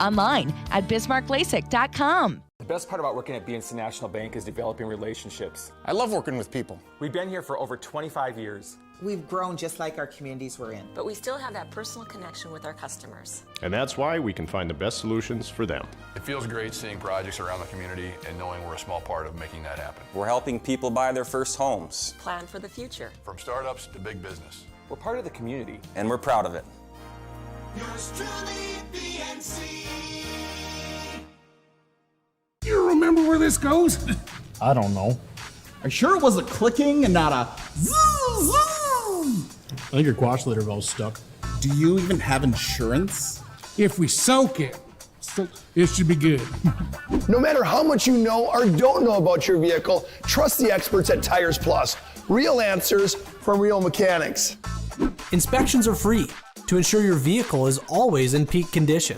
Online at bismarcklasik.com. The best part about working at BNC National Bank is developing relationships. I love working with people. We've been here for over 25 years. We've grown just like our communities we're in. But we still have that personal connection with our customers. And that's why we can find the best solutions for them. It feels great seeing projects around the community and knowing we're a small part of making that happen. We're helping people buy their first homes. Plan for the future. From startups to big business. We're part of the community. And we're proud of it. Yours truly, BNC. You remember where this goes? I don't know. Are you sure it was a clicking and not a zoom, zoom? I think your quash litter valve's stuck. Do you even have insurance? If we soak it, it should be good. No matter how much you know or don't know about your vehicle, trust the experts at Tires Plus. Real answers from real mechanics. Inspections are free to ensure your vehicle is always in peak condition.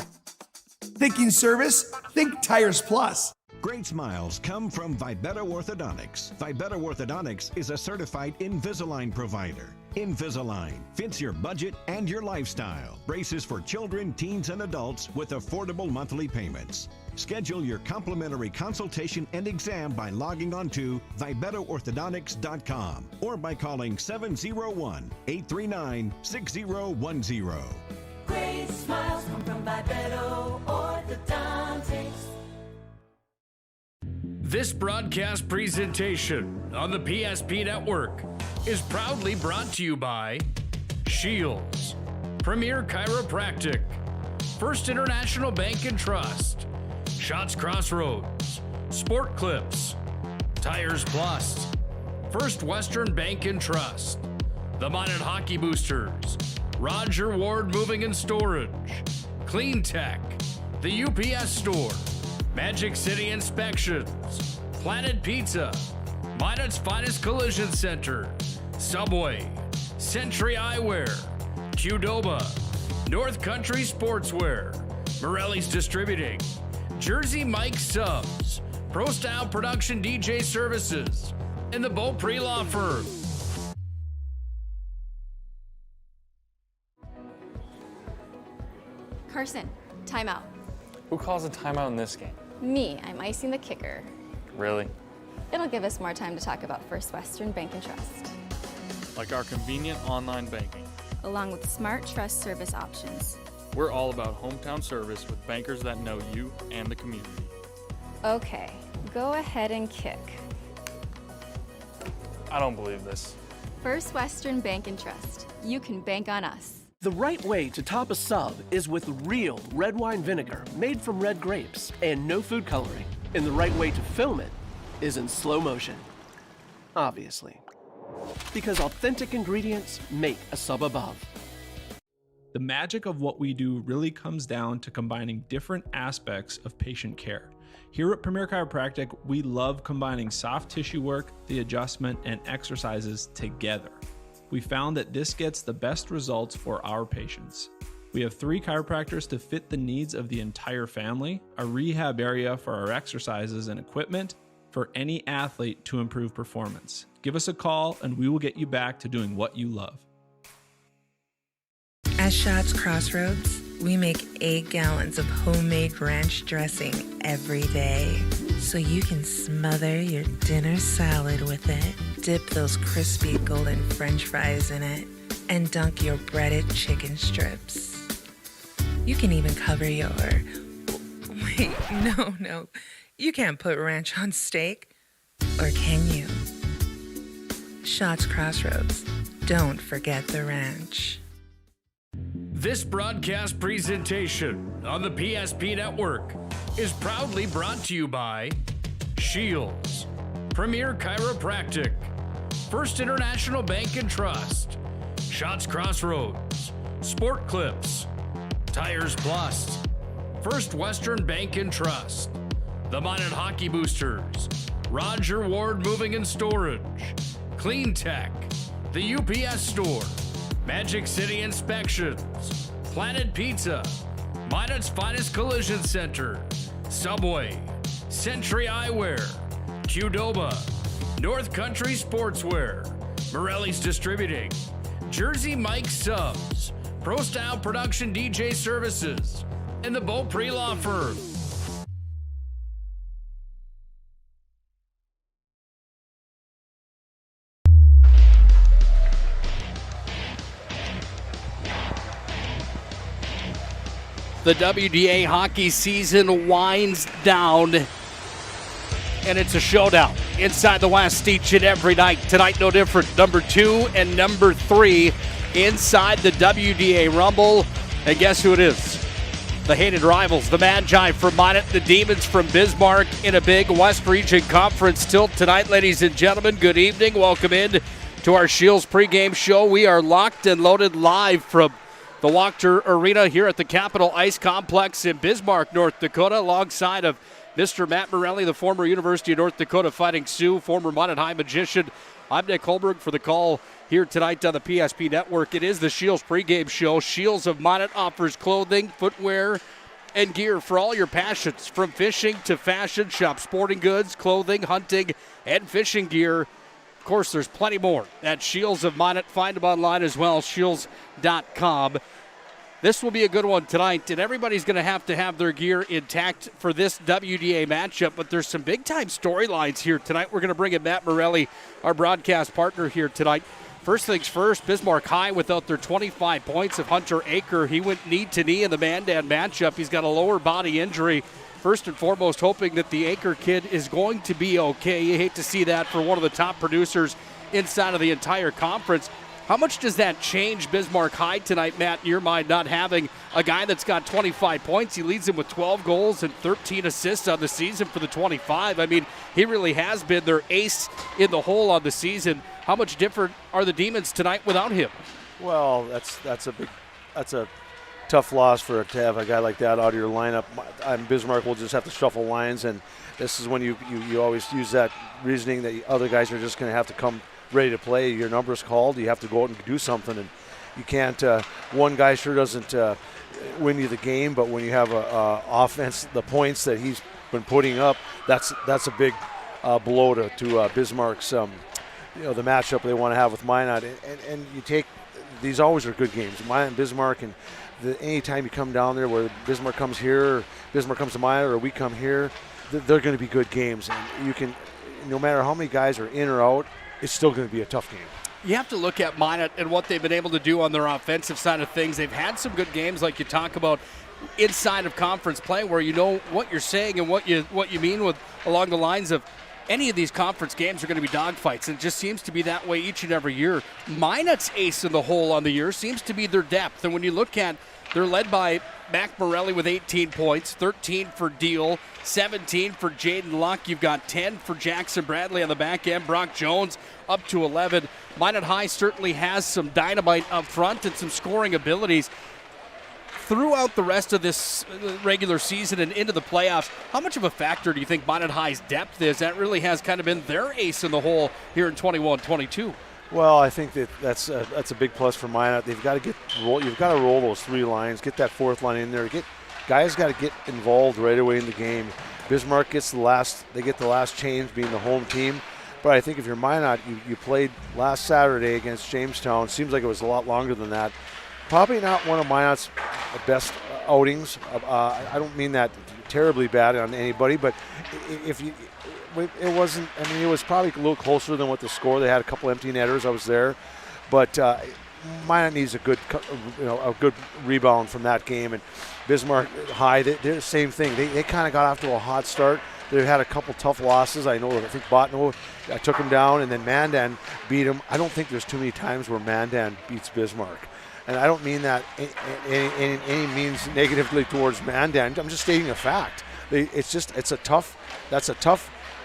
Thinking service? Think Tires Plus. Great smiles come from Vibetta Orthodontics. Vibetta Orthodontics is a certified Invisalign provider. Invisalign fits your budget and your lifestyle. Braces for children, teens, and adults with affordable monthly payments. Schedule your complimentary consultation and exam by logging on to VibettaOrthodontics.com or by calling 701-839-6010. Great smiles come from Vibetta Orthodontics. This broadcast presentation on the PSP Network is proudly brought to you by Shields, Premier Chiropractic, First International Bank and Trust, Shots Crossroads, Sport Clips, Tires Plus, First Western Bank and Trust, the Minot Hockey Boosters, Roger Ward Moving and Storage, Clean Tech, the UPS Store, Magic City Inspections, Planet Pizza, Minot's Finest Collision Center, Subway, Century Eyewear, Qdoba, North Country Sportswear, Morelli's Distributing, Jersey Mike Subs, Pro Style Production DJ Services, and the Beaupre Law Firm. Carson, timeout. Who calls a timeout in this game? Me, I'm icing the kicker. Really? It'll give us more time to talk about First Western Bank and Trust. Like our convenient online banking. Along with smart trust service options. We're all about hometown service with bankers that know you and the community. Okay, go ahead and kick. I don't believe this. First Western Bank and Trust. You can bank on us. The right way to top a sub is with real red wine vinegar made from red grapes and no food coloring. And the right way to film it is in slow motion. Obviously. Because authentic ingredients make a sub above. The magic of what we do really comes down to combining different aspects of patient care. Here at Premier Chiropractic, we love combining soft tissue work, the adjustment, and exercises together. We found that this gets the best results for our patients. We have 3 chiropractors to fit the needs of the entire family, a rehab area for our exercises and equipment for any athlete to improve performance. Give us a call and we will get you back to doing what you love. At Shots Crossroads, we make 8 gallons of homemade ranch dressing every day. So you can smother your dinner salad with it, dip those crispy golden French fries in it, and dunk your breaded chicken strips. You can even cover your... Wait, no. You can't put ranch on steak. Or can you? Shots Crossroads. Don't forget the ranch. This broadcast presentation on the PSP Network is proudly brought to you by Shields, Premier Chiropractic, First International Bank and Trust, Shots Crossroads, Sport Clips, Tires Plus, First Western Bank and Trust, the Minot Hockey Boosters, Roger Ward Moving and Storage, Clean Tech, the UPS Store, Magic City Inspections, Planet Pizza, Minot's Finest Collision Center, Subway, Century Eyewear, Qdoba, North Country Sportswear, Morelli's Distributing, Jersey Mike Subs, Pro Style Production DJ Services, and the Beaupre Law Firm. The WDA hockey season winds down, and it's a showdown inside the West each and every night. Tonight, no different. Number 2 and number 3 inside the WDA Rumble. And guess who it is? The hated rivals, the Magi from Minot, the Demons from Bismarck in a big West Region Conference tilt tonight. Ladies and gentlemen, good evening. Welcome in to our Shields pregame show. We are locked and loaded live from the Wachter Arena here at the Capitol Ice Complex in Bismarck, North Dakota, alongside of Mr. Matt Morelli, the former University of North Dakota Fighting Sioux, former Minot High magician. I'm Nick Hulberg for the call here tonight on the PSP Network. It is the Shields pregame show. Shields of Minot offers clothing, footwear, and gear for all your passions, from fishing to fashion. Shop sporting goods, clothing, hunting, and fishing gear. Of course, there's plenty more at Shields of Minot. Find them online as well, shields.com. This will be a good one tonight, and everybody's going to have their gear intact for this WDA matchup, but there's some big-time storylines here tonight. We're going to bring in Matt Morelli, our broadcast partner here tonight. First things first, Bismarck High without their 25 points of Hunter Aker. He went knee-to-knee in the Mandan matchup. He's got a lower body injury. First and foremost, hoping that the Aker kid is going to be okay. You hate to see that for one of the top producers inside of the entire conference. How much does that change Bismarck High tonight, Matt, in your mind, not having a guy that's got 25 points? He leads them with 12 goals and 13 assists on the season for the 25. I mean, he really has been their ace in the hole on the season. How much different are the Demons tonight without him? Well, that's a tough loss to have a guy like that out of your lineup. Bismarck will just have to shuffle lines, and this is when you always use that reasoning that other guys are just going to have to come ready to play. Your number's called. You have to go out and do something, and you can't. One guy sure doesn't win you the game, but when you have a offense, the points that he's been putting up, that's a big blow to Bismarck's. The matchup they want to have with Minot, and you take these always are good games. Minot and Bismarck, and anytime you come down there where Bismarck comes here, or Bismarck comes to Minot, or we come here, they're going to be good games, and you can, no matter how many guys are in or out, it's still going to be a tough game. You have to look at Minot and what they've been able to do on their offensive side of things. They've had some good games, like you talk about, inside of conference play, where you know what you're saying and what you mean with along the lines of any of these conference games are going to be dogfights, and it just seems to be that way each and every year. Minot's ace in the hole on the year seems to be their depth, and when you look at, they're led by Mac Morelli with 18 points, 13 for Deal, 17 for Jaden Luck. You've got 10 for Jackson Bradley on the back end. Brock Jones up to 11. Minot High certainly has some dynamite up front and some scoring abilities. Throughout the rest of this regular season and into the playoffs, how much of a factor do you think Minot High's depth is? That really has kind of been their ace in the hole here in 21-22. Well, I think that's a big plus for Minot. They've got to you've got to roll those three lines, get that fourth line in there. Guys got to get involved right away in the game. Bismarck gets the last change, being the home team. But I think if you're Minot, you played last Saturday against Jamestown. Seems like it was a lot longer than that. Probably not one of Minot's best outings. I don't mean that terribly bad on anybody, but it wasn't. I mean, it was probably a little closer than what the score. They had a couple empty netters. I was there, but Minot needs a good rebound from that game. And Bismarck High, they're the same thing. They kind of got off to a hot start. They've had a couple tough losses. I think Botno took them down, and then Mandan beat them. I don't think there's too many times where Mandan beats Bismarck. And I don't mean that in any means negatively towards Mandan. I'm just stating a fact. That's a tough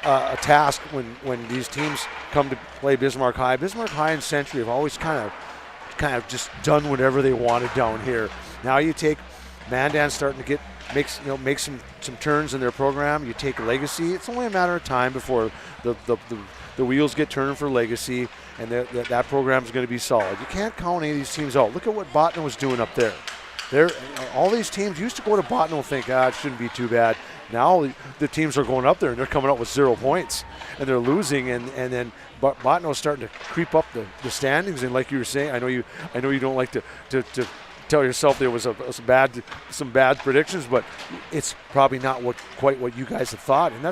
task when these teams come to play Bismarck High. Bismarck High and Century have always kind of just done whatever they wanted down here. Now you take Mandan starting to make some turns in their program. You take Legacy. It's only a matter of time before the wheels get turned for Legacy, and that program is going to be solid. You can't count any of these teams out. Look at what Botno was doing up there. All these teams used to go to Botno and think, it shouldn't be too bad. Now the teams are going up there and they're coming up with 0 points and they're losing, and then Botno's starting to creep up the standings. And like you were saying, I know you don't like to tell yourself there was some bad predictions, but it's probably not quite what you guys have thought, and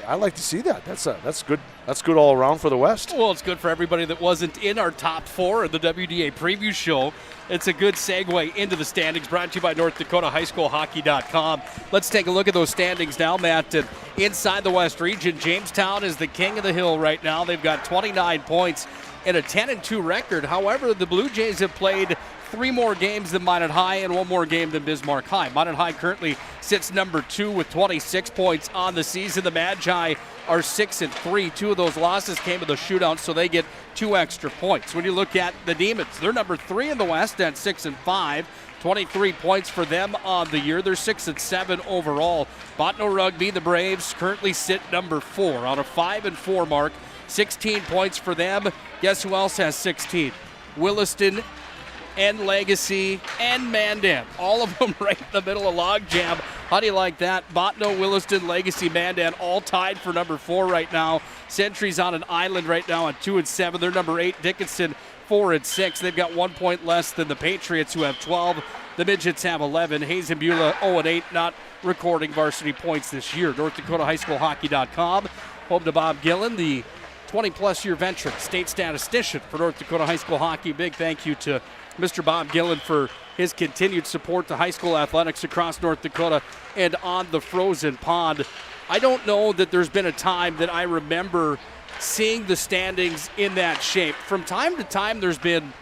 I like to see that. That's good. That's good all around for the West. Well, it's good for everybody that wasn't in our top 4 of the WDA preview show. It's a good segue into the standings, brought to you by NorthDakotaHighSchoolHockey.com. Let's take a look at those standings now, Matt. And inside the West region, Jamestown is the king of the hill right now. They've got 29 points and a 10-2 record. However, the Blue Jays have played 3 more games than Minot High and 1 more game than Bismarck High. Minot High currently sits number 2 with 26 points on the season. The Magi are 6-3. 2 of those losses came in the shootout, so they get 2 extra points. When you look at the Demons, they're number 3 in the West at 6-5. 23 points for them on the year. They're 6-7 overall. Botno Rugby, the Braves, currently sit number 4 on a 5-4 mark. 16 points for them. Guess who else has 16? Williston and Legacy and Mandan. All of them right in the middle of logjam. How do you like that? Botno, Williston, Legacy, Mandan all tied for number 4 right now. Sentry's on an island right now at 2-7. They're number 8. Dickinson 4-6. They've got 1 point less than the Patriots, who have 12. The Midgets have 11. Hayes and Beulah 0-8, not recording varsity points this year. NorthDakotaHighSchoolHockey.com. Home to Bob Gillen, the 20-plus year veteran, state statistician for North Dakota High School Hockey. Big thank you to Mr. Bob Gillen for his continued support to high school athletics across North Dakota and on the frozen pond. I don't know that there's been a time that I remember seeing the standings in that shape. From time to time, there's been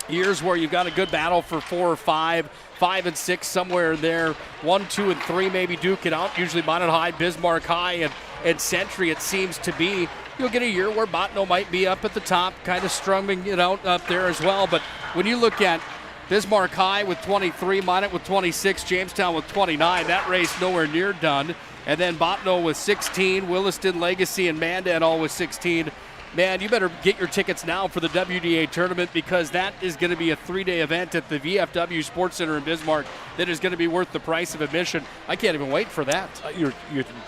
years where you've got a good battle for 4 or 5, 5 and 6, somewhere in there. 1, 2, and 3 maybe duke it out. Usually Minot High, Bismarck High, and Century, it seems to be. You'll get a year where Botno might be up at the top, kind of strumming it out up there as well. But when you look at Bismarck High with 23, Minot with 26, Jamestown with 29, that race nowhere near done. And then Botno with 16, Williston, Legacy, and Mandan all with 16. Man, you better get your tickets now for the WDA tournament, because that is going to be a 3-day event at the VFW Sports Center in Bismarck that is going to be worth the price of admission. I can't even wait for that. You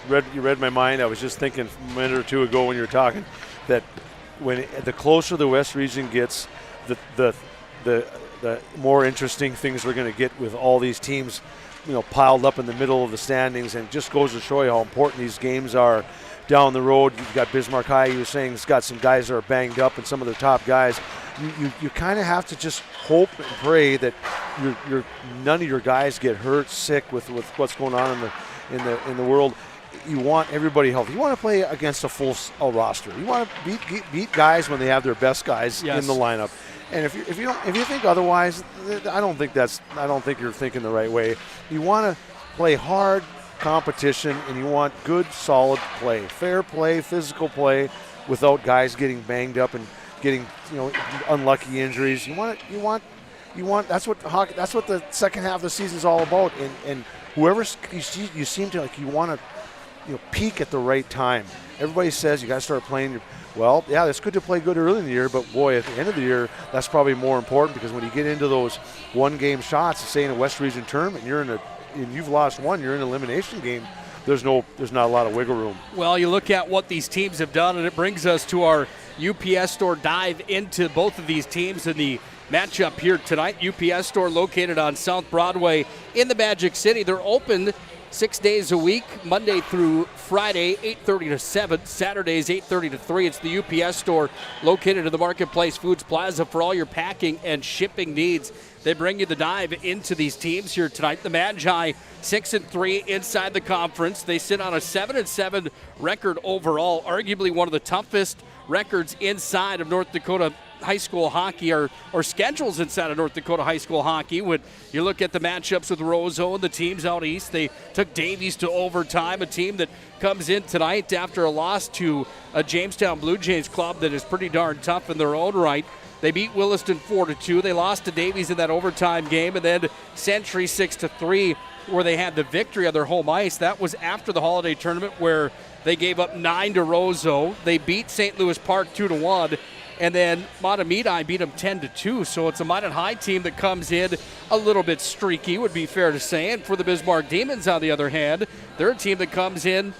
read my mind. I was just thinking a minute or two ago when you were talking that when the closer the West region gets, the more interesting things we're going to get with all these teams, piled up in the middle of the standings, and it just goes to show you how important these games are down the road. You've got Bismarck High, you were saying, it's got some guys that are banged up, and some of their top guys. You kind of have to just hope and pray that none of your guys get hurt, sick with what's going on in the world. You want everybody healthy. You want to play against a full roster. You want to beat guys when they have their best guys in the lineup. And if you think otherwise, I don't think you're thinking the right way. You want to play hard competition, and you want good, solid play, fair play, physical play, without guys getting banged up and getting unlucky injuries. You want that's what the second half of the season is all about. And whoever you seem to you want to peak at the right time. Everybody says you got to start playing. Well, yeah, it's good to play good early in the year, but boy, at the end of the year, that's probably more important, because when you get into those one-game shots, say in a West Region tournament, and you've lost one, you're in an elimination game, there's not a lot of wiggle room. Well, you look at what these teams have done, and it brings us to our UPS store dive into both of these teams in the matchup here tonight. UPS store located on South Broadway in the Magic City. They're open 6 days a week, Monday through Friday, 8:30 to 7, Saturdays 8:30 to 3. It's the UPS store located in the Marketplace Foods Plaza for all your packing and shipping needs. They bring you the dive into these teams here tonight. The Magi 6-3 inside the conference. They sit on a 7-7 record overall, arguably one of the toughest records inside of North Dakota high school hockey, or schedules inside of North Dakota high school hockey. When you look at the matchups with Roseau and the teams out east, they took Davies to overtime, a team that comes in tonight after a loss to a Jamestown Blue Jays club that is pretty darn tough in their own right. They beat Williston 4-2. They lost to Davies in that overtime game, and then Century 6-3, where they had the victory on their home ice. That was after the holiday tournament, where they gave up 9 to Roseau. They beat St. Louis Park 2-1. And then Magi beat them 10-2. So it's a Minot High team that comes in a little bit streaky, would be fair to say. And for the Bismarck Demons, on the other hand, they're a team that comes in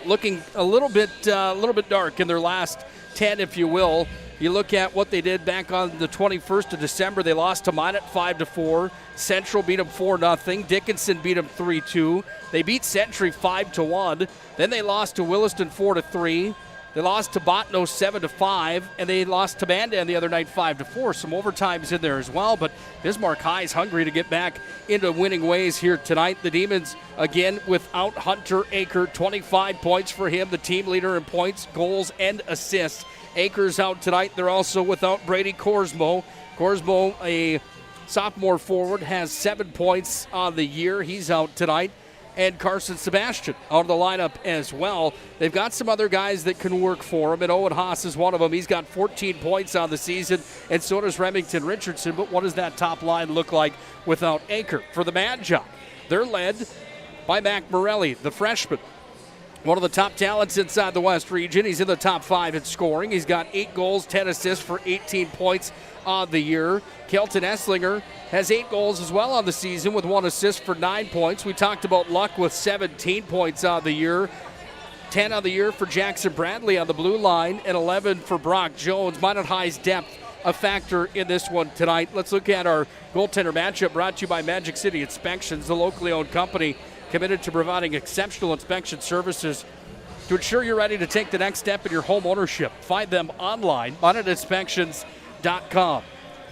looking a little bit dark in their last 10, if you will. You look at what they did back on the 21st of December. They lost to Minot 5-4. Central beat them 4-0. Dickinson beat them 3-2. They beat Century 5-1. Then they lost to Williston 4-3. They lost to Botno 7-5, and they lost to Mandan the other night 5-4. Some overtimes in there as well, but Bismarck High is hungry to get back into winning ways here tonight. The Demons, again, without Hunter Aker, 25 points for him, the team leader in points, goals, and assists. Aker's out tonight. They're also without Brady Korsmo. Korsmo, a sophomore forward, has 7 points on the year. He's out tonight. And Carson Sebastian out of the lineup as well. They've got some other guys that can work for him, and Owen Haas is one of them. He's got 14 points on the season, and so does Remington Richardson. But what does that top line look like without Aker? For the Magi, they're led by Matt Morelli, the freshman. One of the top talents inside the West region. He's in the top 5 in scoring. He's got 8 goals, 10 assists for 18 points on the year. Kelton Esslinger has 8 goals as well on the season with 1 assist for 9 points. We talked about Luck with 17 points on the year. 10 on the year for Jackson Bradley on the blue line, and 11 for Brock Jones. Minot High's depth a factor in this one tonight. Let's look at our goaltender matchup brought to you by Magic City Inspections, the locally owned company committed to providing exceptional inspection services to ensure you're ready to take the next step in your home ownership. Find them online, MinotInspections.com.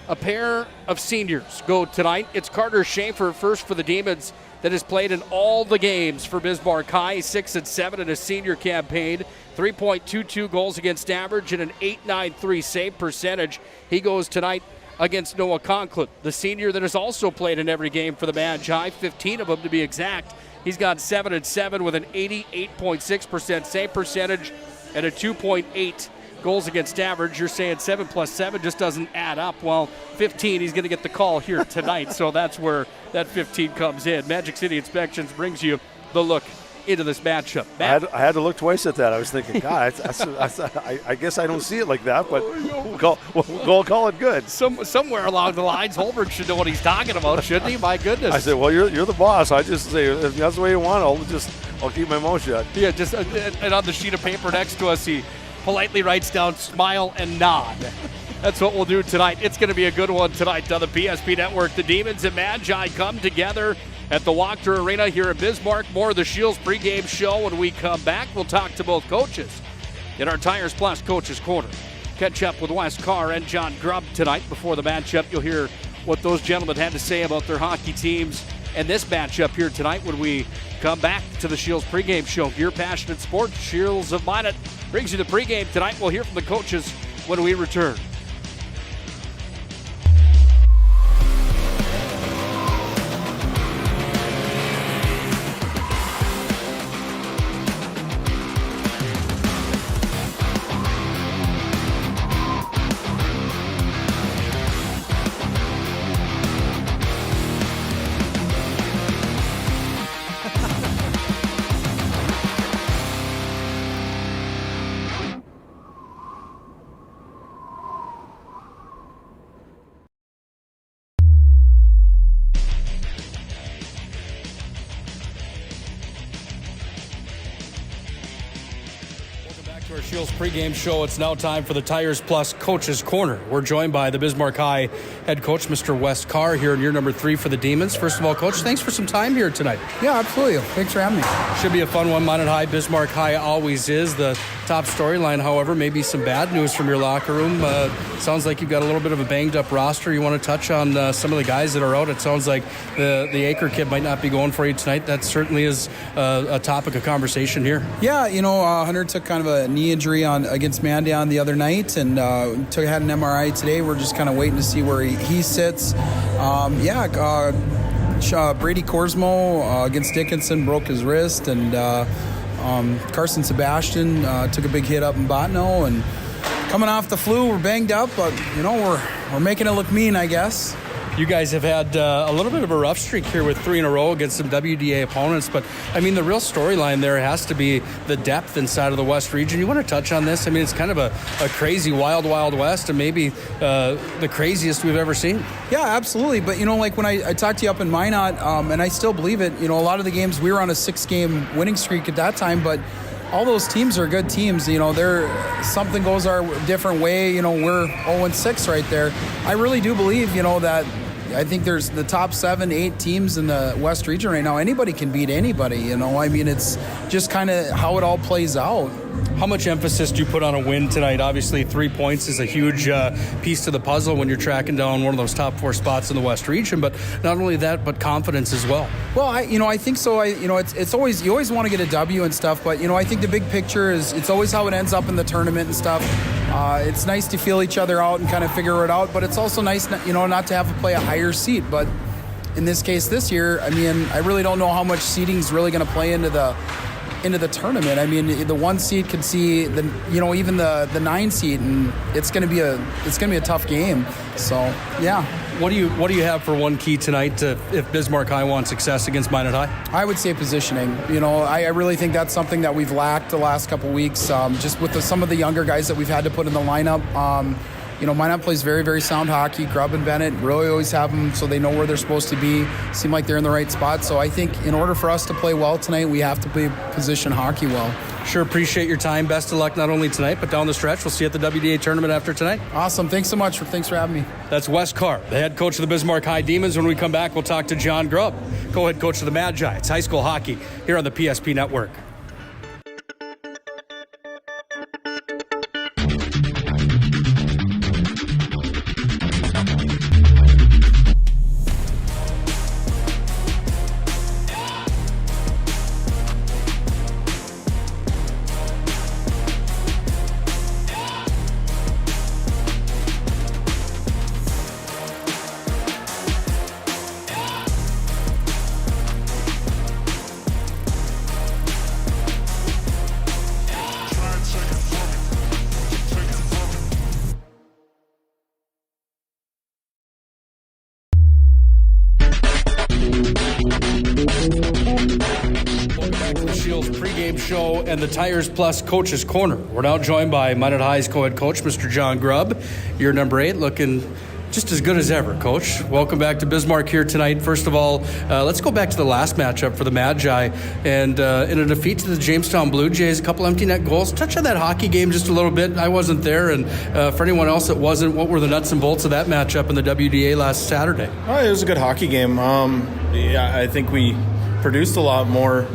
A pair of seniors go tonight. It's Carter Schaefer, first for the Demons, that has played in all the games for Bismarck High, 6-7 in his senior campaign, 3.22 goals against average, and an .893 save percentage. He goes tonight against Noah Conklin, the senior that has also played in every game for the Magi, 15 of them to be exact. He's got 7-7 with an 88.6% save percentage and a 2.8 goals against average. You're saying 7 plus 7 just doesn't add up. Well, 15, he's going to get the call here tonight, so that's where that 15 comes in. Magic City Inspections brings you the look into this matchup. I had to look twice at that. I was thinking, God, I guess I don't see it like that, but we'll call it good. Somewhere along the lines, Hulberg should know what he's talking about, shouldn't he? My goodness. I said, well, you're the boss. I just say, if that's the way you want, I'll keep my mouth shut. Yeah, just and on the sheet of paper next to us, he politely writes down smile and nod. That's what we'll do tonight. It's going to be a good one tonight on the PSP Network. The Demons and Magi come together at the Wachter Arena here in Bismarck. More of the Shields pregame show. When we come back, we'll talk to both coaches in our Tires Plus Coaches Corner. Catch up with Wes Carr and John Grubb tonight. Before the matchup, you'll hear what those gentlemen had to say about their hockey teams and this matchup here tonight when we come back to the Shields pregame show. Your passionate sports, Shields of Minot brings you the pregame tonight. We'll hear from the coaches when we return. Shields pregame show. It's now time for the Tires Plus Coaches Corner. We're joined by the Bismarck High head coach, Mr. Wes Carr, here in year number 3 for the Demons. First of all, Coach, thanks for some time here tonight. Yeah, absolutely. Thanks for having me. Should be a fun one. Minot High, Bismarck High always is. The top storyline, however, maybe some bad news from your locker room. Sounds like you've got a little bit of a banged-up roster. You want to touch on some of the guys that are out. It sounds like the Aker kid might not be going for you tonight. That certainly is a topic of conversation here. Yeah, Hunter took kind of a knee injury against Mandan the other night, and had an MRI today. We're just kind of waiting to see where he sits. Brady Korsmo against Dickinson broke his wrist, and Carson Sebastian took a big hit up in Botno, and coming off the flu, we're banged up, but we're making it look mean, I guess. You guys have had a little bit of a rough streak here with 3 in a row against some WDA opponents, but I mean, the real storyline there has to be the depth inside of the West region. You want to touch on this? I mean, it's kind of a crazy wild West, and maybe the craziest we've ever seen. Yeah, absolutely. But, like when I talked to you up in Minot, and I still believe it, a lot of the games, we were on a 6-game winning streak at that time, but all those teams are good teams. You know, something goes our different way. You know, we're 0-6 right there. I really do believe, you know, that I think there's the top 7-8 teams in the West region right now. Anybody can beat anybody, you know. I mean, it's just kind of how it all plays out. How much emphasis do you put on a win tonight? Obviously, 3 points is a huge piece to the puzzle when you're tracking down one of those top 4 spots in the West region. But not only that, but confidence as well. Well, I think so. It's always, you always want to get a W and stuff. But, you know, I think the big picture is it's always how it ends up in the tournament and stuff. It's nice to feel each other out and kind of figure it out. But it's also nice, you know, not to have to play a higher seed. But in this case this year, I mean, I really don't know how much seeding is really going to play into the tournament. I mean, the 1 seed could see even the 9 seed, and it's going to be a tough game. So yeah. What do you have for one key tonight if Bismarck High wants success against Minot High? I would say positioning. You know, I really think that's something that we've lacked the last couple of weeks, just with some of the younger guys that we've had to put in the lineup. You know, Minot plays very, very sound hockey. Grubb and Bennett really always have them so they know where they're supposed to be, seem like they're in the right spot. So I think in order for us to play well tonight, we have to play position hockey well. Sure appreciate your time. Best of luck not only tonight, but down the stretch. We'll see you at the WDA tournament after tonight. Awesome. Thanks so much. Thanks for having me. That's Wes Carr, the head coach of the Bismarck High Demons. When we come back, we'll talk to John Grubb, co-head coach of the Magi. It's high school hockey here on the PSP Network. And the Tires Plus Coach's Corner. We're now joined by Minot High's co-head coach, Mr. John Grubb. You're number 8, looking just as good as ever, Coach. Welcome back to Bismarck here tonight. First of all, let's go back to the last matchup for the Magi. And in a defeat to the Jamestown Blue Jays, a couple empty net goals. Touch on that hockey game just a little bit. I wasn't there. And for anyone else that wasn't, what were the nuts and bolts of that matchup in the WDA last Saturday? Oh, it was a good hockey game. I think we produced a lot more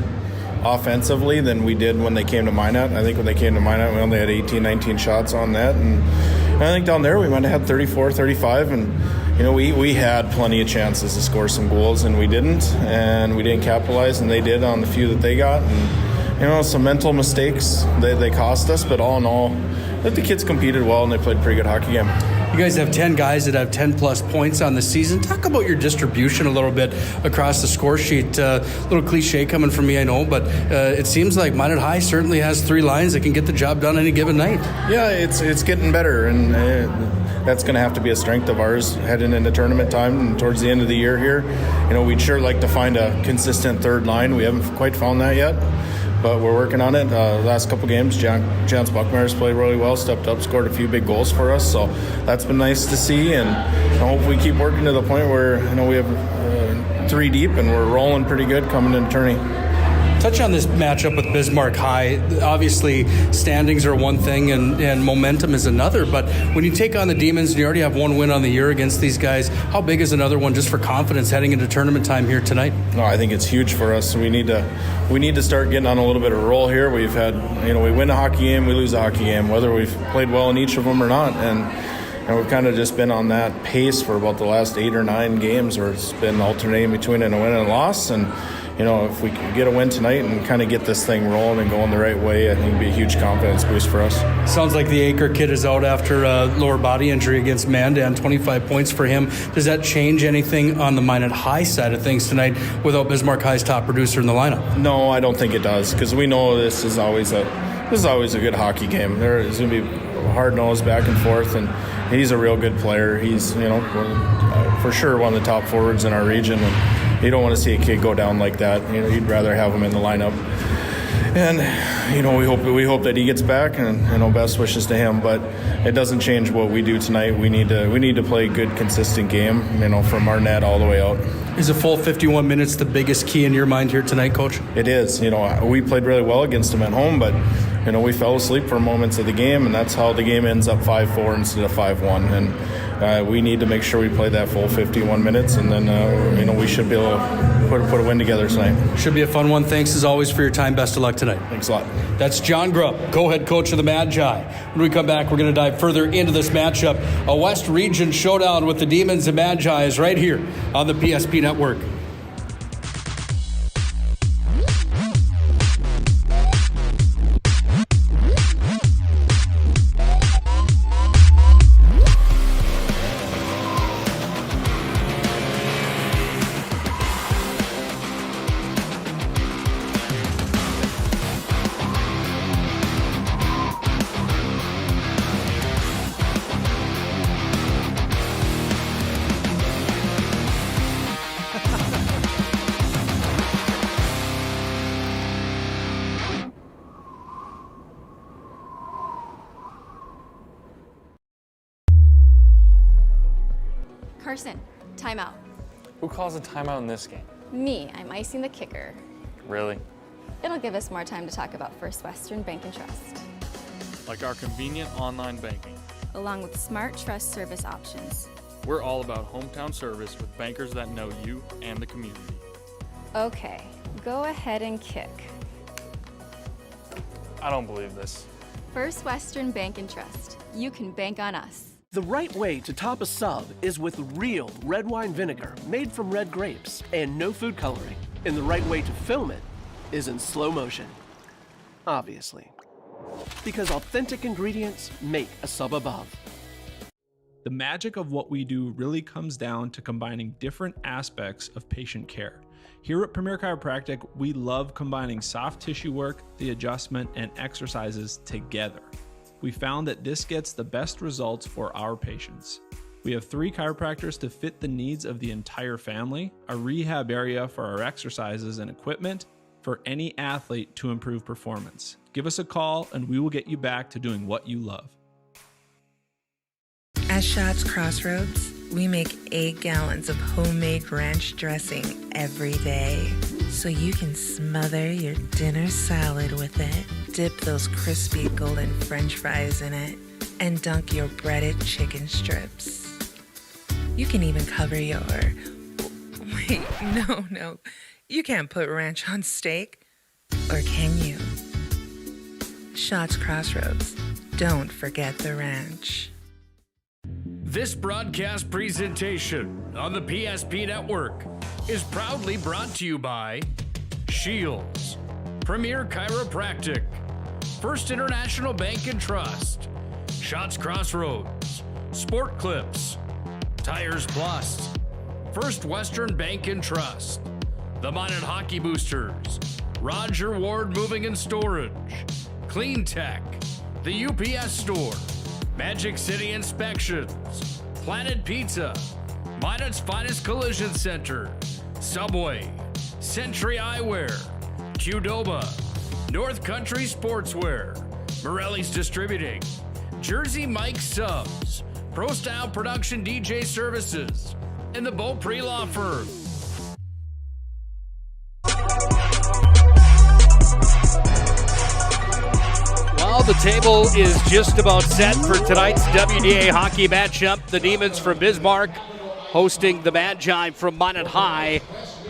offensively than we did when they came to Minot. I think when they came to Minot, we only had 18, 19 shots on net. And I think down there we might have had 34, 35. And, you know, we had plenty of chances to score some goals, and we didn't. And we didn't capitalize, and they did on the few that they got. And, you know, some mental mistakes, they cost us. But all in all, I think the kids competed well, and they played a pretty good hockey game. You guys have 10 guys that have 10-plus points on the season. Talk about your distribution a little bit across the score sheet. A little cliche coming from me, I know, but it seems like Minot High certainly has 3 lines that can get the job done any given night. Yeah, it's getting better, and that's going to have to be a strength of ours heading into tournament time and towards the end of the year here. You know, we'd sure like to find a consistent third line. We haven't quite found that yet, but we're working on it. The last couple games, Jans Buckmeyer's played really well, stepped up, scored a few big goals for us, so that's been nice to see. And I hope we keep working to the point where, you know, we have 3 deep and we're rolling pretty good coming into tourney. Touch on this matchup with Bismarck High. Obviously, standings are one thing and momentum is another, but when you take on the Demons and you already have 1 win on the year against these guys, how big is another one just for confidence heading into tournament time here tonight? No, I think it's huge for us. We need to start getting on a little bit of a roll here. We've had, you know, we win a hockey game, we lose a hockey game, whether we've played well in each of them or not. And we've kind of just been on that pace for about the last 8 or 9 games where it's been alternating between a win and a loss. And, you know, if we can get a win tonight and kind of get this thing rolling and going the right way, I think it'd be a huge confidence boost for us. Sounds like the Aker kid is out after a lower body injury against Mandan, 25 points for him. Does that change anything on the Minot High side of things tonight without Bismarck High's top producer in the lineup? No, I don't think it does, because we know this is always a good hockey game. There is going to be hard-nosed back and forth, and he's a real good player. He's, you know, for sure one of the top forwards in our region, and you don't want to see a kid go down like that. You know, you'd rather have him in the lineup. And, you know, we hope that he gets back, and, you know, best wishes to him. But it doesn't change what we do tonight. We need to play a good, consistent game, you know, from our net all the way out. Is a full 51 minutes the biggest key in your mind here tonight, Coach? It is. We played really well against them at home, but we fell asleep for moments of the game, and that's how the game ends up 5-4 instead of 5-1. And we need to make sure we play that full 51 minutes, and then we should be able to put a win together tonight. Should be a fun one. Thanks as always for your time. Best of luck tonight. Thanks a lot. That's John Grubb, co-head coach of the Magi. When we come back, we're going to dive further into this matchup. A West Region showdown with the Demons and Magi is right here on the PSP Network. Carson, timeout. Who calls a timeout in this game? Me, I'm icing the kicker. Really? It'll give us more time to talk about First Western Bank and Trust, Like our convenient online banking. along with smart trust service options. We're all about hometown service with bankers that know you and the community. Okay, go ahead and kick. I don't believe this. First Western Bank and Trust. You can bank on us. The right way to top a sub is with real red wine vinegar made from red grapes and no food coloring. And the right way to film it is in slow motion. Obviously. Because authentic ingredients make a sub above. The magic of what we do really comes down to combining different aspects of patient care. Here at Premier Chiropractic, we love combining soft tissue work, the adjustment, and exercises together. We found that this gets the best results for our patients. We have 3 chiropractors to fit the needs of the entire family, a rehab area for our exercises and equipment for any athlete to improve performance. Give us a call and we will get you back to doing what you love. At Shots Crossroads, we make 8 gallons of homemade ranch dressing every day, so you can smother your dinner salad with it, dip those crispy golden French fries in it, and dunk your breaded chicken strips. You can even cover your... Wait, no. You can't put ranch on steak. Or can you? Shots Crossroads. Don't forget the ranch. This broadcast presentation on the PSP Network is proudly brought to you by Shields, Premier Chiropractic, First International Bank and Trust, Shots Crossroads, Sport Clips, Tires Plus, First Western Bank and Trust, the Minot Hockey Boosters, Roger Ward Moving and Storage, Clean Tech, the UPS Store, Magic City Inspections, Planet Pizza, Minot's Finest Collision Center, Subway, Century Eyewear, Qdoba, North Country Sportswear, Morelli's Distributing, Jersey Mike Subs, Pro Style Production DJ Services, and the Beaupre Law Firm. Well, the table is just about set for tonight's WDA hockey matchup. The Demons from Bismarck hosting the Magi from Minot High.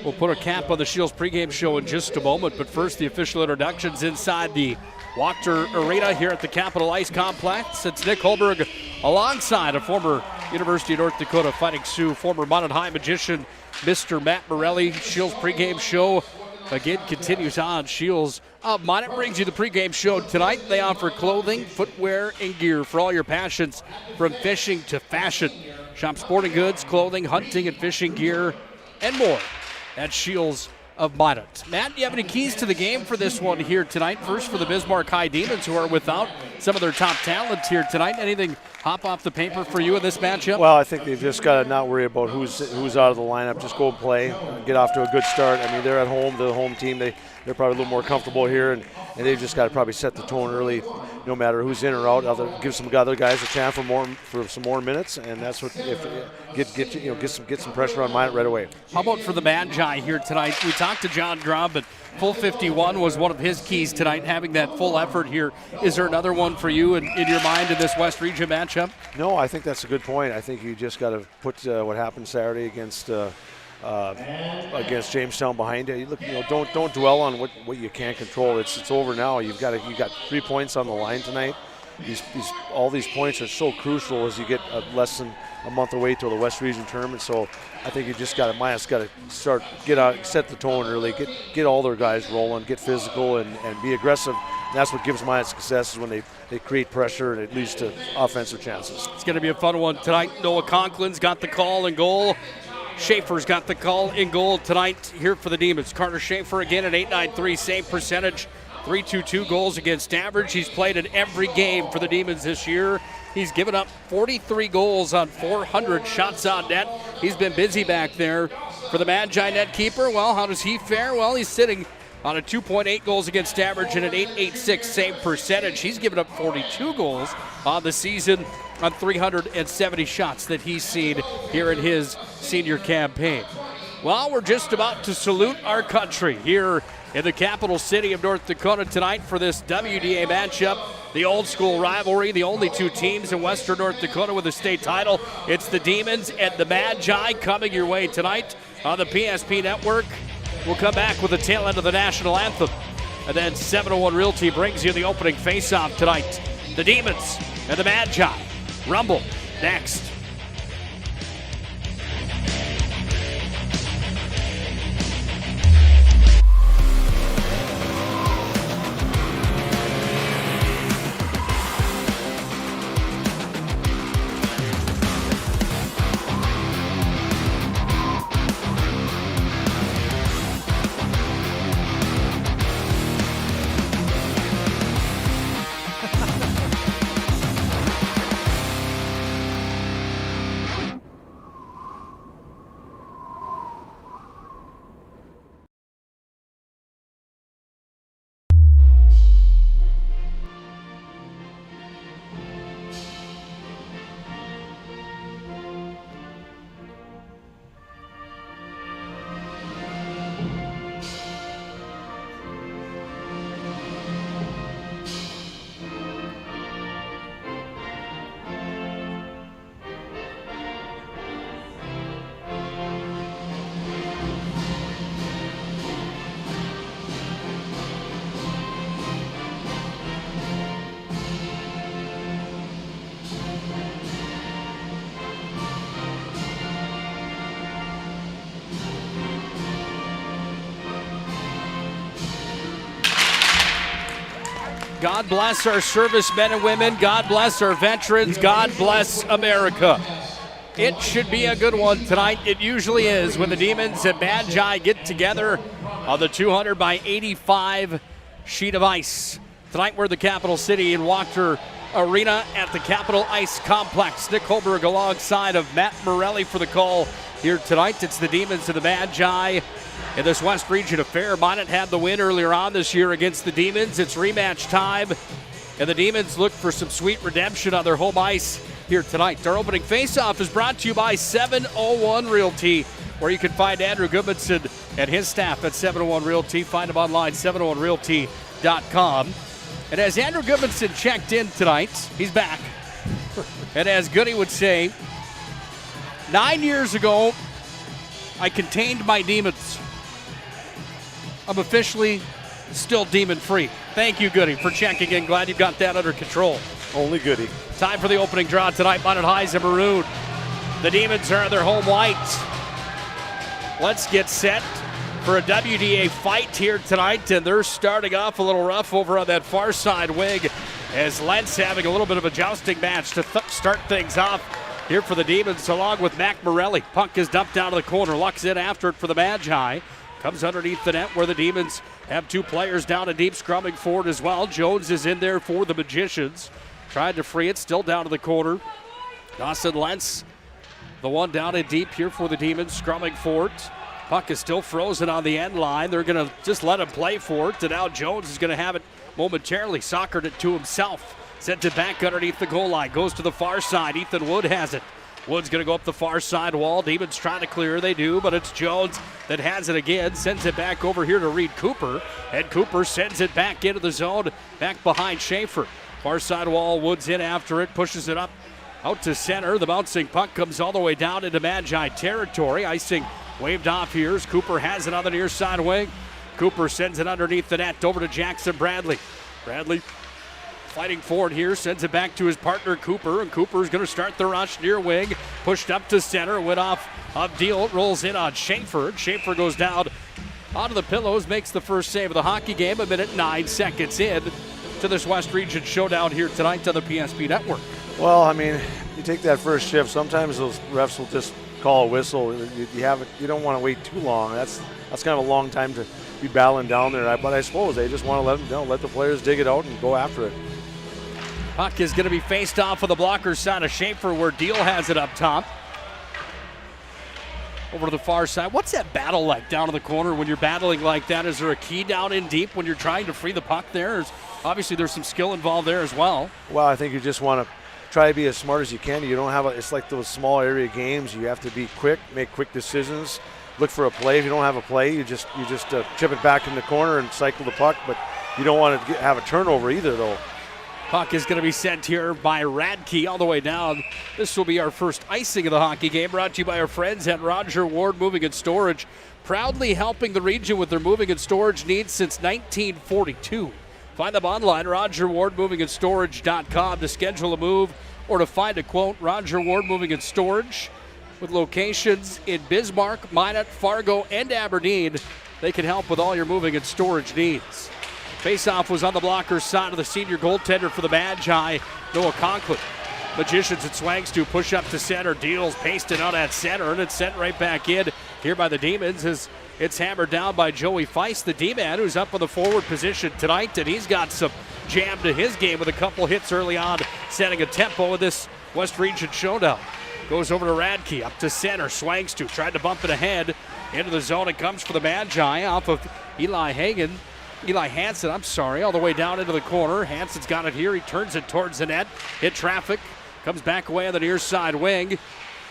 We'll put a cap on the Shields pregame show in just a moment, but first the official introductions inside the Wachter Arena here at the Capitol Ice Complex. It's Nick Hulberg alongside a former University of North Dakota Fighting Sioux, former Minot High magician, Mr. Matt Morelli. Shields pregame show again continues on. Shields Minot brings you the pregame show tonight. They offer clothing, footwear, and gear for all your passions, from fishing to fashion. Shop sporting goods, clothing, hunting, and fishing gear, and more at Shields of Minot. Matt, do you have any keys to the game for this one here tonight? First for the Bismarck High Demons, who are without some of their top talent here tonight. Anything hop off the paper for you in this matchup? Well, I think they've just got to not worry about who's out of the lineup. Just go and play, get off to a good start. I mean, they're at home, the home team. They're probably a little more comfortable here, and they've just got to probably set the tone early, no matter who's in or out. Give some other guys a chance for some more minutes, and that's what get some pressure on Minot right away. How about for the Magi here tonight? We talked to John Grubb, but full 51 was one of his keys tonight, having that full effort here. Is there another one for you in your mind in this West Region matchup? No, I think that's a good point. I think you just got to put what happened Saturday against Jamestown behind you. Look, don't dwell on what you can't control. It's over now. You got 3 points on the line tonight. All these points are so crucial as you get less than a month away till the West Region tournament. So I think Minot's got to start, set the tone early, get all their guys rolling, get physical and be aggressive. And that's what gives Minot success, is when they create pressure and it leads to offensive chances. It's going to be a fun one tonight. Noah Conklin's got the call and goal. Schaefer's got the call in goal tonight here for the Demons. Carter Schaefer again at .893 save percentage, .322 goals against average. He's played in every game for the Demons this year. He's given up 43 goals on 400 shots on net. He's been busy back there for the Magi net keeper. Well, how does he fare? Well, he's sitting on a 2.8 goals against average and an .886 save percentage. He's given up 42 goals on the season on 370 shots that he's seen here in his senior campaign. Well, we're just about to salute our country here in the capital city of North Dakota tonight for this WDA matchup. The old school rivalry, the only two teams in Western North Dakota with a state title. It's the Demons and the Magi coming your way tonight on the PSP Network. We'll come back with the tail end of the national anthem. And then 701 Realty brings you the opening face-off tonight. The Demons and the Magi. Rumble next. God bless our servicemen and women. God bless our veterans. God bless America. It should be a good one tonight. It usually is when the Demons and Magi get together on the 200 by 85 sheet of ice. Tonight we're in the capital city in Walker Arena at the Capitol Ice Complex. Nick Hulberg alongside of Matt Morelli for the call here tonight. It's the Demons and the Magi in this West Region affair. Minot had the win earlier on this year against the Demons. It's rematch time, and the Demons look for some sweet redemption on their home ice here tonight. Our opening face-off is brought to you by 701 Realty, where you can find Andrew Goodmanson and his staff at 701 Realty. Find them online, 701realty.com. And as Andrew Goodmanson checked in tonight, he's back. And as Goody would say, 9 years ago, I contained my demons. I'm officially still demon-free. Thank you, Goody, for checking in. Glad you got that under control. Only Goody. Time for the opening draw tonight. Minot High's in maroon. The Demons are in their home white. Let's get set for a WDA fight here tonight, and they're starting off a little rough over on that far side wing as Lentz having a little bit of a jousting match to start things off here for the Demons, along with Mac Morelli. Puck is dumped down to the corner. Luck's in after it for the Magi. Comes underneath the net where the Demons have two players down a deep, scrumming forward as well. Jones is in there for the Magicians. Tried to free it, still down to the corner. Dawson Lentz, the one down and deep here for the Demons, scrumming for it. Puck is still frozen on the end line. They're going to just let him play for it. And now Jones is going to have it momentarily. Soccered it to himself. Sent it back underneath the goal line. Goes to the far side. Ethan Wood has it. Wood's going to go up the far side wall. Demons trying to clear. They do, but it's Jones that has it again. Sends it back over here to Reed Cooper. And Cooper sends it back into the zone. Back behind Schaefer. Far side wall. Wood's in after it. Pushes it up out to center. The bouncing puck comes all the way down into Magi territory. Icing waved off here as Cooper has it on the near side wing. Cooper sends it underneath the net over to Jackson Bradley. Bradley fighting forward here, sends it back to his partner Cooper, and Cooper's going to start the rush near wing. Pushed up to center, went off of Deal, rolls in on Schaefer. Schaefer goes down onto the pillows, makes the first save of the hockey game. 1:09 in to this West Region Showdown here tonight on the PSP Network. Well, I mean, you take that first shift, sometimes those refs will just call a whistle. You don't want to wait too long. That's kind of a long time to be battling down there. But I suppose they just want to let the players dig it out and go after it. Puck is going to be faced off of the blocker side of Schaefer where Deal has it up top. Over to the far side. What's that battle like down in the corner when you're battling like that? Is there a key down in deep when you're trying to free the puck there? Obviously, there's some skill involved there as well. Well, I think you just want to try to be as smart as you can. You don't have it's like those small area games. You have to be quick, make quick decisions, look for a play. If you don't have a play, you just chip it back in the corner and cycle the puck. But you don't want to have a turnover either, though. Puck is going to be sent here by Radke all the way down. This will be our first icing of the hockey game, brought to you by our friends at Roger Ward Moving and Storage, proudly helping the region with their moving and storage needs since 1942. Find them online, RogerWardMovingAndStorage.com, to schedule a move or to find a quote. Roger Ward Moving and Storage, with locations in Bismarck, Minot, Fargo, and Aberdeen. They can help with all your moving and storage needs. Faceoff was on the blocker's side of the senior goaltender for the Magi, Noah Conklin. Magicians and Swangs to push up to center. Deals pasted out at center, and it's sent right back in here by the Demons as it's hammered down by Joey Feist, the D-man, who's up on the forward position tonight, and he's got some jam to his game with a couple hits early on, setting a tempo in this West Region Showdown. Goes over to Radke, up to center. Swangs to tried to bump it ahead into the zone. It comes for the Magi off of Eli Hansen, all the way down into the corner. Hansen's got it here. He turns it towards the net. Hit traffic. Comes back away on the near side wing.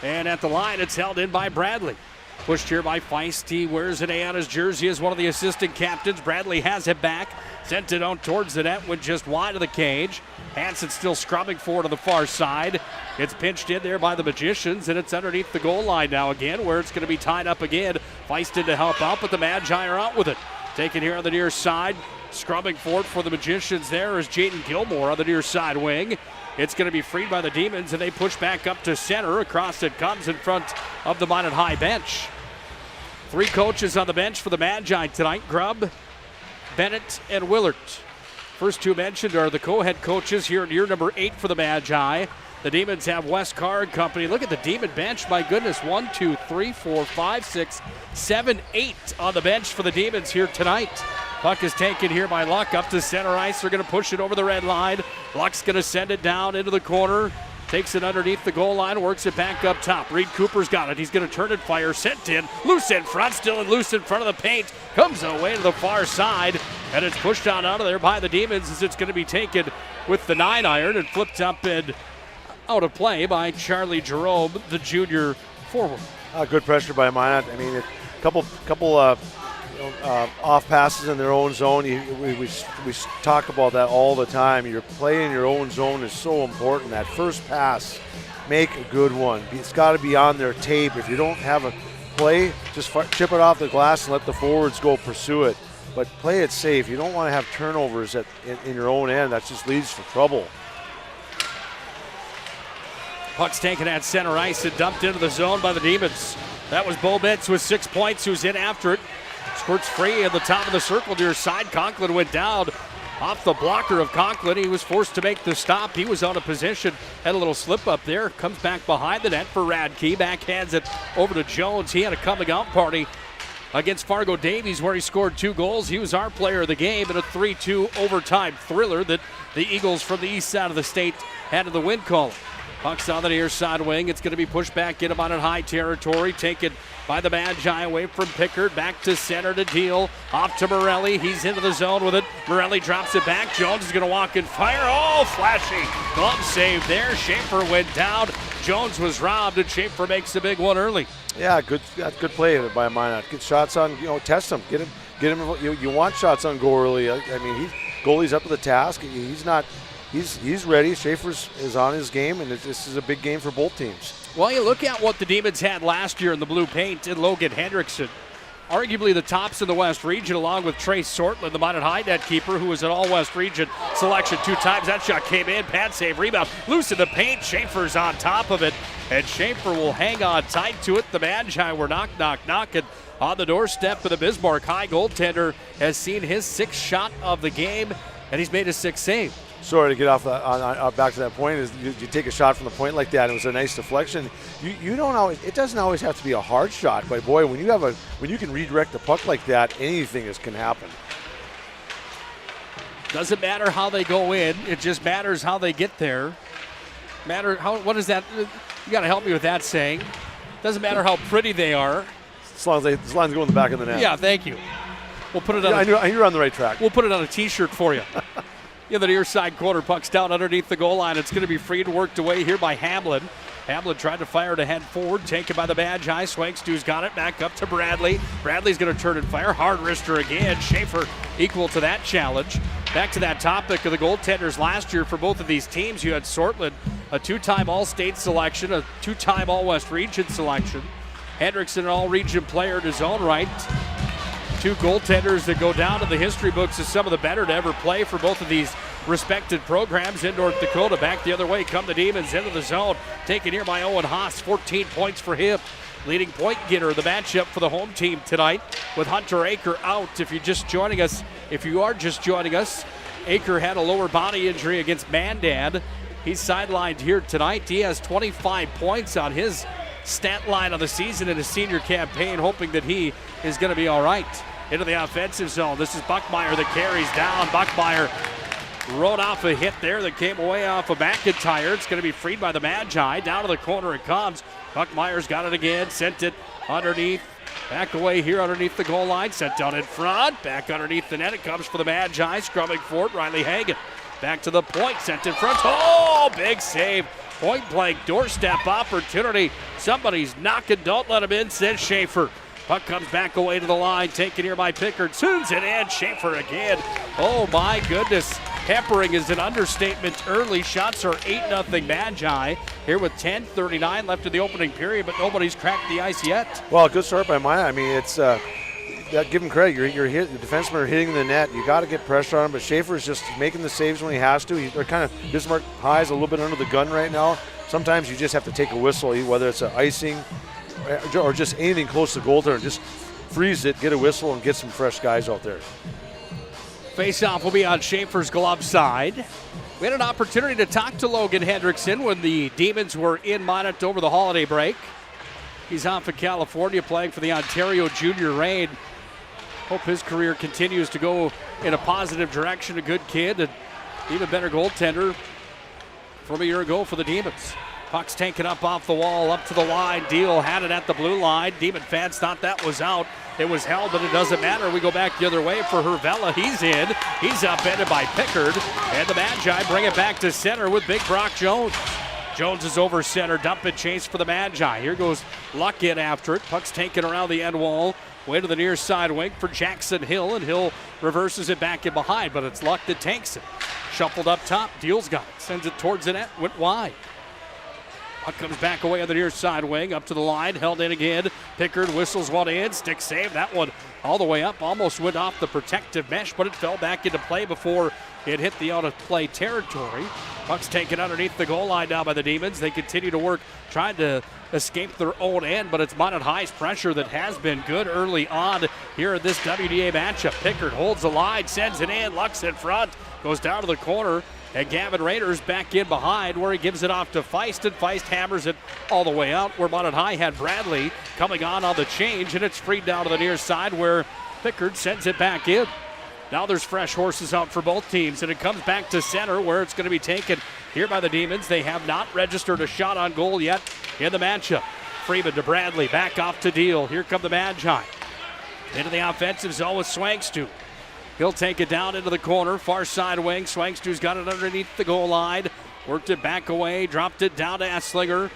And at the line, it's held in by Bradley. Pushed here by Feist. He wears an A on his jersey as one of the assistant captains. Bradley has it back. Sent it out towards the net. Went just wide of the cage. Hansen still scrubbing forward on the far side. It's pinched in there by the Magicians, and it's underneath the goal line now again, where it's going to be tied up again. Feist in to help out, but the Magi are out with it. Taken here on the near side. Scrubbing forward for the Magicians there is Jaden Gilmore on the near side wing. It's going to be freed by the Demons, and they push back up to center. Across it comes in front of the Minot High bench. Three coaches on the bench for the Magi tonight: Grubb, Bennett, and Willard. First two mentioned are the co-head coaches here in year number 8 for the Magi. The Demons have Wes Carr and company. Look at the Demon bench. My goodness, 1, 2, 3, 4, 5, 6, 7, 8 on the bench for the Demons here tonight. Puck is taken here by Luck up to center ice. They're going to push it over the red line. Luck's going to send it down into the corner. Takes it underneath the goal line, works it back up top. Reed Cooper's got it. He's going to turn and fire. Sent in. Loose in front, still and loose in front of the paint. Comes away to the far side, and it's pushed out of there by the Demons as it's going to be taken with the 9-iron and flipped up and out of play by Charlie Jerome, the junior forward. Good pressure by Minot. I mean, a couple off passes in their own zone. We talk about that all the time. Your play in your own zone is so important. That first pass, make a good one. It's got to be on their tape. If you don't have a play, just chip it off the glass and let the forwards go pursue it. But play it safe. You don't want to have turnovers in your own end. That just leads to trouble. Puck's taken at center ice and dumped into the zone by the Demons. That was Bo Betts with 6 points, who's in after it. Squirts free at the top of the circle near side. Conklin went down off the blocker of Conklin. He was forced to make the stop. He was out of position. Had a little slip up there. Comes back behind the net for Radke. Backhands it over to Jones. He had a coming out party against Fargo Davies, where he scored 2 goals. He was our player of the game in a 3-2 overtime thriller that the Eagles from the east side of the state had to the win column. Puck's on the near side wing. It's going to be pushed back, get him on in high territory. Taken by the Magi away from Pickard. Back to center to Deal. Off to Morelli. He's into the zone with it. Morelli drops it back. Jones is going to walk and fire. Oh, flashy. Glove save there. Schaefer went down. Jones was robbed, and Schaefer makes a big one early. Yeah, good play by Minot. Get shots on, test him. Get him. You want shots on goal early. I mean, goalie's up to the task. He's ready. Schaefer is on his game, and this is a big game for both teams. Well, you look at what the Demons had last year in the blue paint in Logan Hendrickson. Arguably the tops in the West region, along with Trey Sortland, the Minot High net keeper, who was an all-West region selection 2 times. That shot came in, pad save, rebound, loose in the paint. Schaefer's on top of it, and Schaefer will hang on tight to it. The Magi were knocking on the doorstep of the Bismarck High. Goaltender has seen his 6th shot of the game, and he's made a 6th save. Sorry to get off back to that point. Is you take a shot from the point like that, and it was a nice deflection. You don't always. It doesn't always have to be a hard shot, but boy, when you can redirect the puck like that, anything can happen. Doesn't matter how they go in; it just matters how they get there. What is that? You got to help me with that saying. Doesn't matter how pretty they are, as long as they go in the back of the net. Yeah, thank you. We'll put it on. You're on the right track. We'll put it on a T-shirt for you. In the near side corner, puck's down underneath the goal line. It's going to be freed and worked away here by Hamlin. Hamlin tried to fire to head forward, taken by the Magi. Swankstew's got it, back up to Bradley. Bradley's going to turn and fire. Hard wrister again. Schaefer equal to that challenge. Back to that topic of the goaltenders last year for both of these teams. You had Sortland, a 2-time All-State selection, a 2-time All-West region selection. Hendrickson, an all-region player in his own right. 2 goaltenders that go down in the history books as some of the better to ever play for both of these respected programs in North Dakota. Back the other way come the Demons into the zone. Taken here by Owen Haas, 14 points for him. Leading point getter, the matchup for the home team tonight with Hunter Aker out. If you are just joining us, Aker had a lower body injury against Mandan. He's sidelined here tonight. He has 25 points on his stat line of the season in his senior campaign, hoping that he is going to be all right. Into the offensive zone. This is Buckmeyer that carries down. Buckmeyer rode off a hit there that came away off of McIntyre. It's going to be freed by the Magi. Down to the corner it comes. Buckmeyer's got it again. Sent it underneath. Back away here underneath the goal line. Sent down in front. Back underneath the net. It comes for the Magi. Scrumming for it. Riley Hagan. Back to the point. Sent in front. Oh, big save. Point blank doorstep opportunity. Somebody's knocking. Don't let him in, says Schaefer. Puck comes back away to the line. Taken here by Pickard. Soons it in. Schaefer again. Oh, my goodness. Peppering is an understatement early. Shots are 8-0 Magi. Here with 10:39 left in the opening period, but nobody's cracked the ice yet. Well, a good start by Maya. I mean, it's give him credit. The defensemen are hitting the net. You got to get pressure on him, but Schaefer's just making the saves when he has to. They're kind of Bismarck High's a little bit under the gun right now. Sometimes you just have to take a whistle, whether it's an icing or just anything close to goaltender. Just freeze it, get a whistle, and get some fresh guys out there. Face-off will be on Schaefer's glove side. We had an opportunity to talk to Logan Hendrickson when the Demons were in Minot over the holiday break. He's off in California playing for the Ontario Junior Reign. Hope his career continues to go in a positive direction. A good kid, and even better goaltender from a year ago for the Demons. Puck's taken up off the wall, up to the line. Deal had it at the blue line. Demon fans thought that was out. It was held, but it doesn't matter. We go back the other way for Hervella. He's in. He's upended by Pickard. And the Magi bring it back to center with Big Brock Jones. Jones is over center. Dump and chase for the Magi. Here goes Luck in after it. Puck's taken around the end wall. Way to the near side wing for Jackson Hill, and Hill reverses it back in behind, but it's Luck that takes it. Shuffled up top. Deal's got it. Sends it towards the net. Went wide. Puck comes back away on the near side wing, up to the line, held in again. Pickard whistles one in, stick save. That one all the way up, almost went off the protective mesh, but it fell back into play before it hit the out-of-play territory. Puck's taken underneath the goal line now by the Demons. They continue to work, trying to escape their own end, but it's Minot High's pressure that has been good early on here in this WDA matchup. Pickard holds the line, sends it in, Luck's in front, goes down to the corner. And Gavin Rader's back in behind where he gives it off to Feist, and Feist hammers it all the way out where Minot High had Bradley coming on the change, and it's freed down to the near side where Pickard sends it back in. Now there's fresh horses out for both teams, and it comes back to center where it's going to be taken here by the Demons. They have not registered a shot on goal yet in the matchup. Freeman to Bradley, back off to Deal. Here come the Magi. Into the offensive zone with Swangstu. He'll take it down into the corner, far side wing. Swangstu's got it underneath the goal line. Worked it back away, dropped it down to Esslinger.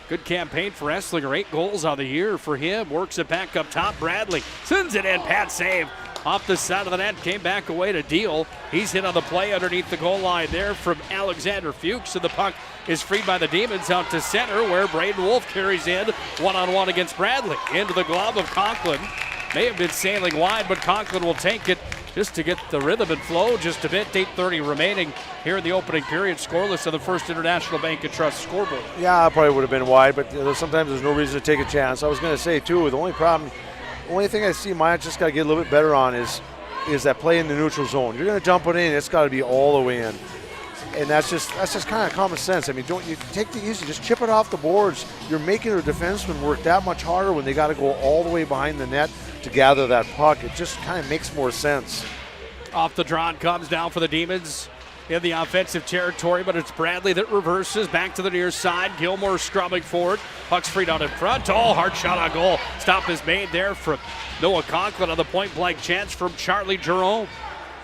Good campaign for Esslinger, 8 goals on the year for him. Works it back up top, Bradley sends it in, Pat save. Off the side of the net, came back away to Deal. He's hit on the play underneath the goal line there from Alexander Fuchs, and the puck is freed by the Demons out to center where Braden Wolf carries in one-on-one against Bradley. Into the glove of Conklin. May have been sailing wide, but Conklin will take it just to get the rhythm and flow just a bit. 8:30 remaining here in the opening period. Scoreless of the First International Bank and Trust scoreboard. Yeah, probably would have been wide, but sometimes there's no reason to take a chance. I was going to say, too, the only thing I see Minot just got to get a little bit better on is that play in the neutral zone. You're going to dump it in, it's got to be all the way in. And that's just kind of common sense. I mean, don't you take the easy, just chip it off the boards. You're making their defensemen work that much harder when they got to go all the way behind the net to gather that puck. It just kind of makes more sense. Off the draw comes down for the Demons in the offensive territory, but it's Bradley that reverses back to the near side. Gilmore scrubbing forward. Puck's freed out in front. Oh, hard shot on goal. Stop is made there from Noah Conklin on the point-blank chance from Charlie Jerome.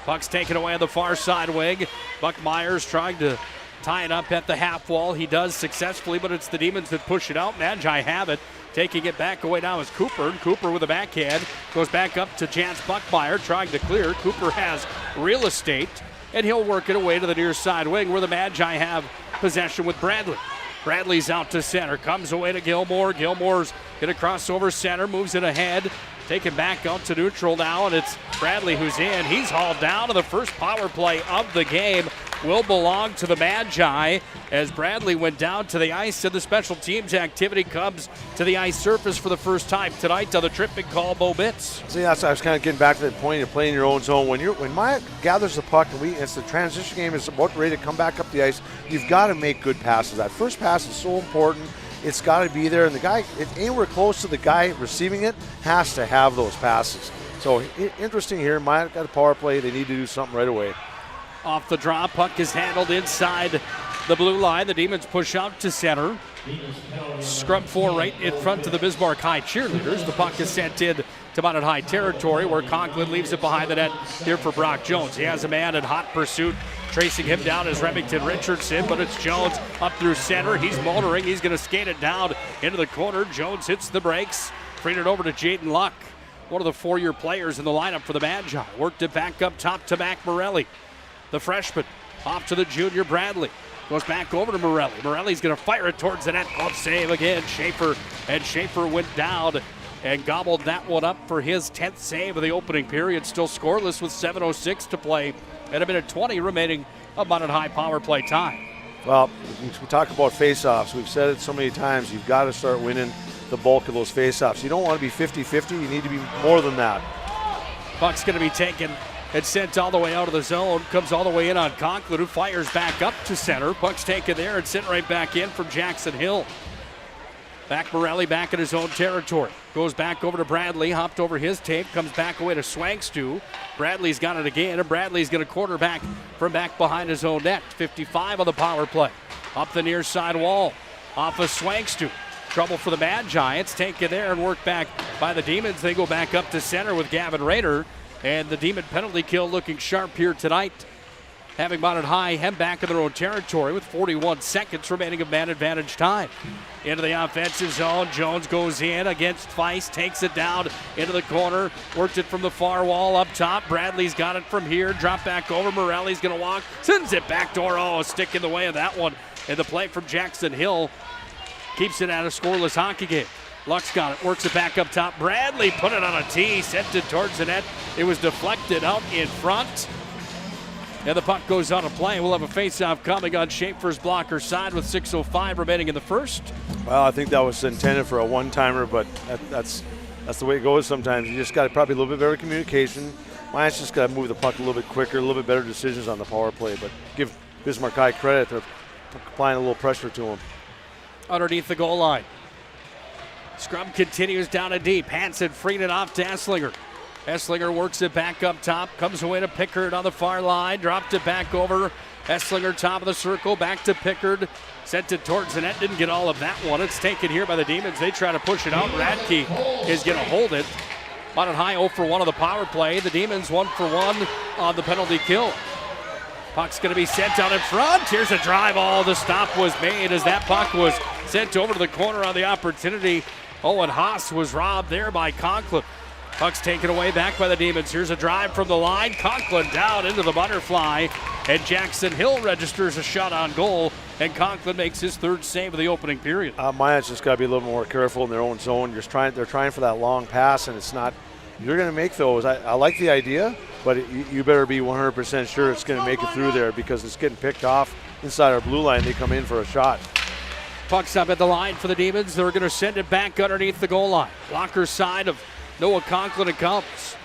Puck's taken away on the far side wing. Buck Myers trying to tie it up at the half wall. He does successfully, but it's the Demons that push it out. Magi have it. Taking it back away now is Cooper. And Cooper with a backhand goes back up to Chance Buckmeyer trying to clear. Cooper has real estate, and he'll work it away to the near side wing where the Magi have possession with Bradley. Bradley's out to center, comes away to Gilmore. Gilmore's going to cross over center, moves it ahead. Taken back out to neutral now, and it's Bradley who's in. He's hauled down, and the first power play of the game will belong to the Magi as Bradley went down to the ice, and the special teams activity comes to the ice surface for the first time tonight on the tripping call, Bo Bitts. See, that's I was kind of getting back to the point of playing your own zone. When Maya gathers the puck and it's the transition game is about ready to come back up the ice, you've got to make good passes. That first pass is so important. It's got to be there, and the guy, anywhere close to the guy receiving it, has to have those passes. So interesting here. Maya got a power play. They need to do something right away. Off the draw, puck is handled inside the blue line. The Demons push out to center. Scrub 4 right in front of the Bismarck High cheerleaders. The puck is sent in to Minot High territory where Conklin leaves it behind the net here for Brock Jones. He has a man in hot pursuit. Tracing him down is Remington Richardson, but it's Jones up through center. He's motoring. He's going to skate it down into the corner. Jones hits the brakes. Freed it over to Jaden Luck, one of the 4-year players in the lineup for the Magi. Worked it back up top to Mac Morelli. The freshman off to the junior Bradley. Goes back over to Morelli. Morelli's going to fire it towards the net. Glove save again. Schaefer went down and gobbled that one up for his 10th save of the opening period. Still scoreless with 7:06 to play and a minute 20 remaining of Minot High power play time. Well, we talk about face-offs. We've said it so many times. You've got to start winning the bulk of those face-offs. You don't want to be 50-50. You need to be more than that. Puck's going to be taken and sent all the way out of the zone. Comes all the way in on Conklin, who fires back up to center. Puck's taken there and sent right back in from Jackson Hill. Back Morelli back in his own territory. Goes back over to Bradley, hopped over his tape, comes back away to Swangstu. Bradley's got it again, and Bradley's going to quarterback from back behind his own net. 55 on the power play. Up the near side wall, off of Swangstu. Trouble for the Magi. It's taken there and worked back by the Demons. They go back up to center with Gavin Rader, and the Demon penalty kill looking sharp here tonight. Having Minot High head back in their own territory with 41 seconds remaining of man advantage time. Into the offensive zone. Jones goes in against Feist, takes it down into the corner, worked it from the far wall up top. Bradley's got it from here, drop back over. Morelli's going to walk, sends it back door. Oh, a stick in the way of that one. And the play from Jackson Hill keeps it at a scoreless hockey game. Luck's got it, works it back up top. Bradley put it on a tee, sent it towards the net. It was deflected out in front. And the puck goes on a play. We'll have a face-off coming on Schaefer's blocker side with 6:05 remaining in the first. Well, I think that was intended for a one-timer, but that's the way it goes sometimes. You just got probably a little bit better communication. Mine's just got to move the puck a little bit quicker, a little bit better decisions on the power play. But give Bismarck High credit. They're applying a little pressure to them. Underneath the goal line. Scrum continues down and deep. Hansen freed it off to Esslinger. Esslinger works it back up top. Comes away to Pickard on the far line. Dropped it back over. Esslinger top of the circle. Back to Pickard. Sent it towards the net. Didn't get all of that one. It's taken here by the Demons. They try to push it out. Radke is going to hold it. Minot High 0 for 1 on the power play. The Demons 1 for 1 on the penalty kill. Puck's going to be sent out in front. Here's a drive. Oh, the stop was made as that puck was sent over to the corner on the opportunity. Owen Haas was robbed there by Conklin. Puck's taken away back by the Demons. Here's a drive from the line. Conklin down into the butterfly. And Jackson Hill registers a shot on goal. And Conklin makes his third save of the opening period. Minot's just got to be a little more careful in their own zone. They're trying for that long pass, and it's not. You're going to make those. I like the idea, but you better be 100% sure it's going to make it through there because it's getting picked off inside our blue line. They come in for a shot. Puck's up at the line for the Demons. They're going to send it back underneath the goal line. Blocker side of Noah Conklin it comes.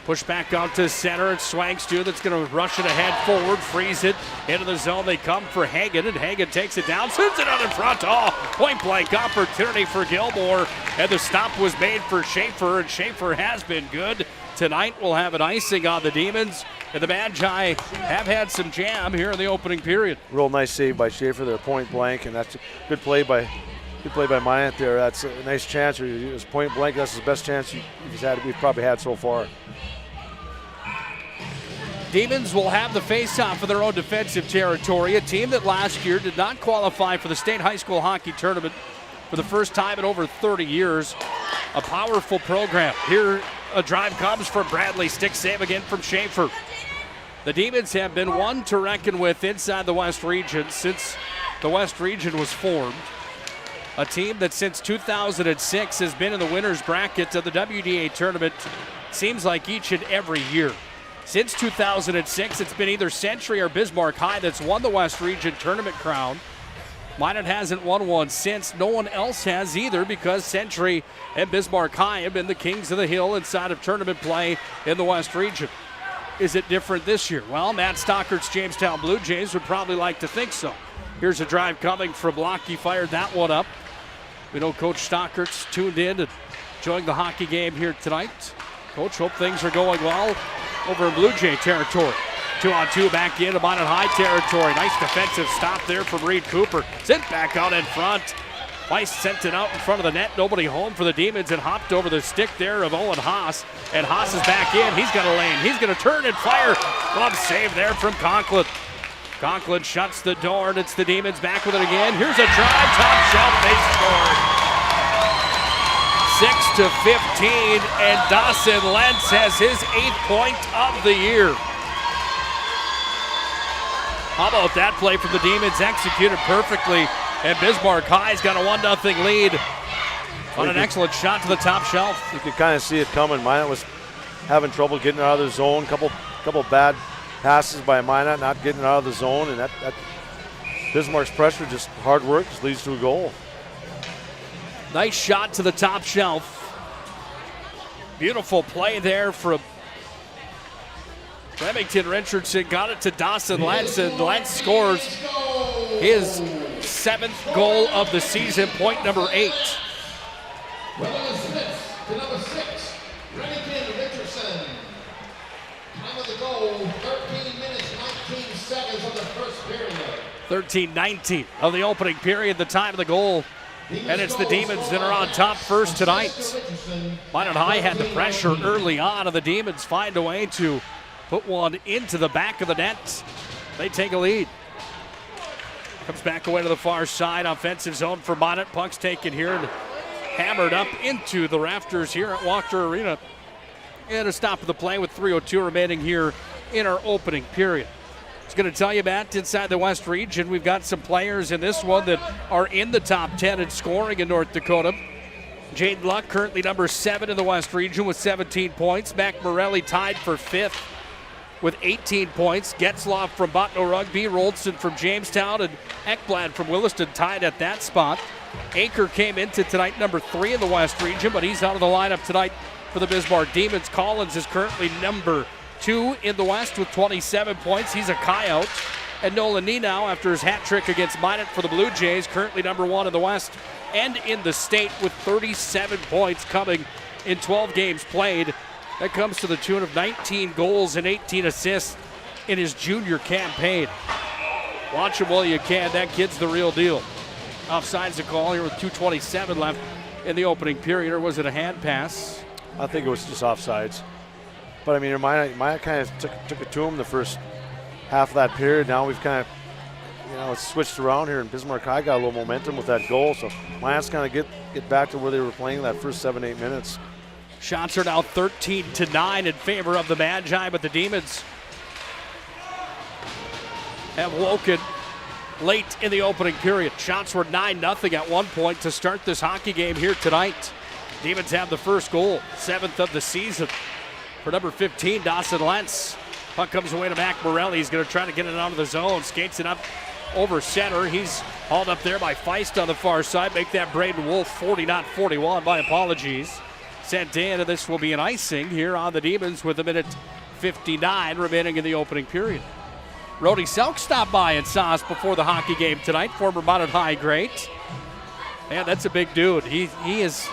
Push back out to center. It's Swangstu that's going to rush it ahead forward, freeze it into the zone. They come for Hagen, and Hagen takes it down, sends it out in front. Oh, point blank opportunity for Gilmore. And the stop was made for Schaefer, and Schaefer has been good. Tonight we'll have an icing on the Demons. And the Magi have had some jam here in the opening period. Real nice save by Schaefer there, point blank, and that's a good play by Minot there. That's a nice chance. It was point blank. That's his best chance we've probably had so far. Demons will have the face-off for their own defensive territory. A team that last year did not qualify for the state high school hockey tournament for the first time in over 30 years. A powerful program. Here a drive comes from Bradley. Stick save again from Schaefer. The Demons have been one to reckon with inside the West region since the West region was formed. A team that since 2006 has been in the winner's bracket of the WDA tournament seems like each and every year. Since 2006, it's been either Century or Bismarck High that's won the West Region tournament crown. Minot hasn't won one since. No one else has either because Century and Bismarck High have been the kings of the hill inside of tournament play in the West Region. Is it different this year? Well, Matt Stockert's Jamestown Blue Jays would probably like to think so. Here's a drive coming from Block. He fired that one up. We know Coach Stockert's tuned in and enjoying the hockey game here tonight. Coach, hope things are going well over in Blue Jay territory. 2-on-2 back into Minot High territory. Nice defensive stop there from Reed Cooper. Sent back out in front. Weiss sent it out in front of the net. Nobody home for the Demons and hopped over the stick there of Owen Haas. And Haas is back in. He's got a lane. He's going to turn and fire. Glove save there from Conklin. Conklin shuts the door, and it's the Demons back with it again. Here's a drive, top shelf, they scored. 6-15, and Dawson Lentz has his 8th point of the year. How about that play from the Demons, executed perfectly, and Bismarck High's got a 1-0 lead on an excellent shot to the top shelf. You could kind of see it coming. Minot was having trouble getting out of the zone. Couple bad passes by Minot, not getting out of the zone, and that Bismarck's pressure, just hard work, just leads to a goal. Nice shot to the top shelf. Beautiful play there from Remington Richardson. Got it to Dawson Lentz, and Lentz scores his 7th goal of the season, point number 8. To number 6, Remington Richardson. Time of the goal, 13 minutes, 19 seconds of the first period. 13-19 of the opening period, the time of the goal. And it's the Demons that are on top first tonight. Minot High had the pressure early on, and the Demons find a way to put one into the back of the net. They take a lead. Comes back away to the far side. Offensive zone for Minot. Puck's taken here and hammered up into the rafters here at Walker Arena. And a stop of the play with 3:02 remaining here in our opening period. I was going to tell you, Matt, inside the West region, we've got some players in this one that are in the top 10 in scoring in North Dakota. Jaden Luck, currently number 7 in the West region with 17 points. Mac Morelli tied for 5th with 18 points. Getzloff from Botno Rugby, Roldson from Jamestown, and Ekblad from Williston tied at that spot. Aker came into tonight number 3 in the West region, but he's out of the lineup tonight for the Bismarck Demons. Collins is currently number 2 in the West with 27 points. He's a coyote. And Nolan Nenau, after his hat trick against Minot for the Blue Jays, currently number 1 in the West and in the state with 37 points coming in 12 games played. That comes to the tune of 19 goals and 18 assists in his junior campaign. Watch him while you can. That kid's the real deal. Offsides a call here with 2:27 left in the opening period, or was it a hand pass? I think it was just offsides. But I mean, Minot kind of took it to him the first half of that period. Now we've kind of, it's switched around here, and Bismarck High got a little momentum with that goal. So Minot's kind of get back to where they were playing that first 7-8 minutes. Shots are now 13-9 in favor of the Magi, but the Demons have woken late in the opening period. Shots were 9-0 at one point to start this hockey game here tonight. Demons have the first goal, 7th of the season for number 15, Dawson Lentz. Puck comes away to Matt Morelli. He's going to try to get it out of the zone. Skates it up over center. He's hauled up there by Feist on the far side. Make that Braden Wolf 40, not 41. My apologies. Sent in, and this will be an icing here on the Demons with 1:59 remaining in the opening period. Rody Selk stopped by and saw us before the hockey game tonight, former Minot High great. Man, that's a big dude. He is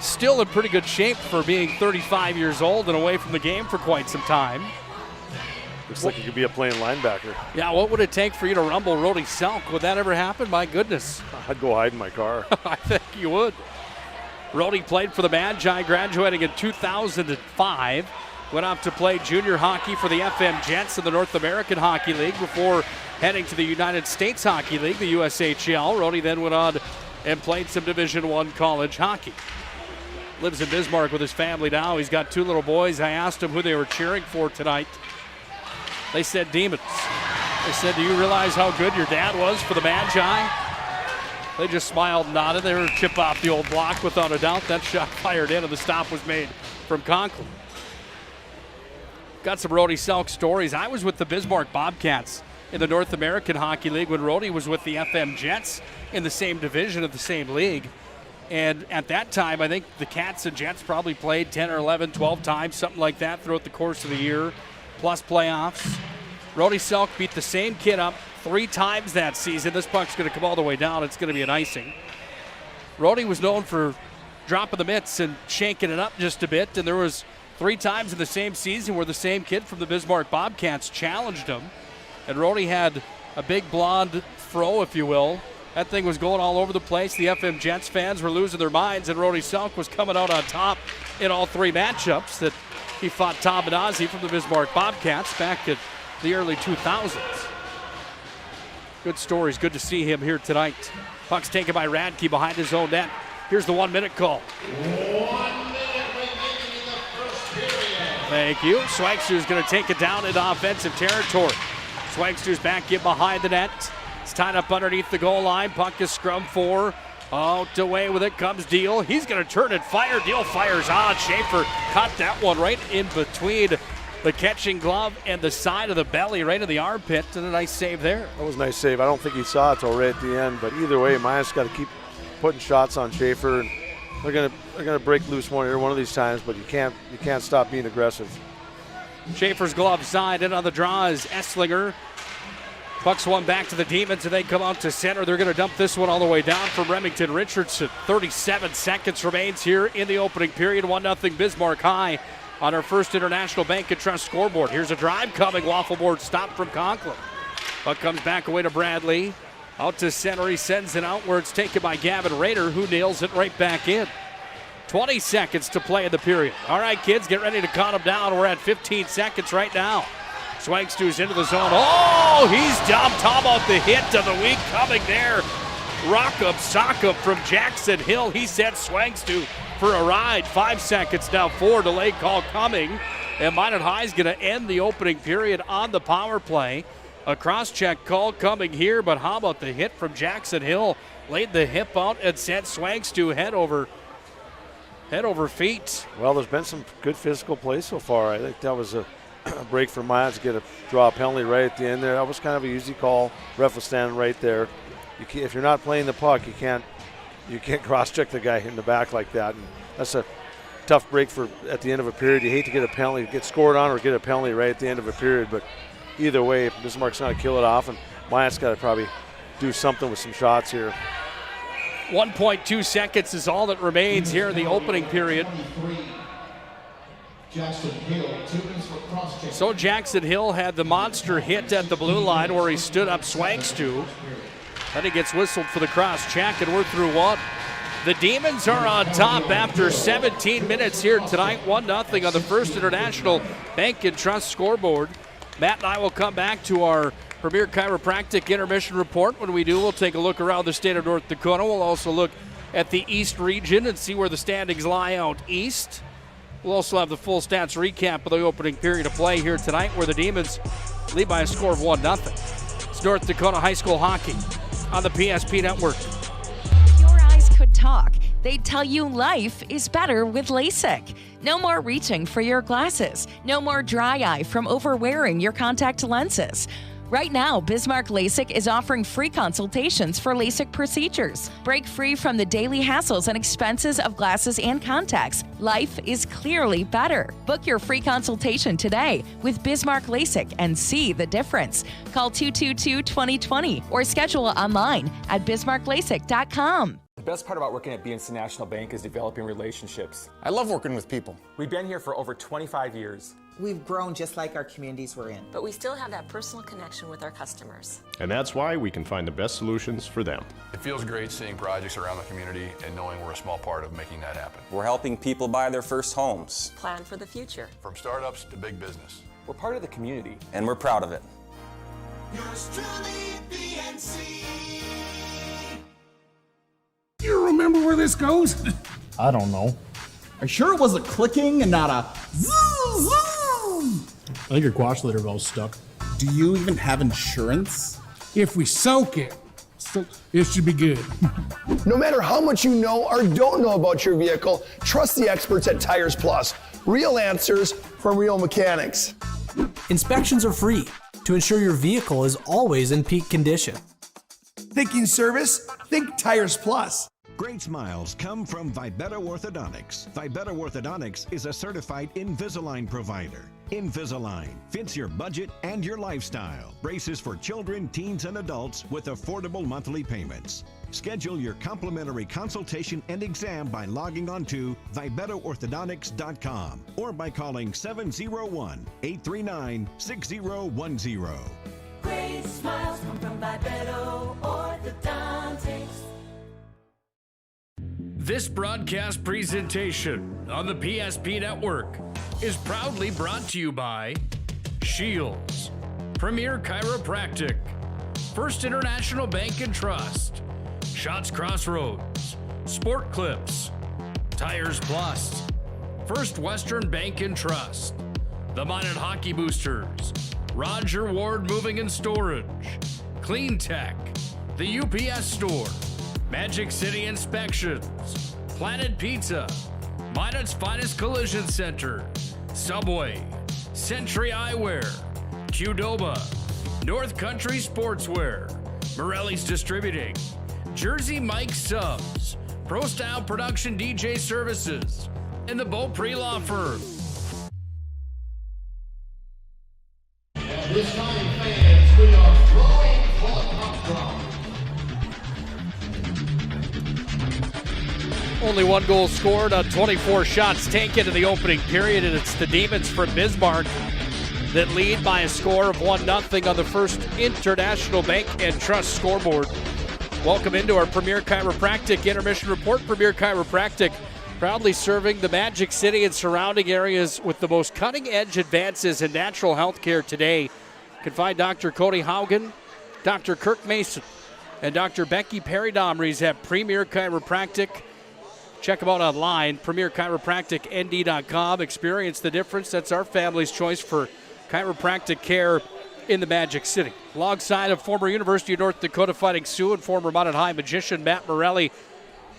still in pretty good shape for being 35 years old and away from the game for quite some time. Looks like he could be a playing linebacker. Yeah, what would it take for you to rumble Rody Selk? Would that ever happen? My goodness. I'd go hide in my car. I think you would. Rody played for the Magi, graduating in 2005. Went off to play junior hockey for the FM Jets in the North American Hockey League before heading to the United States Hockey League, the USHL. Rody then went on and played some Division I college hockey. Lives in Bismarck with his family now. He's got 2 little boys. I asked him who they were cheering for tonight. They said Demons. They said, do you realize how good your dad was for the Magi? They just smiled and nodded. They were chip off the old block without a doubt. That shot fired in and the stop was made from Conklin. Got some Rody Selk stories. I was with the Bismarck Bobcats in the North American Hockey League when Rody was with the FM Jets in the same division of the same league. And at that time, I think the Cats and Jets probably played 10 or 11, 12 times, something like that throughout the course of the year, plus playoffs. Rody Selk beat the same kid up 3 times that season. This puck's going to come all the way down. It's going to be an icing. Rody was known for dropping the mitts and shaking it up just a bit, and there was 3 times in the same season where the same kid from the Bismarck Bobcats challenged him. And Rody had a big blonde fro, if you will. That thing was going all over the place. The FM Jets fans were losing their minds, and Rody Selk was coming out on top in all 3 matchups that he fought Tom Benazzi from the Bismarck Bobcats back in the early 2000s. Good stories. Good to see him here tonight. Puck's taken by Radke behind his own net. Here's the 1-minute call. 1 minute remaining in the first period. Thank you. Swagster's going to take it down into offensive territory. Swagster's back in behind the net. It's tied up underneath the goal line. Puck is scrum 4. Out away with it comes Deal. He's going to turn and fire. Deal fires on. Schaefer caught that one right in between the catching glove and the side of the belly, right in the armpit. And a nice save there. That was a nice save. I don't think he saw it till right at the end. But either way, Minot's got to keep putting shots on Schaefer. And they're gonna break loose one of these times. But you can't stop being aggressive. Schaefer's glove side in on the draw is Esslinger. Puck's one back to the Demons, and they come out to center. They're going to dump this one all the way down from Remington Richardson. 37 seconds remains here in the opening period. 1-0 Bismarck High on our first International Bank and Trust scoreboard. Here's a drive coming. Waffle board stop from Conklin. Puck comes back away to Bradley. Out to center. He sends it outwards. Taken by Gavin Rader, who nails it right back in. 20 seconds to play in the period. All right, kids, get ready to count them down. We're at 15 seconds right now. Swagster's into the zone. Oh, he's dumped. How about the hit of the week coming there? Rock-up, sock-up from Jackson Hill. He sent Swagster for a ride. 5 seconds now, 4 delay call coming. And Minot High's going to end the opening period on the power play. A cross-check call coming here, but how about the hit from Jackson Hill? Laid the hip out and sent Swagster head over feet. Well, there's been some good physical play so far. I think that was a break for Minot to get a draw penalty right at the end there. That was kind of an easy call. Ref was standing right there. If you're not playing the puck, you can't cross-check the guy in the back like that. And that's a tough break for at the end of a period. You hate to get a penalty, get scored on, or get a penalty right at the end of a period. But either way, Bismarck's going to kill it off, and Minot's got to probably do something with some shots here. 1.2 seconds is all that remains here in the opening period. So Jackson Hill had the monster hit at the blue line where he stood up Swanks to. Then he gets whistled for the cross check, and we're through one. The Demons are on top after 17 minutes here tonight, 1-0 on the First International Bank and Trust scoreboard. Matt and I will come back to our Premier Chiropractic intermission report. When we do, we'll take a look around the state of North Dakota. We'll also look at the East region and see where the standings lie out east. We'll also have the full stats recap of the opening period of play here tonight, where the Demons lead by a score of 1-0. It's North Dakota High School Hockey on the PSP Network. Your eyes could talk. They'd tell you life is better with LASIK. No more reaching for your glasses. No more dry eye from overwearing your contact lenses. Right now, Bismarck LASIK is offering free consultations for LASIK procedures. Break free from the daily hassles and expenses of glasses and contacts. Life is clearly better. Book your free consultation today with Bismarck LASIK and see the difference. Call 222-2020 or schedule online at bismarcklasik.com. The best part about working at BNC National Bank is developing relationships. I love working with people. We've been here for over 25 years. We've grown just like our communities we're in. But we still have that personal connection with our customers. And that's why we can find the best solutions for them. It feels great seeing projects around the community and knowing we're a small part of making that happen. We're helping people buy their first homes. Plan for the future. From startups to big business. We're part of the community. And we're proud of it. Yours truly, BNC. You remember where this goes? I don't know. Are you sure it was a clicking and not a zzz, zzz? I think your quash litter valve's stuck. Do you even have insurance? If we soak it, it should be good. No matter how much you know or don't know about your vehicle, trust the experts at Tires Plus. Real answers from real mechanics. Inspections are free to ensure your vehicle is always in peak condition. Thinking service? Think Tires Plus. Great smiles come from Vibetta Orthodontics. Vibetta Orthodontics is a certified Invisalign provider. Invisalign fits your budget and your lifestyle. Braces for children, teens, and adults with affordable monthly payments. Schedule your complimentary consultation and exam by logging on to VibettaOrthodontics.com or by calling 701-839-6010. Great smiles come from Vibetta Orthodontics. This broadcast presentation on the PSP Network is proudly brought to you by Shields, Premier Chiropractic, First International Bank and Trust, Shots Crossroads, Sport Clips, Tires Plus, First Western Bank and Trust, the Minot Hockey Boosters, Roger Ward Moving and Storage, Clean Tech, the UPS Store, Magic City Inspections, Planet Pizza, Minot's Finest Collision Center, Subway, Century Eyewear, Qdoba, North Country Sportswear, Morelli's Distributing, Jersey Mike Subs, Pro Style Production DJ Services, and the Beaupre Law Firm. At this time, fans, we are throwing for the puck drop. Only one goal scored on 24 shots taken in the opening period, and it's the Demons from Bismarck that lead by a score of 1-0 on the First International Bank and Trust scoreboard. Welcome into our Premier Chiropractic intermission report. Premier Chiropractic proudly serving the Magic City and surrounding areas with the most cutting-edge advances in natural health care today. You can find Dr. Cody Haugen, Dr. Kirk Mason, and Dr. Becky Perry-Domries at Premier Chiropractic. Check them out online, premierchiropracticnd.com. Experience the difference. That's our family's choice for chiropractic care in the Magic City. Alongside of former University of North Dakota Fighting Sioux and former Minot High magician Matt Morelli,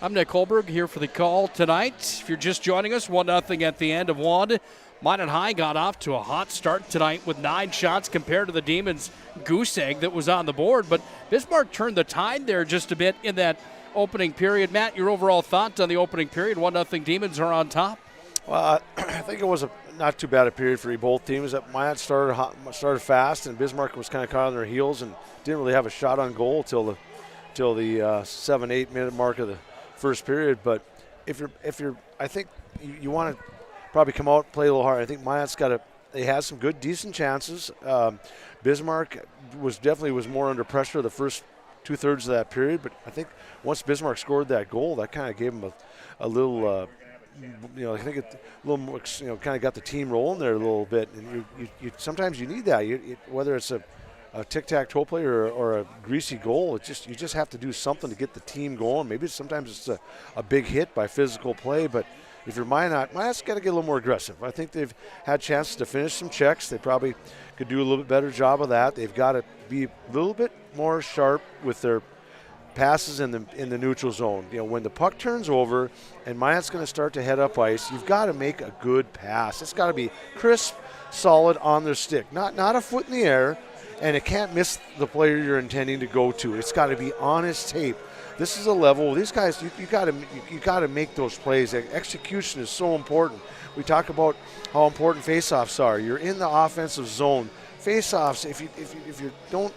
I'm Nick Hulberg here for the call tonight. If you're just joining us, 1-0 at the end of one. Minot High got off to a hot start tonight with 9 shots compared to the Demons' goose egg that was on the board. But Bismarck turned the tide there just a bit in that opening period. Matt, your overall thoughts on the opening period? 1-0 Demons are on top. Well, I think it was not too bad a period for both teams. Minot started fast, and Bismarck was kind of caught on their heels and didn't really have a shot on goal till the 7-8 minute mark of the first period. But if you're, I think you want to probably come out, play a little hard. I think Minot's they had some good, decent chances. Bismarck was more under pressure the first 2/3 of that period, but I think once Bismarck scored that goal, that kind of gave him a little, I think it a little more, kind of got the team rolling there a little bit. And you sometimes you need that. Whether it's a tic-tac-toe play or a greasy goal, you just have to do something to get the team going. Maybe sometimes it's a big hit by physical play, but if you're Minot's got to get a little more aggressive. I think they've had chances to finish some checks. They probably could do a little bit better job of that. They've got to be a little bit more sharp with their passes in the neutral zone. When the puck turns over and Minot's going to start to head up ice, you've got to make a good pass. It's got to be crisp, solid on their stick, not a foot in the air, and it can't miss the player you're intending to go to. It's got to be on his tape. This is a level. These guys, you got to make those plays. Execution is so important. We talk about how important faceoffs are. You're in the offensive zone. Faceoffs, if you don't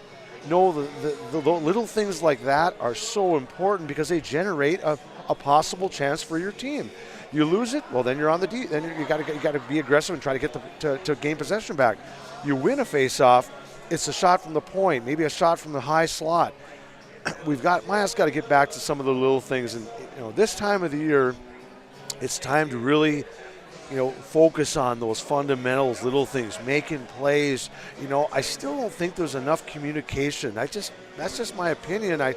know the little things like that are so important because they generate a possible chance for your team. You lose it, well then you're on the D. Then you got to be aggressive and try to get to gain possession back. You win a faceoff, it's a shot from the point, maybe a shot from the high slot. Minot's got to get back to some of the little things, and this time of the year, it's time to really, focus on those fundamentals, little things, making plays. I still don't think there's enough communication. That's just my opinion.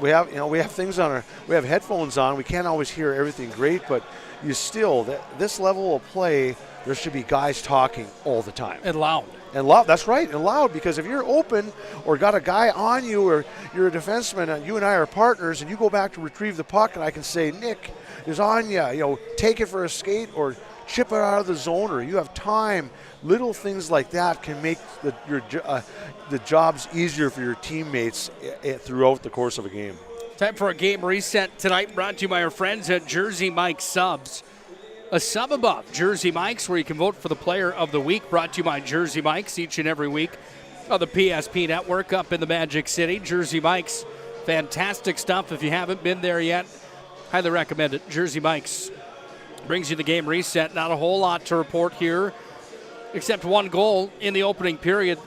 We have things on we have headphones on. We can't always hear everything great, but this level of play, there should be guys talking all the time. And loud. And loud, that's right, and loud, because if you're open or got a guy on you or you're a defenseman and you and I are partners and you go back to retrieve the puck and I can say, Nick is on you, take it for a skate or chip it out of the zone or you have time. Little things like that can make the jobs easier for your teammates throughout the course of a game. Time for a game reset tonight, brought to you by our friends at Jersey Mike Subs. A sub above Jersey Mike's, where you can vote for the player of the week, brought to you by Jersey Mike's each and every week on the PSP network up in the Magic City. Jersey Mike's, fantastic stuff. If you haven't been there yet, highly recommend it. Jersey Mike's brings you the game reset. Not a whole lot to report here, except one goal in the opening period.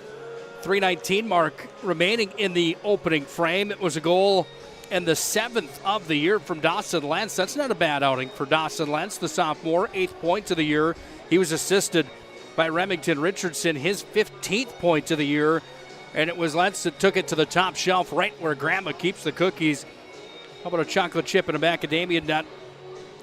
3:19 mark remaining in the opening frame. It was a goal and the 7th of the year from Dawson Lentz. That's not a bad outing for Dawson Lentz, the sophomore, 8th point of the year. He was assisted by Remington Richardson, his 15th point of the year, and it was Lentz that took it to the top shelf, right where Grandma keeps the cookies. How about a chocolate chip and a macadamia nut?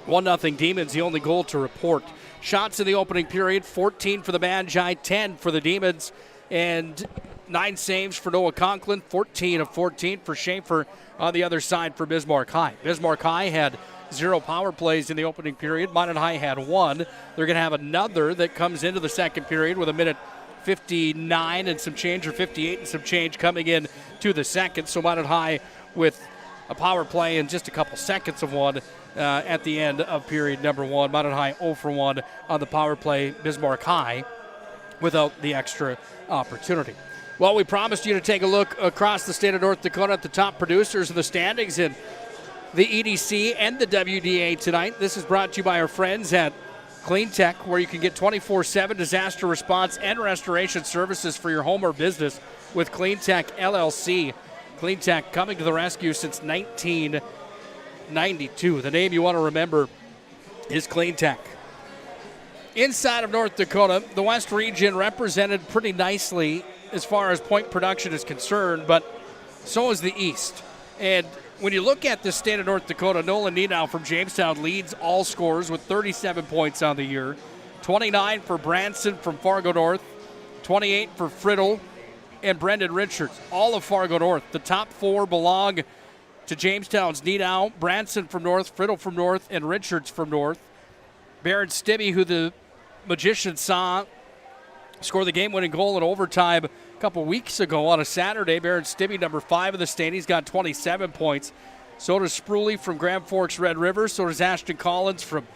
1-0 Demons, the only goal to report. Shots in the opening period, 14 for the Magi, 10 for the Demons, and 9 saves for Noah Conklin, 14 of 14 for Schaefer on the other side for Bismarck High. Bismarck High had 0 power plays in the opening period. Minot High had 1. They're going to have another that comes into the second period with a minute 59 and some change, or 58 and some change coming in to the second. So Minot High with a power play in just a couple seconds of one at the end of period number 1. Minot High 0 for 1 on the power play. Bismarck High without the extra opportunity. Well, we promised you to take a look across the state of North Dakota at the top producers of the standings in the EDC and the WDA tonight. This is brought to you by our friends at Clean Tech, where you can get 24/7 disaster response and restoration services for your home or business with Clean Tech LLC. Clean Tech coming to the rescue since 1992. The name you want to remember is Clean Tech. Inside of North Dakota, the West region represented pretty nicely as far as point production is concerned, but so is the East. And when you look at the state of North Dakota, Nolan Niedow from Jamestown leads all scorers with 37 points on the year. 29 for Branson from Fargo North, 28 for Friddle and Brendan Richards, all of Fargo North. The top 4 belong to Jamestown's Niedow, Branson from North, Friddle from North, and Richards from North. Barron Stibbe, who the Magician saw score the game-winning goal in overtime a couple weeks ago on a Saturday. Barron Stibbe, number 5 in the state. He's got 27 points. So does Spruly from Grand Forks Red River. So does Ashton Collins from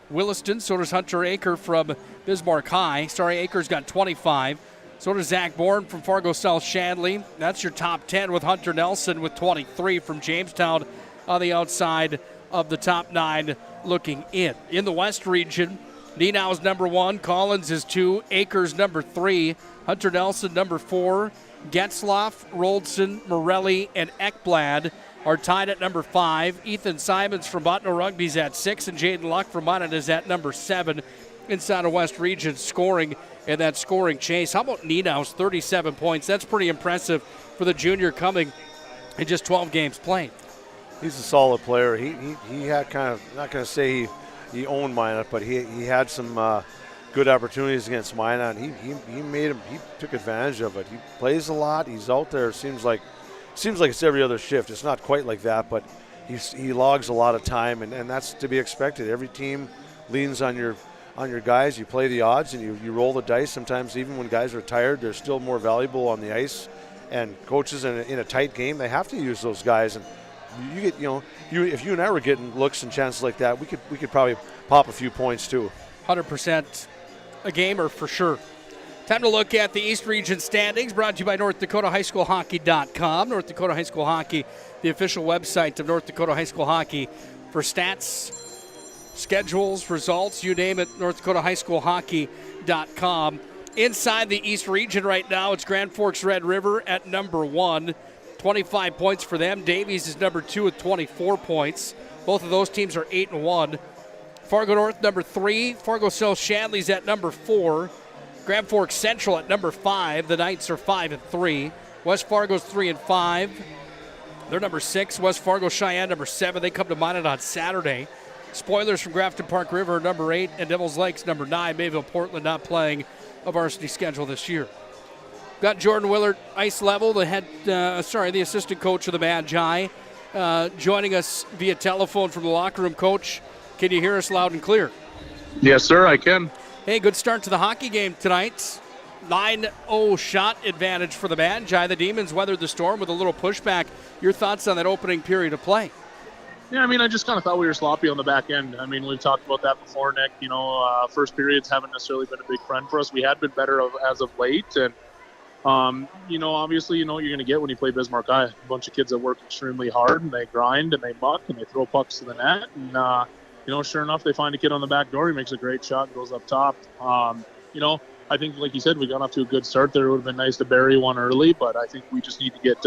Williston. So does Hunter Aker from Bismarck High. Aker's got 25. So does Zach Bourne from Fargo South Shanley. That's your top 10 with Hunter Nelson with 23 from Jamestown on the outside of the top 9 looking in. In the West region, Nenau's number 1, Collins is 2, Akers number 3, Hunter Nelson number 4, Getzlaff, Roldson, Morelli, and Ekblad are tied at number 5. Ethan Simons from Botno Rugby's at 6, and Jaden Luck from Minot is at number 7. Inside of West region scoring and that scoring chase. How about Nenau's 37 points? That's pretty impressive for the junior coming in just 12 games played. He's a solid player. He had kind of, not going to say he owned Minot, but he had some good opportunities against Minot, and he took advantage of it. He plays a lot. He's out there. Seems like it's every other shift. It's not quite like that, but he logs a lot of time, and that's to be expected. Every team leans on your guys. You play the odds and you roll the dice. Sometimes even when guys are tired, they're still more valuable on the ice. And coaches in a tight game, they have to use those guys. And you get, if you and I were getting looks and chances like that, we could probably pop a few points too. 100% a gamer for sure. Time to look at the East Region standings, brought to you by NorthDakotaHighSchoolHockey.com. North Dakota High School Hockey, the official website of North Dakota High School Hockey for stats, schedules, results, you name it, NorthDakotaHighSchoolHockey.com. Inside the East Region right now, it's Grand Forks Red River at number 1. 25 points for them. Davies is number 2 with 24 points. Both of those teams are 8-1. Fargo North, number 3. Fargo South Shanley's at number 4. Grand Forks Central at number 5. The Knights are 5-3. West Fargo's 3-5. They're number 6. West Fargo Cheyenne, number 7. They come to Minot on Saturday. Spoilers from Grafton Park River, number 8, and Devils Lakes, number 9. Mayville Portland not playing a varsity schedule this year. Got Jordan Willard, ice level, the assistant coach of the Magi, joining us via telephone from the locker room. Coach, can you hear us loud and clear? Yes, sir, I can. Hey, good start to the hockey game tonight. 9-0 shot advantage for the Magi. The Demons weathered the storm with a little pushback. Your thoughts on that opening period of play? Yeah, I just kind of thought we were sloppy on the back end. We've talked about that before, Nick. First periods haven't necessarily been a big friend for us. We had been better as of late, and obviously, what you're going to get when you play Bismarck High. A bunch of kids that work extremely hard, and they grind, and they muck, and they throw pucks to the net. And, sure enough, they find a kid on the back door. He makes a great shot and goes up top. I think, like you said, we got off to a good start there. It would have been nice to bury one early, but I think we just need to get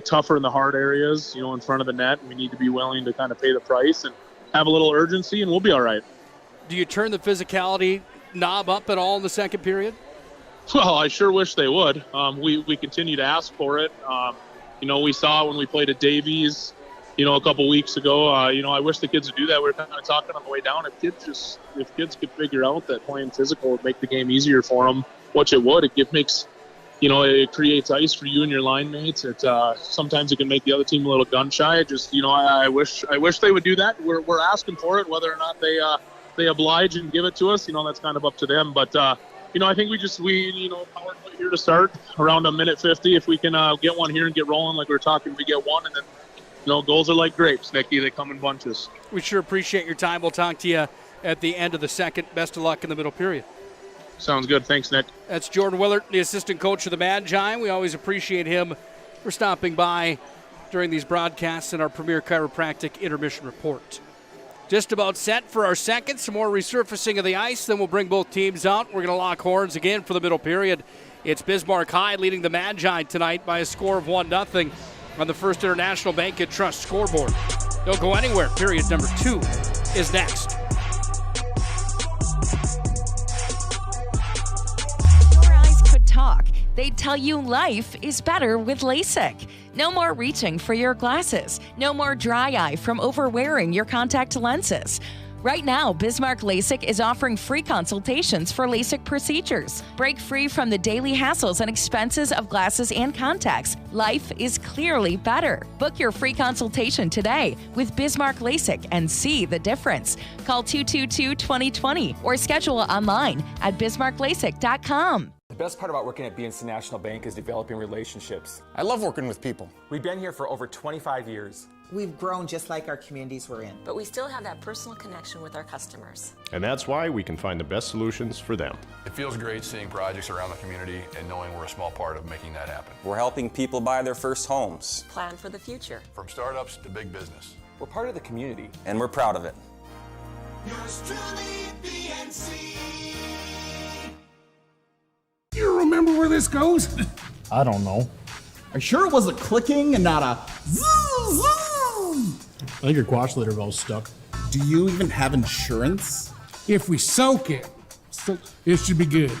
tougher in the hard areas, in front of the net. We need to be willing to kind of pay the price and have a little urgency, and we'll be all right. Do you turn the physicality knob up at all in the second period? Well, I sure wish they would. We continue to ask for it. We saw when we played at Davies, a couple weeks ago. I wish the kids would do that. We were kind of talking on the way down. If kids could figure out that playing physical would make the game easier for them, which it would. It makes, it creates ice for you and your line mates. Sometimes it can make the other team a little gun shy. I wish they would do that. We're asking for it. Whether or not they oblige and give it to us, that's kind of up to them. But I think we power play here to start around a minute 50. If we can get one here and get rolling like we were talking, we get one, and then goals are like grapes, Nicky. They come in bunches. We sure appreciate your time. We'll talk to you at the end of the second. Best of luck in the middle period. Sounds good. Thanks, Nick. That's Jordan Willard, the assistant coach of the Magi. We always appreciate him for stopping by during these broadcasts in our Premier Chiropractic Intermission Report. Just about set for our second. Some more resurfacing of the ice. Then we'll bring both teams out. We're going to lock horns again for the middle period. It's Bismarck High leading the Magi tonight by a score of 1-0 on the First International Bank and Trust scoreboard. Don't go anywhere. Period number 2 is next. Your eyes could talk. They'd tell you life is better with LASIK. No more reaching for your glasses. No more dry eye from overwearing your contact lenses. Right now, Bismarck LASIK is offering free consultations for LASIK procedures. Break free from the daily hassles and expenses of glasses and contacts. Life is clearly better. Book your free consultation today with Bismarck LASIK and see the difference. Call 222-2020 or schedule online at bismarcklasik.com. best part about working at BNC National Bank is developing relationships. I love working with people. We've been here for over 25 years. We've grown just like our communities we're in. But we still have that personal connection with our customers. And that's why we can find the best solutions for them. It feels great seeing projects around the community and knowing we're a small part of making that happen. We're helping people buy their first homes. Plan for the future. From startups to big business. We're part of the community. And we're proud of it. Yours truly, BNC. You remember where this goes? I don't know. Are you sure it was a clicking and not a zzz, zzz? I think your quash litter valve's stuck. Do you even have insurance? If we soak it, it should be good.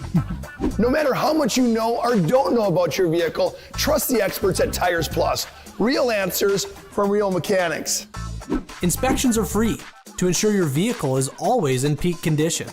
No matter how much you know or don't know about your vehicle, trust the experts at Tires Plus. Real answers from real mechanics. Inspections are free to ensure your vehicle is always in peak condition.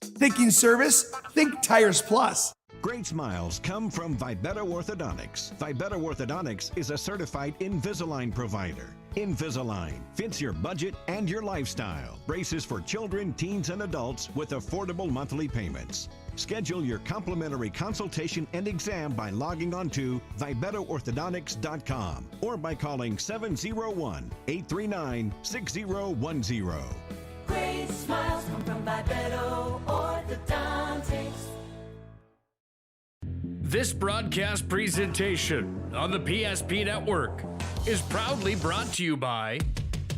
Thinking service? Think Tires Plus. Great smiles come from Vibetta Orthodontics. Vibetta Orthodontics is a certified Invisalign provider. Invisalign fits your budget and your lifestyle. Braces for children, teens, and adults with affordable monthly payments. Schedule your complimentary consultation and exam by logging on to VibettaOrthodontics.com or by calling 701-839-6010. Great smiles come from Vibetta Orthodontics. This broadcast presentation on the PSP Network is proudly brought to you by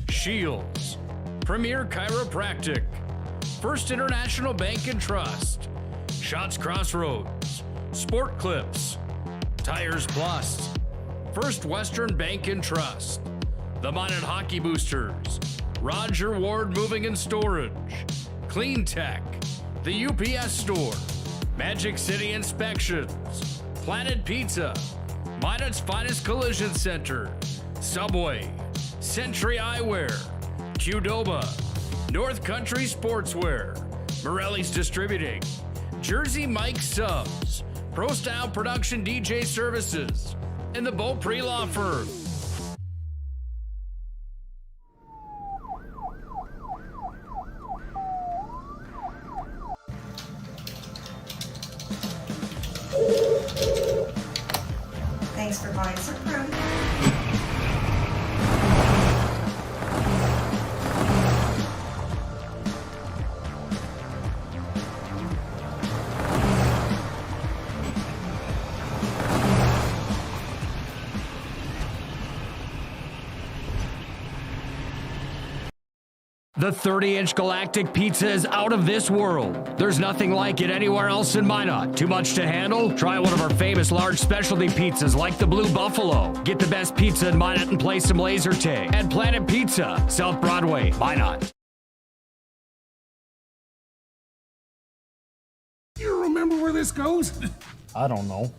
Shields, Premier Chiropractic, First International Bank and Trust, Shots Crossroads, Sport Clips, Tires Plus, First Western Bank and Trust, the Minot Hockey Boosters, Roger Ward Moving and Storage, Clean Tech, the UPS Store, Magic City Inspections, Planet Pizza, Minot's Finest Collision Center, Subway, Century Eyewear, Qdoba, North Country Sportswear, Morelli's Distributing, Jersey Mike Subs, Pro Style Production DJ Services, and the Beaupre Law Firm. Thanks for buying some fruit. The 30-inch Galactic Pizza is out of this world. There's nothing like it anywhere else in Minot. Too much to handle? Try one of our famous large specialty pizzas like the Blue Buffalo. Get the best pizza in Minot and play some laser tag. At Planet Pizza, South Broadway, Minot. You remember where this goes? I don't know.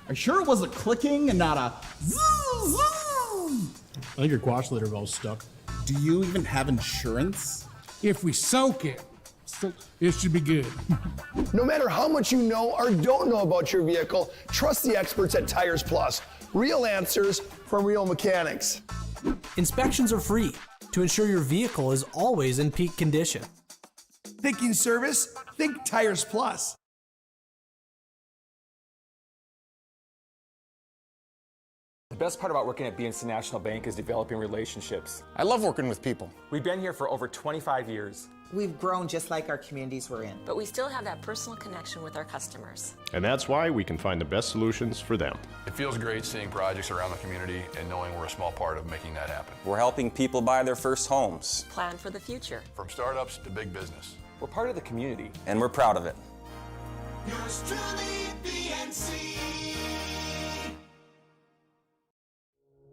Are you sure it was a clicking and not a zzz, zzz? I think your quash litter valve's stuck. Do you even have insurance? If we soak it, it should be good. No matter how much you know or don't know about your vehicle, trust the experts at Tires Plus. Real answers from real mechanics. Inspections are free to ensure your vehicle is always in peak condition. Thinking service? Think Tires Plus. The best part about working at BNC National Bank is developing relationships. I love working with people. We've been here for over 25 years. We've grown just like our communities we're in. But we still have that personal connection with our customers. And that's why we can find the best solutions for them. It feels great seeing projects around the community and knowing we're a small part of making that happen. We're helping people buy their first homes. Plan for the future. From startups to big business. We're part of the community. And we're proud of it. Yours truly, BNC.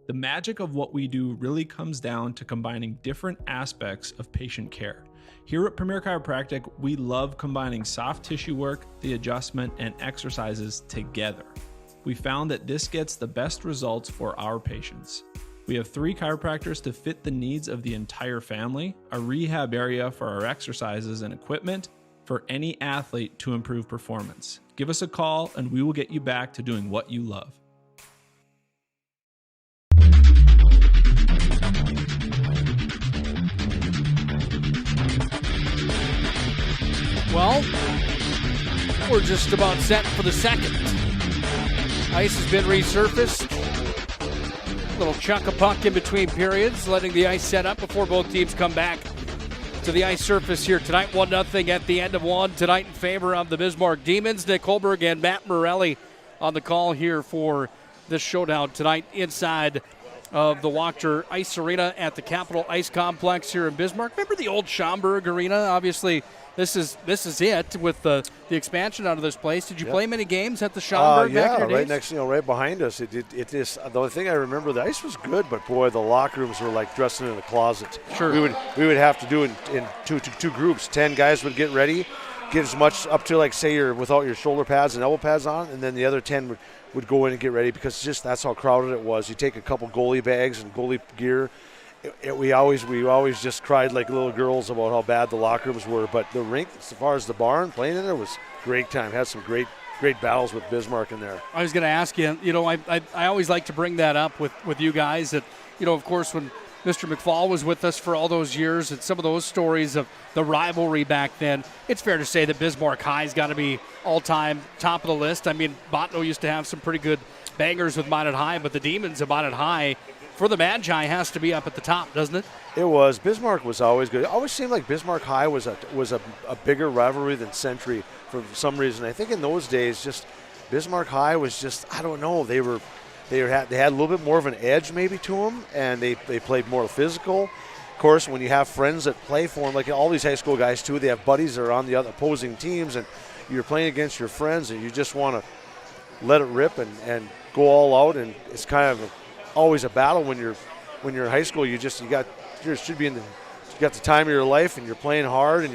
The magic of what we do really comes down to combining different aspects of patient care. Here at Premier Chiropractic, we love combining soft tissue work, the adjustment, and exercises together. We found that this gets the best results for our patients. We have 3 chiropractors to fit the needs of the entire family, a rehab area for our exercises and equipment, for any athlete to improve performance. Give us a call and we will get you back to doing what you love. Well, we're just about set for the second. Ice has been resurfaced. Little chunk of puck in between periods, letting the ice set up before both teams come back to the ice surface here tonight. 1-0 at the end of one tonight in favor of the Bismarck Demons. Nick Hulberg and Matt Morelli on the call here for this showdown tonight inside of the Wachter Ice Arena at the Capitol Ice Complex here in Bismarck. Remember the old Schaumburg Arena? Obviously, this is it with the expansion out of this place. Did you play many games at the Schaumburg back in your right days? next, right behind us. It is the only thing I remember. The ice was good, but boy, the locker rooms were like dressing in a closet. Sure. We would have to do it in two groups. 10 guys would get ready, get as much up to like say you're without your shoulder pads and elbow pads on, and then the other 10 would go in and get ready because just that's how crowded it was. You take a couple goalie bags and goalie gear. We always just cried like little girls about how bad the locker rooms were. But the rink, as far as the barn, playing in there was great time. Had some great battles with Bismarck in there. I was going to ask you, I always like to bring that up with you guys that, of course, when Mr. McFall was with us for all those years and some of those stories of the rivalry back then, it's fair to say that Bismarck High's got to be all-time top of the list. I mean, Botno used to have some pretty good bangers with Minot High, but the Demons of Minot High for the Magi has to be up at the top, doesn't it? It was. Bismarck was always good. It always seemed like Bismarck High was a bigger rivalry than Century for some reason. I think in those days, just Bismarck High was just, I don't know, they had a little bit more of an edge maybe to them, and they played more physical. Of course, when you have friends that play for them, like all these high school guys too, they have buddies that are on the other opposing teams, and you're playing against your friends, and you just want to let it rip and go all out, and it's kind of always a battle when you're in high school. You got the time of your life, and you're playing hard, and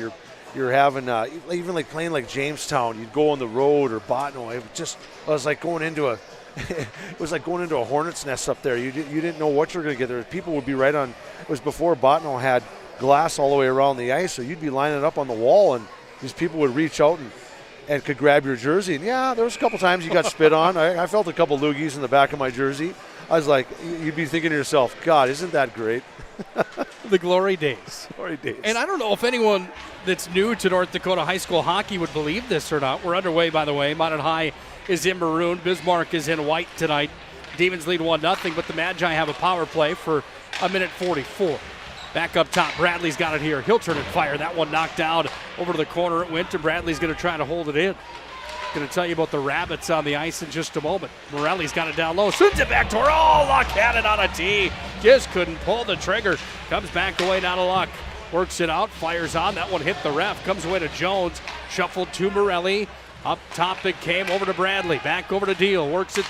you're having even like playing like Jamestown. You'd go on the road or Botno. It was like going into a hornet's nest up there. You didn't know what you were going to get there. People would be right on. It was before Botno had glass all the way around the ice, so you'd be lining up on the wall, and these people would reach out and could grab your jersey. And yeah, there was a couple times you got spit on. I felt a couple loogies in the back of my jersey. I was like, you'd be thinking to yourself, God, isn't that great? The glory days. Glory days. And I don't know if anyone that's new to North Dakota high school hockey would believe this or not. We're underway, by the way. Minot High is in maroon. Bismarck is in white tonight. Demons lead 1-0, but the Magi have a power play for a minute 44. Back up top, Bradley's got it here. He'll turn and fire. That one knocked down over to the corner. It went to Bradley's going to try to hold it in. Going to tell you about the Rabbits on the ice in just a moment. Morelli's got it down low. Sends it back to her. Oh, Luck had it on a tee. Just couldn't pull the trigger. Comes back away down to Luck. Works it out. Fires on. That one hit the ref. Comes away to Jones. Shuffled to Morelli. Up top it came over to Bradley. Back over to Deal. Works it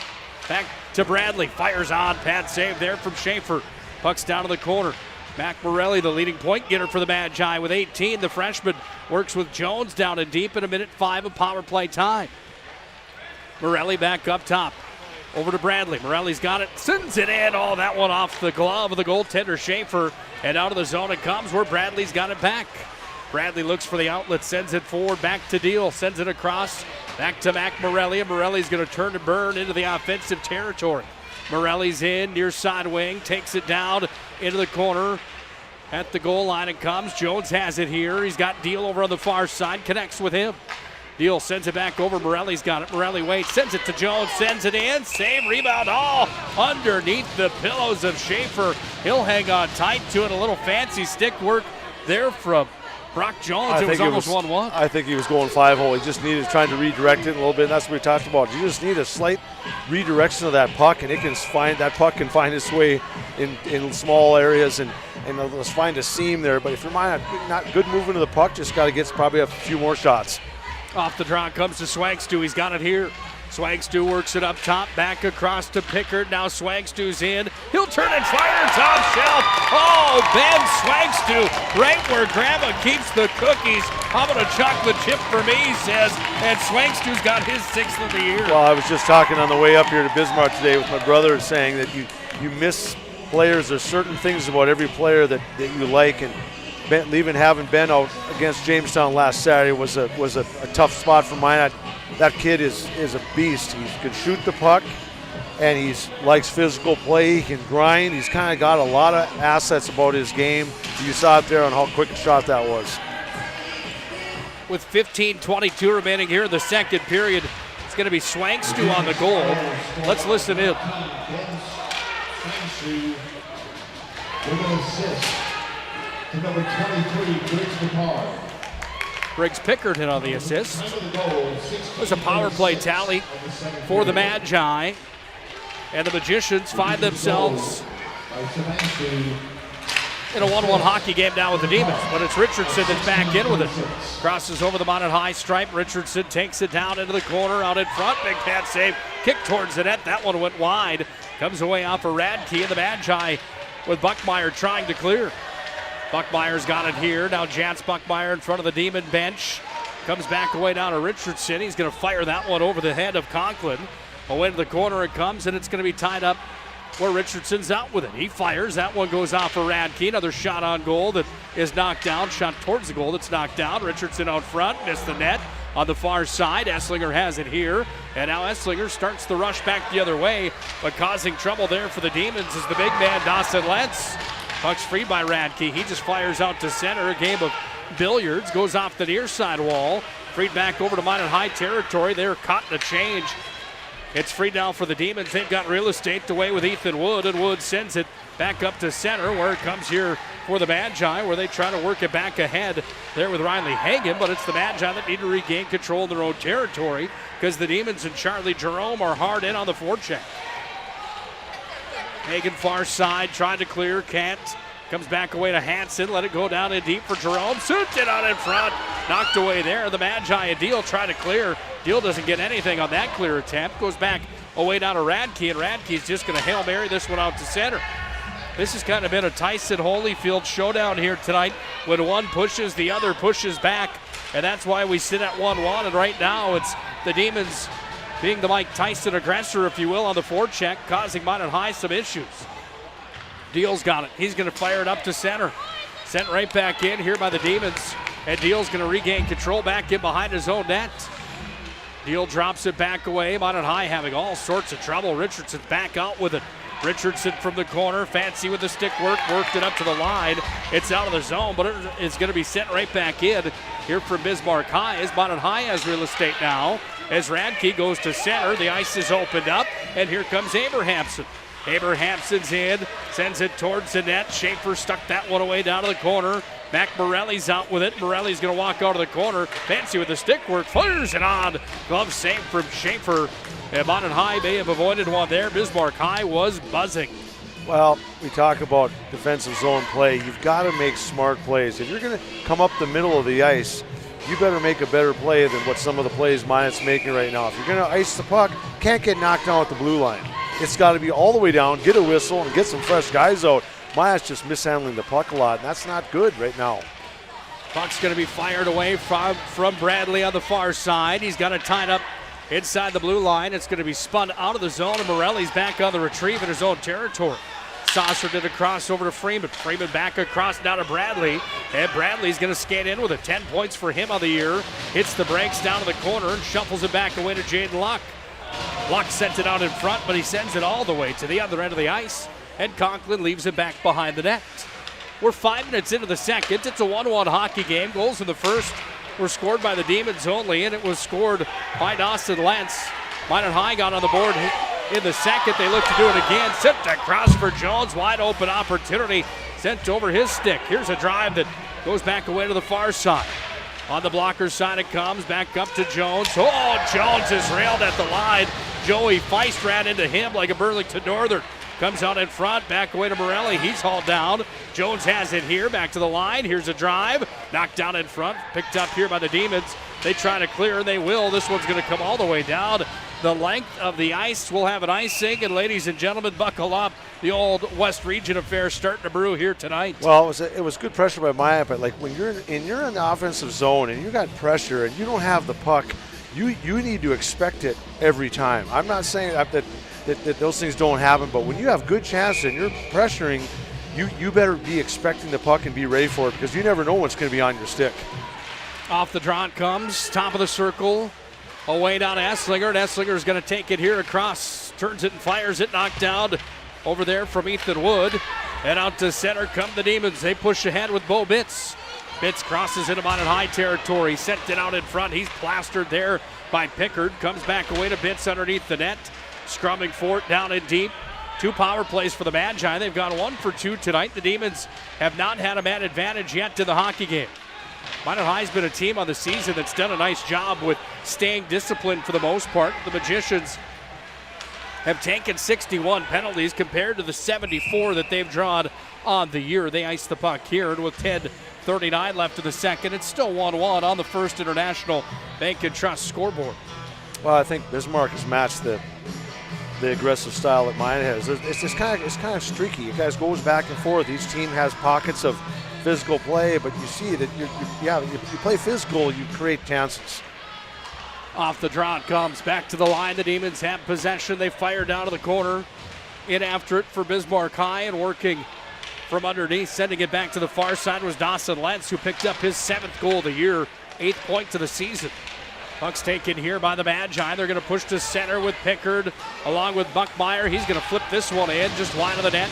back to Bradley. Fires on. Pad save there from Schaefer. Puck's down to the corner. Mac Morelli, the leading point getter for the Magi with 18. The freshman works with Jones down and deep in a minute 5 of power play time. Morelli back up top. Over to Bradley. Morelli's got it. Sends it in. Oh, that one off the glove of the goaltender Schaefer. And out of the zone it comes where Bradley's got it back. Bradley looks for the outlet. Sends it forward. Back to Deal. Sends it across. Back to Mac Morelli. And Morelli's going to turn and burn into the offensive territory. Morelli's in, near side wing, takes it down into the corner. At the goal line it comes. Jones has it here. He's got Deal over on the far side, connects with him. Deal sends it back over. Morelli's got it. Morelli waits, sends it to Jones, sends it in. Save, rebound, all underneath the pillows of Schaefer. He'll hang on tight to it. A little fancy stick work there from Brock Jones. It was almost 1-1. I think he was going 5-hole. He just needed trying to redirect it a little bit. And that's what we talked about. You just need a slight redirection of that puck, and that puck can find its way in small areas and let's find a seam there. But if you're not good movement of the puck, just got to get probably a few more shots. Off the draw comes to Swagstu. He's got it here. Swagstu works it up top, back across to Pickard. Now Swagstu's in. He'll turn and fire top shelf. Oh, Ben Swagstu, right where Grandma keeps the cookies. How about a chocolate chip for me, he says. And Swagstu's got his 6th of the year. Well, I was just talking on the way up here to Bismarck today with my brother, saying that you miss players. There's certain things about every player that you like, and having Ben out against Jamestown last Saturday was a tough spot for mine. That kid is a beast. He can shoot the puck, and he likes physical play. He can grind. He's kind of got a lot of assets about his game. You saw it there on how quick a shot that was. with 15:22 remaining here in the second period. It's going to be Swangstu on the goal. Let's listen in. With an assist to number 23, Briggs Picard. Briggs Pickard hit on the assist. It was a power play tally for the Magi. And the Magicians find themselves in a 1-1 hockey game down with the Demons. But it's Richardson that's back in with it. Crosses over the Minot high stripe. Richardson takes it down into the corner, out in front. Big pad save. Kick towards the net. That one went wide. Comes away off of Radke, and the Magi with Buckmeyer trying to clear. Buckmeyer's got it here. Now Jats Buckmeyer in front of the Demon bench. Comes back away down to Richardson. He's going to fire that one over the head of Conklin. Away to the corner it comes, and it's going to be tied up where Richardson's out with it. He fires. That one goes off for Radke. Another shot on goal that is knocked down. Shot towards the goal that's knocked down. Richardson out front. Missed the net on the far side. Esslinger has it here. And now Esslinger starts the rush back the other way. But causing trouble there for the Demons is the big man, Dawson Lentz. Puck's freed by Radke. He just fires out to center. A game of billiards. Goes off the near side wall. Freed back over to Minot high territory. They're caught in a change. It's free now for the Demons. They've got real estate away with Ethan Wood, and Wood sends it back up to center where it comes here for the Magi, where they try to work it back ahead there with Riley Hagan, but it's the Magi that need to regain control of their own territory because the Demons and Charlie Jerome are hard in on the forecheck. Hagan far side, trying to clear, can't. Comes back away to Hansen, let it go down in deep for Jerome. Souped it out in front, knocked away there. The Magi and Deal try to clear. Deal doesn't get anything on that clear attempt. Goes back away down to Radke, and Radke's just going to Hail Mary this one out to center. This has kind of been a Tyson Holyfield showdown here tonight. When one pushes, the other pushes back, and that's why we sit at 1-1. And right now it's the Demons being the Mike Tyson aggressor, if you will, on the forecheck, causing Minot High some issues. Deal's got it. He's going to fire it up to center. Sent right back in here by the Demons. And Deal's going to regain control back in behind his own net. Deal drops it back away. Minot High having all sorts of trouble. Richardson back out with it. Richardson from the corner. Fancy with the stick work. Worked it up to the line. It's out of the zone, but it's going to be sent right back in here from Bismarck High. As Minot High has real estate now. As Radke goes to center. The ice is opened up. And here comes Abrahamson. Abrahamson's in, sends it towards the net. Schaefer stuck that one away down to the corner. Mac Morelli's out with it. Morelli's going to walk out of the corner. Fancy with the stick work, fires it on. Glove save from Schaefer. And Minot High may have avoided one there. Bismarck High was buzzing. Well, we talk about defensive zone play. You've got to make smart plays. If you're going to come up the middle of the ice, you better make a better play than what some of the plays Minot's making right now. If you're going to ice the puck, can't get knocked down at the blue line. It's got to be all the way down, get a whistle, and get some fresh guys out. Minot's just mishandling the puck a lot, and that's not good right now. Puck's going to be fired away from Bradley on the far side. He's got it tied up inside the blue line. It's going to be spun out of the zone, and Morelli's back on the retrieve in his own territory. Saucer did a cross over to Freeman. Freeman back across now to Bradley, and Bradley's going to skate in with it. 10 points for him on the year. Hits the brakes down to the corner and shuffles it back away to Jaden Luck. Luck sent it out in front, but he sends it all the way to the other end of the ice, and Conklin leaves it back behind the net. We're 5 minutes into the second. It's a 1-1 hockey game. Goals in the first were scored by the Demons only, and it was scored by Dawson Lentz. Minot High got on the board in the second. They look to do it again. Sent across for Jones. Wide open opportunity. Sent over his stick. Here's a drive that goes back away to the far side. On the blocker side it comes, back up to Jones. Oh, Jones is railed at the line. Joey Feist ran into him like a Burlington Northern. Comes out in front, back away to Morelli. He's hauled down. Jones has it here, back to the line. Here's a drive, knocked down in front, picked up here by the Demons. They try to clear, and they will. This one's going to come all the way down the length of the ice. We'll have an icing, and ladies and gentlemen, buckle up. The old West Region affair starting to brew here tonight. Well, it was good pressure by Minot, but like when you're in the offensive zone and you got pressure and you don't have the puck, you need to expect it every time. I'm not saying that those things don't happen, but when you have good chances and you're pressuring, you better be expecting the puck and be ready for it because you never know what's going to be on your stick. Off the draw it comes, top of the circle, away down to Esslinger, and Esslinger's going to take it here across, turns it and fires it, knocked down over there from Ethan Wood, and out to center come the Demons. They push ahead with Bo Bitts. Bitts crosses into Minot High territory, sent it out in front. He's plastered there by Pickard. Comes back away to Bitts underneath the net. Scrumming for it down in deep. 2 power plays for the Magi. They've gone 1 for 2 tonight. The Demons have not had a man advantage yet to the hockey game. Minot High's been a team on the season that's done a nice job with staying disciplined for the most part. The Magicians have taken 61 penalties compared to the 74 that they've drawn on the year. They ice the puck here, and with 10:39 left in the second, it's still 1-1 on the First International Bank and Trust scoreboard. Well, I think Bismarck has matched the aggressive style that Minot has. It's kind of streaky. It guys goes back and forth. Each team has pockets of physical play, but you see that you play physical, you create chances. Off the draw it comes back to the line. The Demons have possession. They fire down to the corner. In after it for Bismarck High, and working from underneath, sending it back to the far side was Dawson Lentz, who picked up his 7th goal of the year, 8th point of the season. Puck's taken here by the Magi. They're going to push to center with Pickard along with Buckmeyer. He's going to flip this one in, just wide of the net.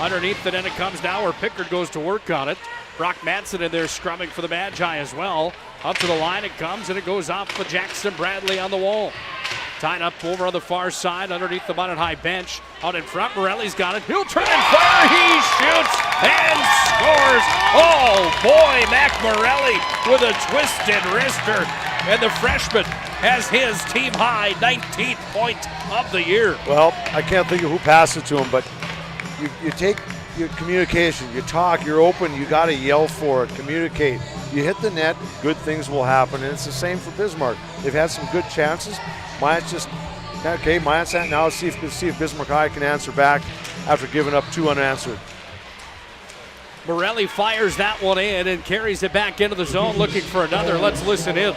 Underneath the net it comes now, where Pickard goes to work on it. Brock Madsen in there scrumming for the Magi as well. Up to the line it comes, and it goes off for Jackson Bradley on the wall. Tied up over on the far side underneath the Minot High bench. Out in front, Morelli's got it. He'll turn and fire. He shoots and scores. Oh boy, Mac Morelli with a twisted wrister. And the freshman has his team high 19th point of the year. Well, I can't think of who passed it to him, but you take your communication, you talk, you're open, you got to yell for it, communicate. You hit the net, good things will happen, and it's the same for Bismarck. They've had some good chances. Minot's just, okay, Minot's now see if Bismarck High can answer back after giving up 2 unanswered. Morelli fires that one in and carries it back into the zone looking for another. Let's listen in.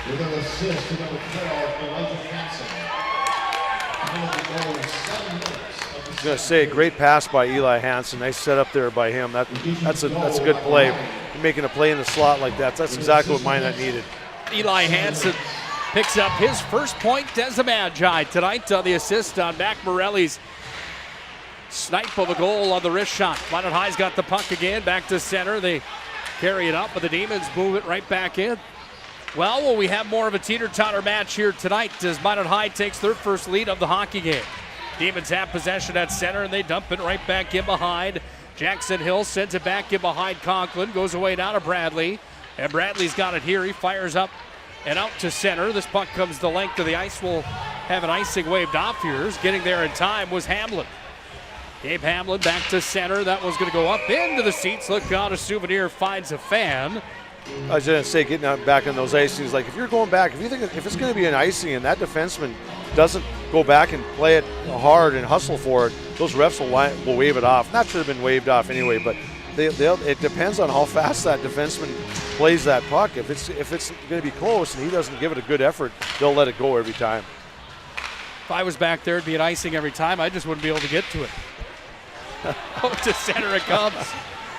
With an assist to number 12, Elijah Hansen. I was going to say, great pass by Eli Hansen. Nice setup there by him. That's a good play. Making a play in the slot like that, that's exactly what Minot needed. Eli Hansen picks up his first point as a Magi tonight on the assist on Mac Morelli's snipe of a goal on the wrist shot. Minot High's got the puck again, back to center. They carry it up, but the Demons move it right back in. Well, will we have more of a teeter-totter match here tonight as Minot High takes their first lead of the hockey game. Demons have possession at center, and they dump it right back in behind. Jackson Hill sends it back in behind Conklin, goes away down to Bradley, and Bradley's got it here. He fires up and out to center. This puck comes the length of the ice. Will have an icing waved off here. Getting there in time was Hamlin. Gabe Hamlin back to center. That one's going to go up into the seats. Look out, a Souvenir finds a fan. I was going to say, getting out back on those icings, like if you're going back, if it's going to be an icing and that defenseman doesn't go back and play it hard and hustle for it, those refs will wave it off. That should have been waved off anyway, but it depends on how fast that defenseman plays that puck. If it's going to be close and he doesn't give it a good effort, they'll let it go every time. If I was back there, it'd be an icing every time. I just wouldn't be able to get to it. To center it comes.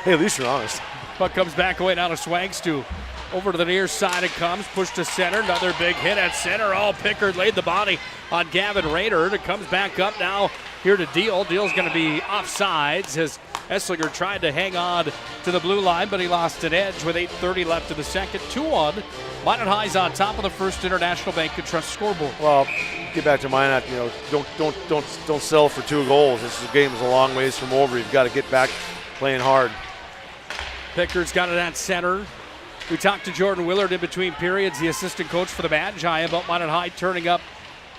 Hey, at least you're honest. Puck comes back away now to Swangstu. Over to the near side it comes. Push to center. Another big hit at center. Oh, Pickard laid the body on Gavin Rader. It comes back up now here to Deal. Deal's going to be offsides as Esslinger tried to hang on to the blue line, but he lost an edge with 8:30 left in the second. 2-1. Minot High's on top of the First International Bank and Trust scoreboard. Well, get back to Minot. Don't settle for 2 goals. This game is a long ways from over. You've got to get back playing hard. Pickard's got it at center. We talked to Jordan Willard in between periods, the assistant coach for the Magi, about Minot High turning up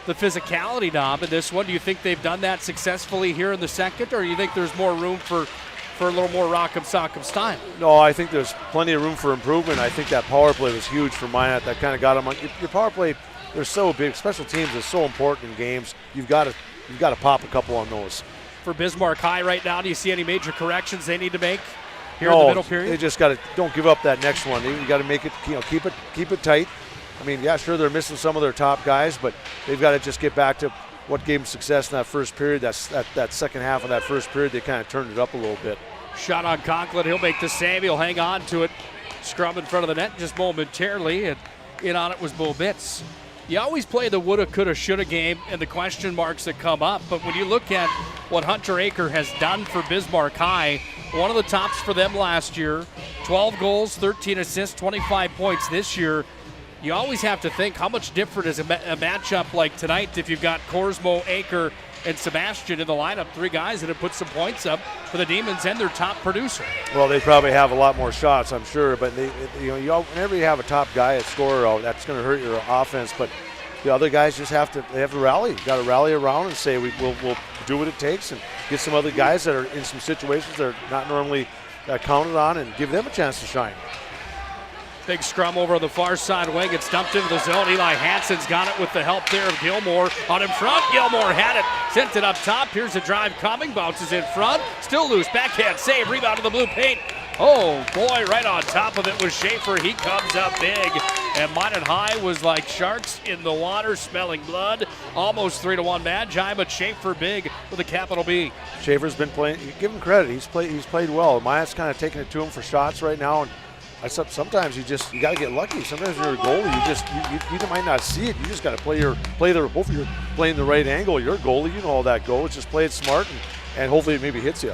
the physicality knob in this one. Do you think they've done that successfully here in the second, or do you think there's more room for a little more rock'em sock'em style? No, I think there's plenty of room for improvement. I think that power play was huge for Minot. That kind of got them on. Your power play, they're so big. Special teams is so important in games. You've got to pop a couple on those. For Bismarck High right now, do you see any major corrections they need to make here in the middle period? They just got to don't give up that next one. You got to make it, keep it tight. I mean, yeah, sure, they're missing some of their top guys, but they've got to just get back to what gave them success in that first period. That second half of that first period, they kind of turned it up a little bit. Shot on Conklin. He'll make the save. He'll hang on to it. Scrum in front of the net just momentarily, and in on it was Bo Bitts. you always play the woulda, coulda, shoulda game and the question marks that come up. But when you look at what Hunter Aker has done for Bismarck High, one of the tops for them last year, 12 goals, 13 assists, 25 points this year. You always have to think how much different is a matchup like tonight if you've got Korsmo, Aker, and Sebastian in the lineup, 3 guys that have put some points up for the Demons and their top producer. Well, they probably have a lot more shots, I'm sure, but whenever you have a top guy, a scorer out, that's going to hurt your offense. But the other guys just have to rally. You got to rally around and say we'll do what it takes and get some other guys that are in some situations that are not normally counted on and give them a chance to shine. Big scrum over on the far side wing. It's dumped into the zone. Eli Hansen's got it with the help there of Gilmore. Out in front, Gilmore had it. Sent it up top. Here's a drive coming. Bounces in front. Still loose. Backhand save. Rebound to the blue paint. Oh, boy, right on top of it was Schaefer. He comes up big. And Minot High was like sharks in the water, smelling blood. Almost 3-1 Magi, but Schaefer big with a capital B. Schaefer's been playing. You give him credit. He's played well. Minot's kind of taking it to him for shots right now. And sometimes you got to get lucky. Sometimes you're a goalie. You might not see it. You just got to hopefully you're playing the right angle. You're a goalie. You know how that goes. Just play it smart and hopefully it maybe hits you.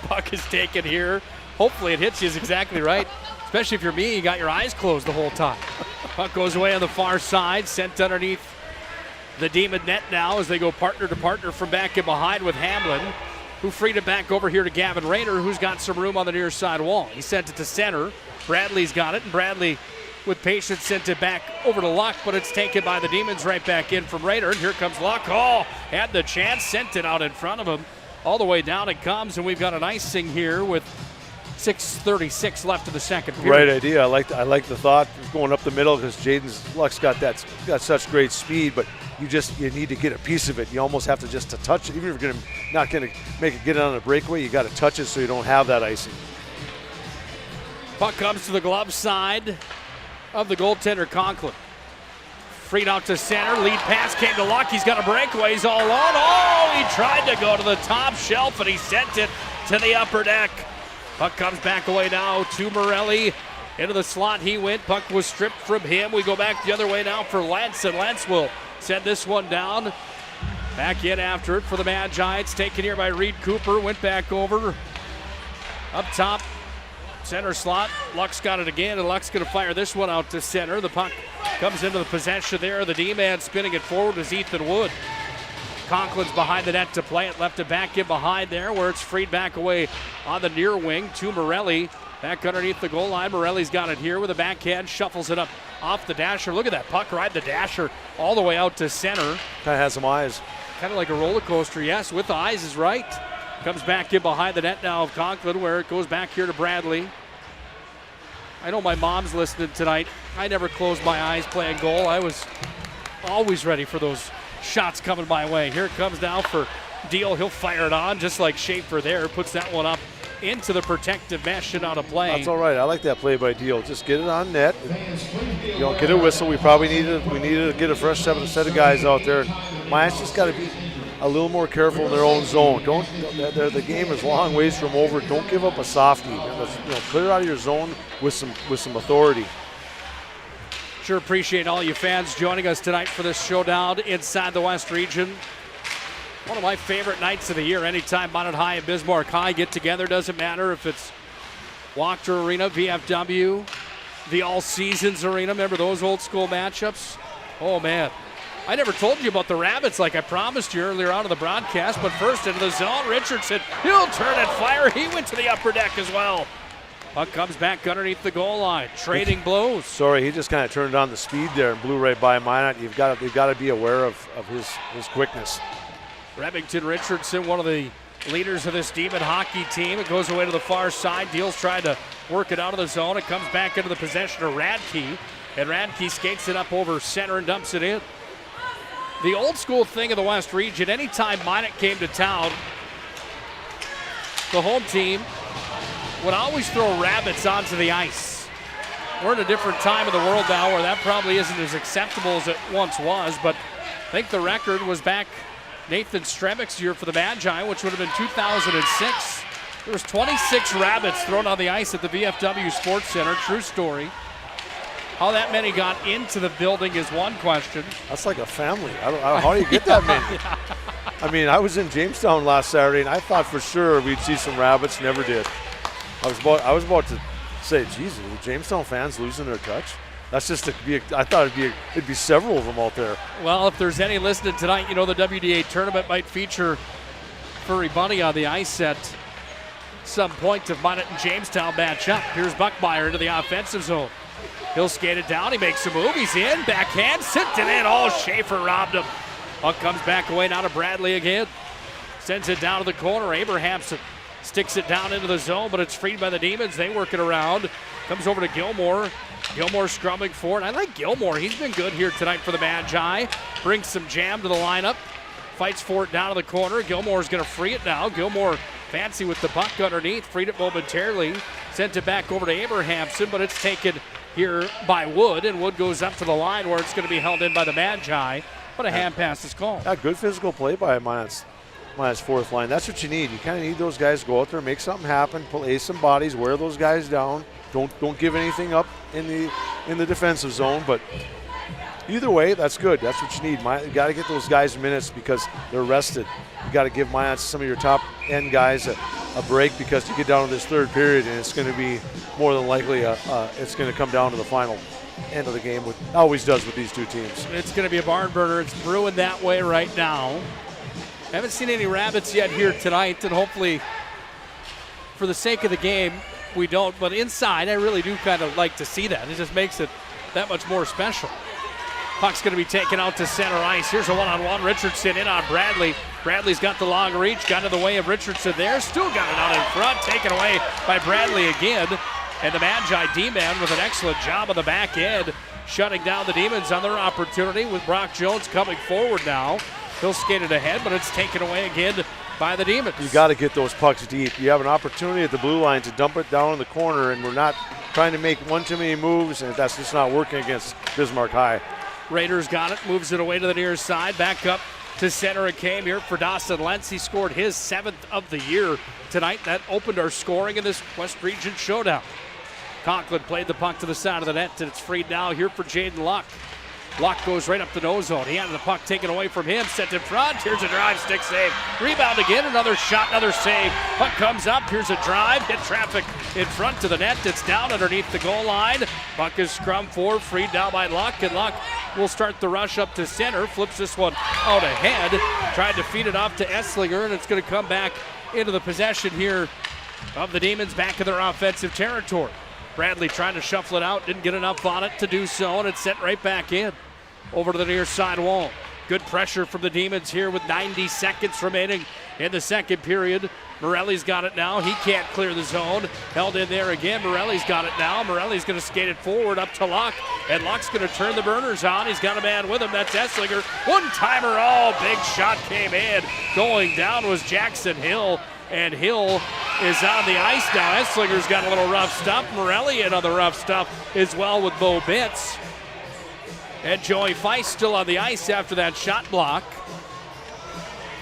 Puck is taken here. Hopefully it hits you is exactly right. Especially if you're me, you got your eyes closed the whole time. Puck goes away on the far side, sent underneath the Demon net now as they go partner to partner from back in behind with Hamlin, who freed it back over here to Gavin Rayner, who's got some room on the near side wall. He sent it to center. Bradley's got it, and Bradley, with patience, sent it back over to Luck, but it's taken by the Demons right back in from Rayner. And here comes Luck. Oh, had the chance, sent it out in front of him. All the way down it comes, and we've got an icing here with 6:36 left in the second period. Right idea. I like the thought of going up the middle because Jaden's Luck's got such great speed, but you need to get a piece of it. You almost have to just to touch it. Even if you're not going to make it get it on a breakaway, you got to touch it so you don't have that icing. Puck comes to the glove side of the goaltender Conklin. Freed out to center. Lead pass came to Luck. He's got a breakaway. He's all alone. Oh, he tried to go to the top shelf, and he sent it to the upper deck. Puck comes back away now to Morelli. Into the slot he went. Puck was stripped from him. We go back the other way now for Lentz, and Lentz will send this one down. Back in after it for the Magi. It's taken here by Reed Cooper. Went back over. Up top. Center slot. Luck's got it again, and Luck's going to fire this one out to center. The puck comes into the possession there. The D-man spinning it forward is Ethan Wood. Conklin's behind the net to play it. Left it back in behind there where it's freed back away on the near wing to Morelli. Back underneath the goal line. Morelli's got it here with a backhand. Shuffles it up off the dasher. Look at that puck ride the dasher all the way out to center. Kind of has some eyes. Kind of like a roller coaster, yes, with the eyes is right. Comes back in behind the net now of Conklin where it goes back here to Bradley. I know my mom's listening tonight. I never closed my eyes playing goal. I was always ready for those shots coming my way. Here it comes now for Deal. He'll fire it on just like Schaefer there. Puts that one up into the protective mesh and out of play. That's all right. I like that play by Deal. Just get it on net. Get a whistle. We probably need to get a fresh set of guys out there. Miami's just got to be a little more careful in their own zone. The game is long ways from over. Don't give up a softie. Clear out of your zone with some authority. Sure appreciate all you fans joining us tonight for this showdown inside the West Region. One of my favorite nights of the year. Anytime Minot High and Bismarck High get together, doesn't matter if it's Wachter Arena, VFW, the All Seasons Arena. Remember those old school matchups? Oh man. I never told you about the Rabbits like I promised you earlier on in the broadcast, but first into the zone, Richardson, he'll turn and fire. He went to the upper deck as well. Puck comes back underneath the goal line, trading blows. Sorry, he just kind of turned on the speed there and blew right by Minot. You've got to be aware of his quickness. Remington Richardson, one of the leaders of this Demon hockey team. It goes away to the far side. Deal's trying to work it out of the zone. It comes back into the possession of Radke, and Radke skates it up over center and dumps it in. The old school thing of the West Region, anytime Minot came to town, the home team would always throw rabbits onto the ice. We're in a different time of the world now where that probably isn't as acceptable as it once was, but I think the record was back Nathan Stremick's year for the Magi, which would have been 2006. There was 26 rabbits thrown on the ice at the VFW Sports Center. True story. How that many got into the building is one question. That's like a family. How do you get that many? I mean, I was in Jamestown last Saturday, and I thought for sure we'd see some rabbits. Never did. I was about to say, geez, are the Jamestown fans losing their touch? That's just I thought it'd be several of them out there. Well, if there's any listening tonight, you know the WDA tournament might feature Furry Bunny on the ice at some point if Minot and Jamestown match up. Here's Buckmeyer into the offensive zone. He'll skate it down. He makes a move. He's in. Backhand. Sent it in. Oh, Schaefer robbed him. Puck comes back away now to Bradley again. Sends it down to the corner. Abrahamson sticks it down into the zone, but it's freed by the Demons. They work it around. Comes over to Gilmore. Gilmore scrumming for it. I like Gilmore. He's been good here tonight for the Magi. Brings some jam to the lineup. Fights for it down to the corner. Gilmore's going to free it now. Gilmore fancy with the puck underneath. Freed it momentarily. Sent it back over to Abrahamson, but it's taken here by Wood, and Wood goes up to the line where it's going to be held in by the Magi, but a hand pass is called. Yeah, good physical play by Minot's fourth line. That's what you need. You kind of need those guys to go out there, make something happen, play some bodies, wear those guys down. Don't give anything up in the defensive zone, but either way, that's good. That's what you need. You got to get those guys minutes because they're rested. You got to give some of your top end guys a break because you get down to this third period and it's going to be more than likely it's going to come down to the final end of the game. It always does with these two teams. It's going to be a barn burner. It's brewing that way right now. Haven't seen any rabbits yet here tonight, and hopefully for the sake of the game we don't. But inside, I really do kind of like to see that. It just makes it that much more special. Puck's going to be taken out to center ice. Here's a one-on-one. Richardson in on Bradley. Bradley's got the long reach, got in the way of Richardson there. Still got it out in front, taken away by Bradley again. And the Magi D-man with an excellent job on the back end, shutting down the Demons on their opportunity with Brock Jones coming forward now. He'll skate it ahead, but it's taken away again by the Demons. You got to get those pucks deep. You have an opportunity at the blue line to dump it down in the corner, and we're not trying to make one too many moves, and that's just not working against Bismarck High. Raiders got it, moves it away to the near side, back up to center. It came here for Dawson Lentz. He scored his 7th of the year tonight. That opened our scoring in this West Region Showdown. Conklin played the puck to the side of the net, and it's freed now here for Jaden Luck. Luck goes right up the nose zone. He had the puck taken away from him, sent in front. Here's a drive, stick save. Rebound again, another shot, another save. Puck comes up, here's a drive, hit traffic in front to the net. It's down underneath the goal line. Puck is scrum forward, freed down by Luck, and Luck will start the rush up to center. Flips this one out ahead. Tried to feed it off to Esslinger, and it's going to come back into the possession here of the Demons back in their offensive territory. Bradley trying to shuffle it out, didn't get enough on it to do so, and it's sent right back in. Over to the near side wall. Good pressure from the Demons here with 90 seconds remaining in the second period. Morelli's got it now. He can't clear the zone. Held in there again. Morelli's got it now. Morelli's going to skate it forward up to Luck, and Luck's going to turn the burners on. He's got a man with him. That's Esslinger. One-timer. Oh, big shot came in. Going down was Jackson Hill. And Hill is on the ice now. Esslinger's got a little rough stuff. Morelli and other rough stuff as well with Bo Bitts. And Joey Feist still on the ice after that shot block.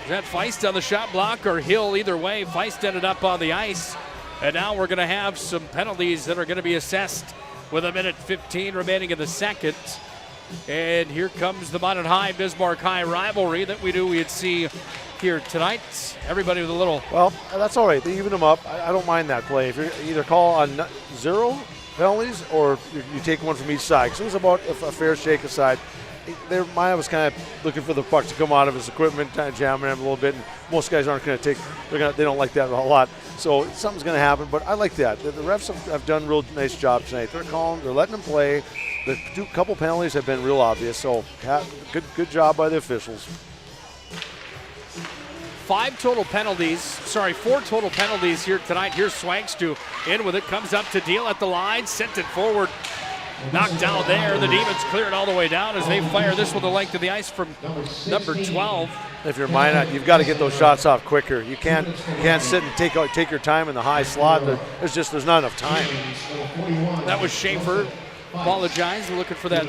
Is that Feist on the shot block or Hill? Either way, Feist ended up on the ice. And now we're going to have some penalties that are going to be assessed with 1:15 remaining in the second. And here comes the Minot High Bismarck High rivalry that we knew we'd see here tonight. Everybody with a little. Well, that's all right. They even them up. I don't mind that play. If you either call on 0 penalties or you take one from each side. Because it was about a fair shake aside. Maya was kind of looking for the puck to come out of his equipment, kind of jamming him a little bit. And most guys aren't going to take. They don't like that a lot. So something's going to happen. But I like that. The refs have done a real nice job tonight. They're calm. They're letting them play. The couple penalties have been real obvious. So good job by the officials. 4 total penalties here tonight. Here's Swankstu in with it, comes up to deal at the line, sent it forward, knocked down there. The Demons clear it all the way down as they fire this with the length of the ice from number 12. If you're Minot, you've got to get those shots off quicker. You can't sit and take your time in the high slot. There's not enough time. That was Schaefer. Apologize. We're looking for that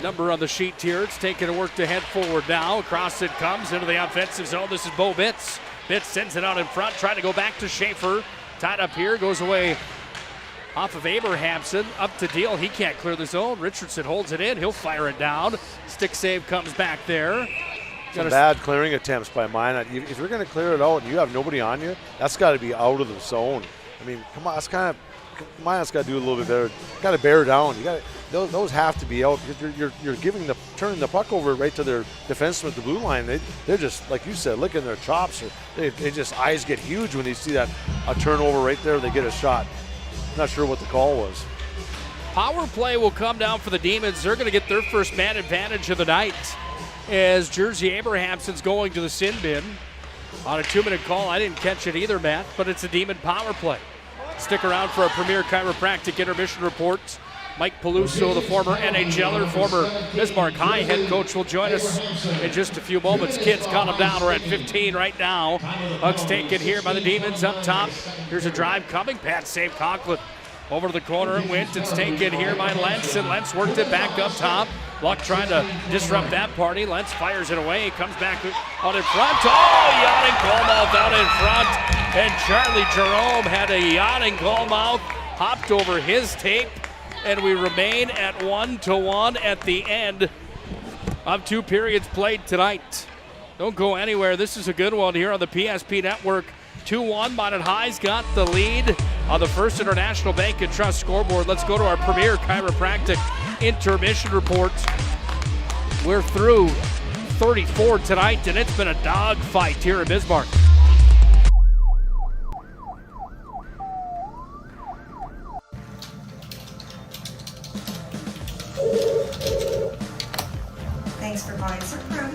number on the sheet here. It's taking a work to head forward now. Across it comes into the offensive zone. This is Bo Bitts. Bitts sends it out in front, trying to go back to Schaefer. Tied up here, goes away Off of Abrahamson, up to Deal. He can't clear the zone. Richardson holds it in. He'll fire it down. Stick save comes back there. Some bad clearing attempts by Minot. If you're going to clear it out and you have nobody on you, that's got to be out of the zone. I mean, come on, Minot's got to do a little bit better. Got to bear down. Those have to be out. You're turning the puck over right to their defenseman at the blue line. They're just, like you said, licking their chops. They just, eyes get huge when they see a turnover right there. They get a shot. Not sure what the call was. Power play will come down for the Demons. They're going to get their first man advantage of the night as Jersey Abrahamson's going to the sin bin on a 2-minute call. I didn't catch it either, Matt, but it's a Demon power play. Stick around for our Premier Chiropractic intermission reports. Mike Peluso, the former NHLer, former Bismarck High head coach, will join us in just a few moments. Kids count them down. We're at 15 right now. Puck's taken here by the Demons up top. Here's a drive coming. Pat save Conklin. Over to the corner it went. It's taken here by Lentz, and Lentz worked it back up top. Luck trying to disrupt that party. Lentz fires it away. Comes back out in front. Oh, yawning goalmouth out in front. And Charlie Jerome had a yawning goalmouth. Hopped over his tape. And we remain at 1-1 at the end of 2 periods played tonight. Don't go anywhere. This is a good one here on the PSP Network. 2-1. Minot High's got the lead on the First International Bank and Trust scoreboard. Let's go to our Premier Chiropractic intermission reports. We're through 34 tonight, and it's been a dogfight here in Bismarck. Thanks for buying some prune.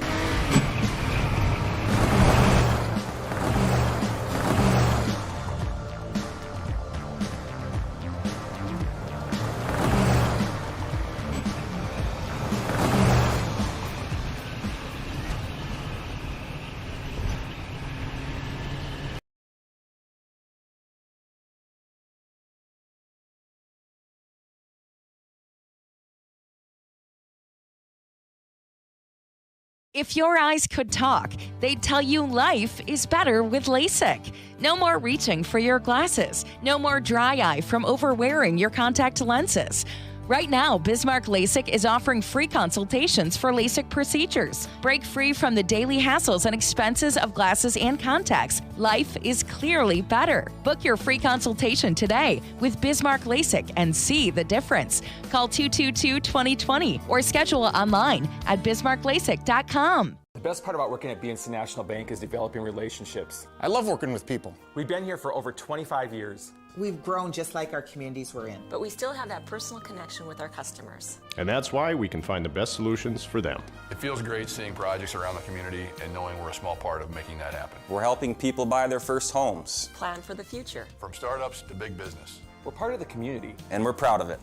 If your eyes could talk, they'd tell you life is better with LASIK. No more reaching for your glasses. No more dry eye from overwearing your contact lenses. Right now, Bismarck LASIK is offering free consultations for LASIK procedures. Break free from the daily hassles and expenses of glasses and contacts. Life is clearly better. Book your free consultation today with Bismarck LASIK and see the difference. Call 222-2020 or schedule online at bismarcklasik.com. The best part about working at BNC National Bank is developing relationships. I love working with people. We've been here for over 25 years. We've grown just like our communities we're in. But we still have that personal connection with our customers. And that's why we can find the best solutions for them. It feels great seeing projects around the community and knowing we're a small part of making that happen. We're helping people buy their first homes. Plan for the future. From startups to big business. We're part of the community. And we're proud of it.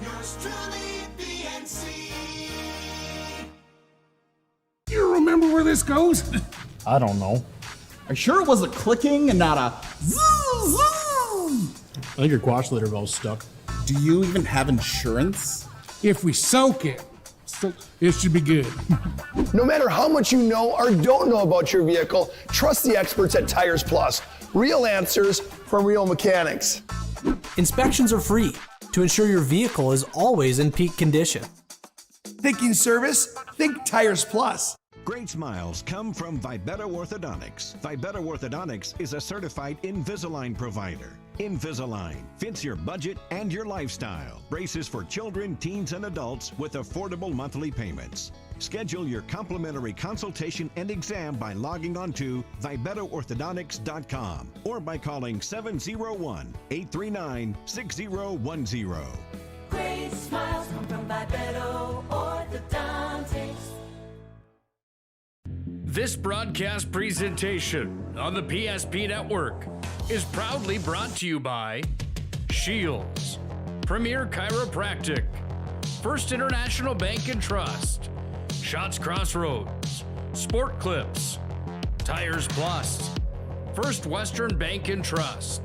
Yours truly, BNC. You remember where this goes? I don't know. Are you sure it was a clicking and not a zzz, zzz? I think your quash litter valve's stuck. Do you even have insurance? If we soak it, it should be good. No matter how much you know or don't know about your vehicle, trust the experts at Tires Plus. Real answers from real mechanics. Inspections are free to ensure your vehicle is always in peak condition. Thinking service? Think Tires Plus. Great smiles come from Vibetta Orthodontics. Vibetta Orthodontics is a certified Invisalign provider. Invisalign fits your budget and your lifestyle. Braces for children, teens, and adults with affordable monthly payments. Schedule your complimentary consultation and exam by logging on to VibettaOrthodontics.com or by calling 701-839-6010. Great smiles come from Vibetta Orthodontics. This broadcast presentation on the PSP Network is proudly brought to you by Shields, Premier Chiropractic, First International Bank and Trust, Shots Crossroads, Sport Clips, Tires Plus, First Western Bank and Trust,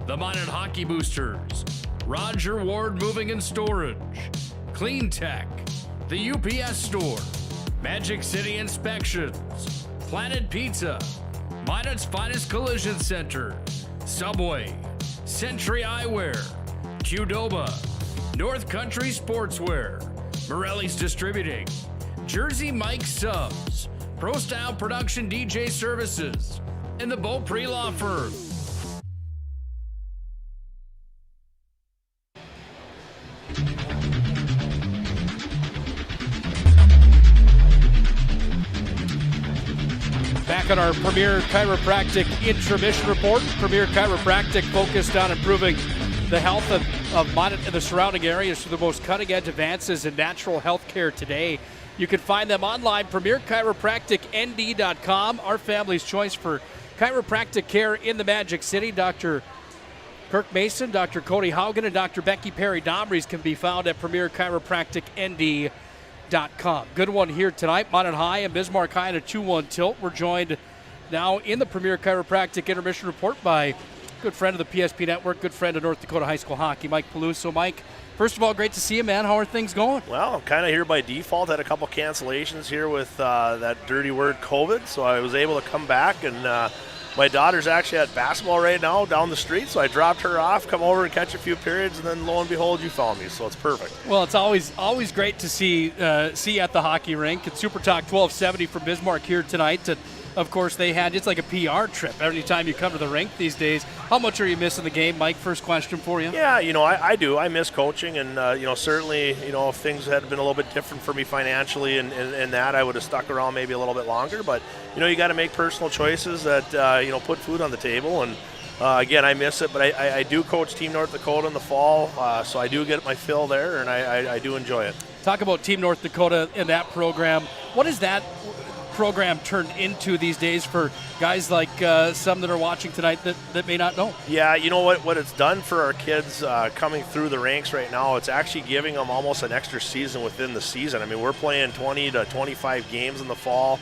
the Minot Hockey Boosters, Roger Ward Moving and Storage, Clean Tech, the UPS Store, Magic City Inspections, Planet Pizza, Minot's Finest Collision Center, Subway, Century Eyewear, Qdoba, North Country Sportswear, Morelli's Distributing, Jersey Mike Subs, Pro Style Production DJ Services, and the Beaupre Law Firm. Back on our Premier Chiropractic Intermission Report. Premier Chiropractic focused on improving the health of Minot and the surrounding areas through the most cutting-edge advances in natural health care today. You can find them online, premierchiropracticnd.com. Our family's choice for chiropractic care in the Magic City. Dr. Kirk Mason, Dr. Cody Haugen, and Dr. Becky Perry-Domries can be found at premierchiropracticnd.com. Good one here tonight. Minot High and Bismarck High in a 2-1 tilt. We're joined now in the Premier Chiropractic Intermission Report by good friend of the PSP Network, good friend of North Dakota High School Hockey, Mike Peluso. Mike, first of all, great to see you, man. How are things going? Well, I'm kind of here by default. Had a couple cancellations here with that dirty word COVID, so I was able to come back, and my daughter's actually at basketball right now down the street, so I dropped her off, come over and catch a few periods, and then lo and behold, you found me, so it's perfect. Well, it's always great to see you at the hockey rink. It's Super Talk 1270 from Bismarck here tonight. And of course, they had, it's like a PR trip every time you come to the rink these days. How much are you missing the game, Mike? First question for you. Yeah, I do. I miss coaching, and certainly, if things had been a little bit different for me financially and that, I would have stuck around maybe a little bit longer. But you got to make personal choices that put food on the table. And again, I miss it, but I do coach Team North Dakota in the fall, so I do get my fill there, and I do enjoy it. Talk about Team North Dakota in that program. What is that program turned into these days for guys like some that are watching tonight that may not know? Yeah, you know what it's done for our kids coming through the ranks right now, it's actually giving them almost an extra season within the season. I mean, we're playing 20 to 25 games in the fall,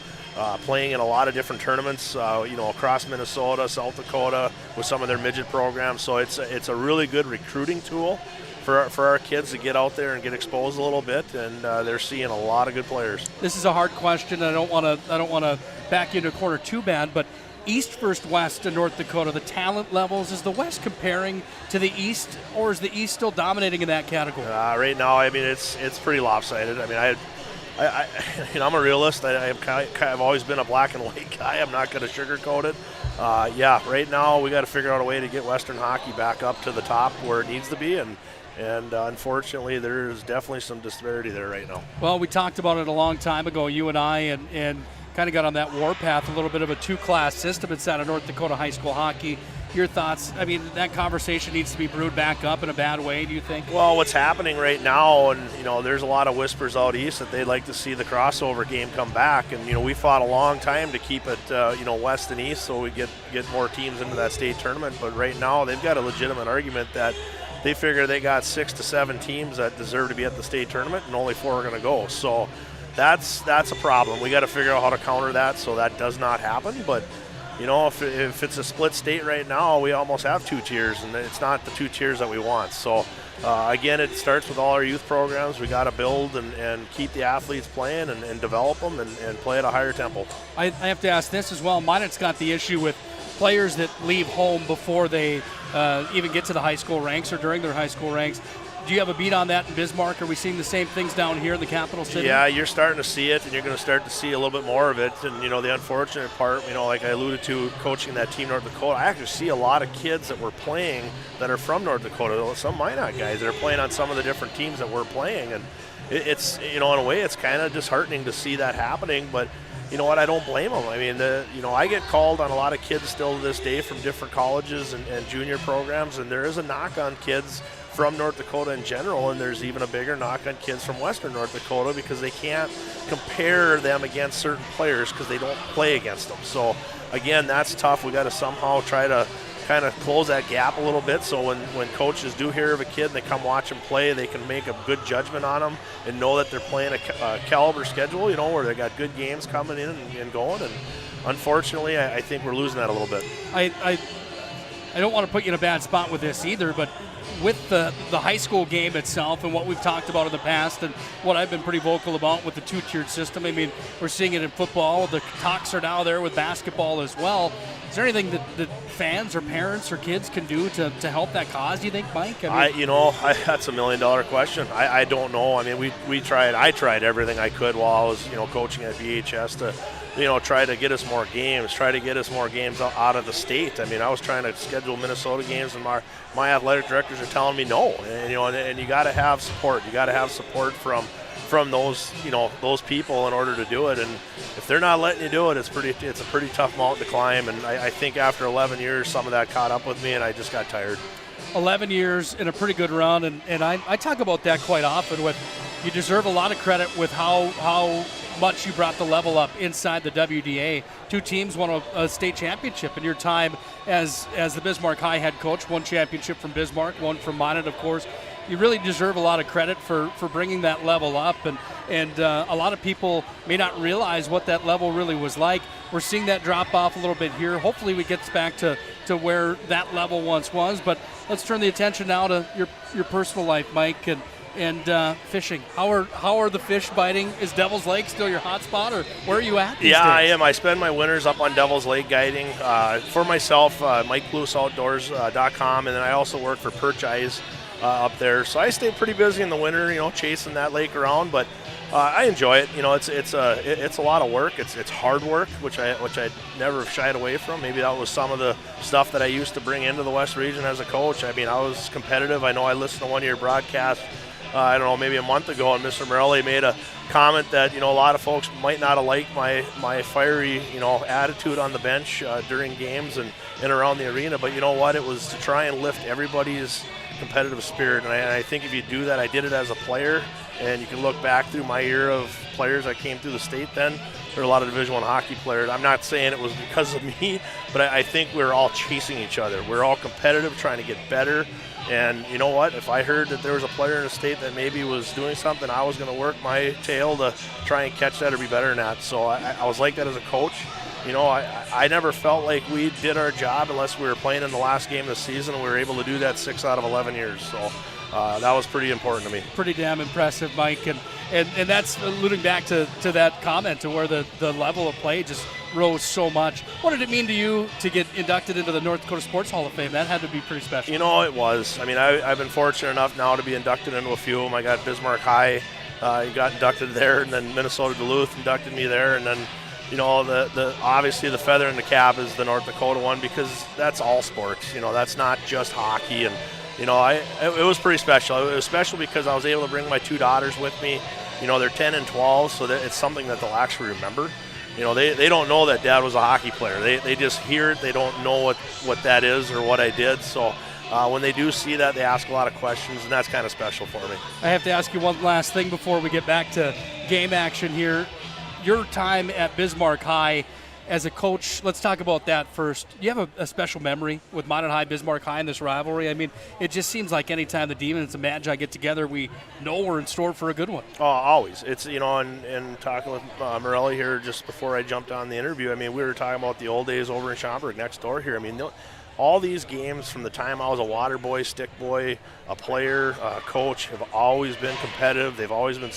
playing in a lot of different tournaments, across Minnesota, South Dakota with some of their midget programs. So it's a really good recruiting tool for our kids to get out there and get exposed a little bit, and they're seeing a lot of good players. This is a hard question. I don't want to back you into a corner too bad, but East versus West in North Dakota, the talent levels, is the West comparing to the East, or is the East still dominating in that category? Right now, I mean, it's pretty lopsided. I mean, I'm a realist. I've always been a black and white guy. I'm not going to sugarcoat it. Right now we got to figure out a way to get Western hockey back up to the top where it needs to be, and unfortunately, there's definitely some disparity there right now. Well, we talked about it a long time ago, you and I, and kind of got on that warpath, a little bit of a two-class system inside of North Dakota high school hockey. Your thoughts? I mean, that conversation needs to be brewed back up in a bad way, do you think? Well, what's happening right now, and, there's a lot of whispers out east that they'd like to see the crossover game come back. And, we fought a long time to keep it, west and east so we get more teams into that state tournament. But right now, they've got a legitimate argument that they figure they got 6 to 7 teams that deserve to be at the state tournament, and only 4 are going to go. So that's a problem. We got to figure out how to counter that so that does not happen. But if it's a split state right now, we almost have 2 tiers, and it's not the 2 tiers that we want. So again, it starts with all our youth programs. We got to build and keep the athletes playing and develop them and play at a higher tempo. I have to ask this as well. Minot's got the issue with players that leave home before they even get to the high school ranks or during their high school ranks. Do you have a beat on that in Bismarck? Are we seeing the same things down here in the capital city? Yeah, you're starting to see it, and you're going to start to see a little bit more of it. And, the unfortunate part, like I alluded to, coaching that Team North Dakota, I actually see a lot of kids that we're playing that are from North Dakota. Some Minot guys that are playing on some of the different teams that we're playing. And it's, in a way, it's kind of disheartening to see that happening. But you know what? I don't blame them. I mean, I get called on a lot of kids still to this day from different colleges and junior programs, and there is a knock on kids from North Dakota in general, and there's even a bigger knock on kids from Western North Dakota because they can't compare them against certain players because they don't play against them. So, again, that's tough. We got to somehow try to kind of close that gap a little bit so when coaches do hear of a kid and they come watch him play, they can make a good judgment on them and know that they're playing a caliber schedule, where they got good games coming in and going. And unfortunately, I think we're losing that a little bit. I don't want to put you in a bad spot with this either, but with the high school game itself and what we've talked about in the past and what I've been pretty vocal about with the two-tiered system, I mean, we're seeing it in football. The talks are now there with basketball as well. Is there anything that fans or parents or kids can do to help that cause, you think, Mike? I mean, that's $1 million question. I don't know. I mean, we tried. I tried everything I could while I was, coaching at VHS to, try to get us more games, out of the state. I mean, I was trying to schedule Minnesota games, and my athletic directors are telling me no. And you got to have support. You got to have support from those those people in order to do it. And if they're not letting you do it, it's a pretty tough mountain to climb. And I think after 11 years, some of that caught up with me, and I just got tired. 11 years in a pretty good run, and I talk about that quite often. With you deserve a lot of credit with how much you brought the level up inside the WDA. 2 teams won a state championship in your time as the Bismarck High head coach. 1 championship from Bismarck, 1 from Minot, of course. You really deserve a lot of credit for bringing that level up, and a lot of people may not realize what that level really was like. We're seeing that drop off a little bit here. Hopefully we get back to where that level once was, but let's turn the attention now to your personal life, Mike, and fishing. How are the fish biting? Is Devil's Lake still your hot spot, or where are you at these days? I am. I spend my winters up on Devil's Lake guiding for myself, MikePlousoutdoors.com, and then I also work for Perch Eyes up there. So I stay pretty busy in the winter, chasing that lake around, but I enjoy it. It's a lot of work. It's hard work, which I never shied away from. Maybe that was some of the stuff that I used to bring into the West Region as a coach. I mean, I was competitive. I know I listened to one of your broadcasts, I don't know, maybe a month ago, and Mr. Morelli made a comment that, a lot of folks might not have liked my fiery, attitude on the bench during games and around the arena. But you know what? It was to try and lift everybody's competitive spirit, and I think if you do that, I did it as a player, and you can look back through my year of players that came through the state then. There were a lot of Division I hockey players. I'm not saying it was because of me, but I think we were all chasing each other. We're all competitive, trying to get better. And you know what? If I heard that there was a player in the state that maybe was doing something, I was going to work my tail to try and catch that or be better than that. So I was like that as a coach. I never felt like we did our job unless we were playing in the last game of the season, and we were able to do that 6 out of 11 years. So that was pretty important to me. Pretty damn impressive, Mike. And that's alluding back to that comment, to where the level of play just rose so much. What did it mean to you to get inducted into the North Dakota Sports Hall of Fame? That had to be pretty special. It was. I mean, I've been fortunate enough now to be inducted into a few of them. I got Bismarck High, got inducted there, and then Minnesota Duluth inducted me there, and then the obviously the feather in the cap is the North Dakota one, because that's all sports. That's not just hockey, and it was pretty special. It was special because I was able to bring my 2 daughters with me. They're 10 and 12, so it's something that they'll actually remember. They don't know that Dad was a hockey player. They just hear it. They don't know what that is or what I did. So when they do see that, they ask a lot of questions, and that's kind of special for me. I have to ask you one last thing before we get back to game action here. Your time at Bismarck High as a coach, let's talk about that first. Do you have a special memory with Minot High, Bismarck High in this rivalry? I mean, it just seems like anytime the Demons and Magi get together, we know we're in store for a good one. Oh, always. It's, and talking with Morelli here just before I jumped on the interview, I mean, we were talking about the old days over in Schaumburg next door here. I mean, all these games from the time I was a water boy, stick boy, a player, a coach, have always been competitive. They've always been,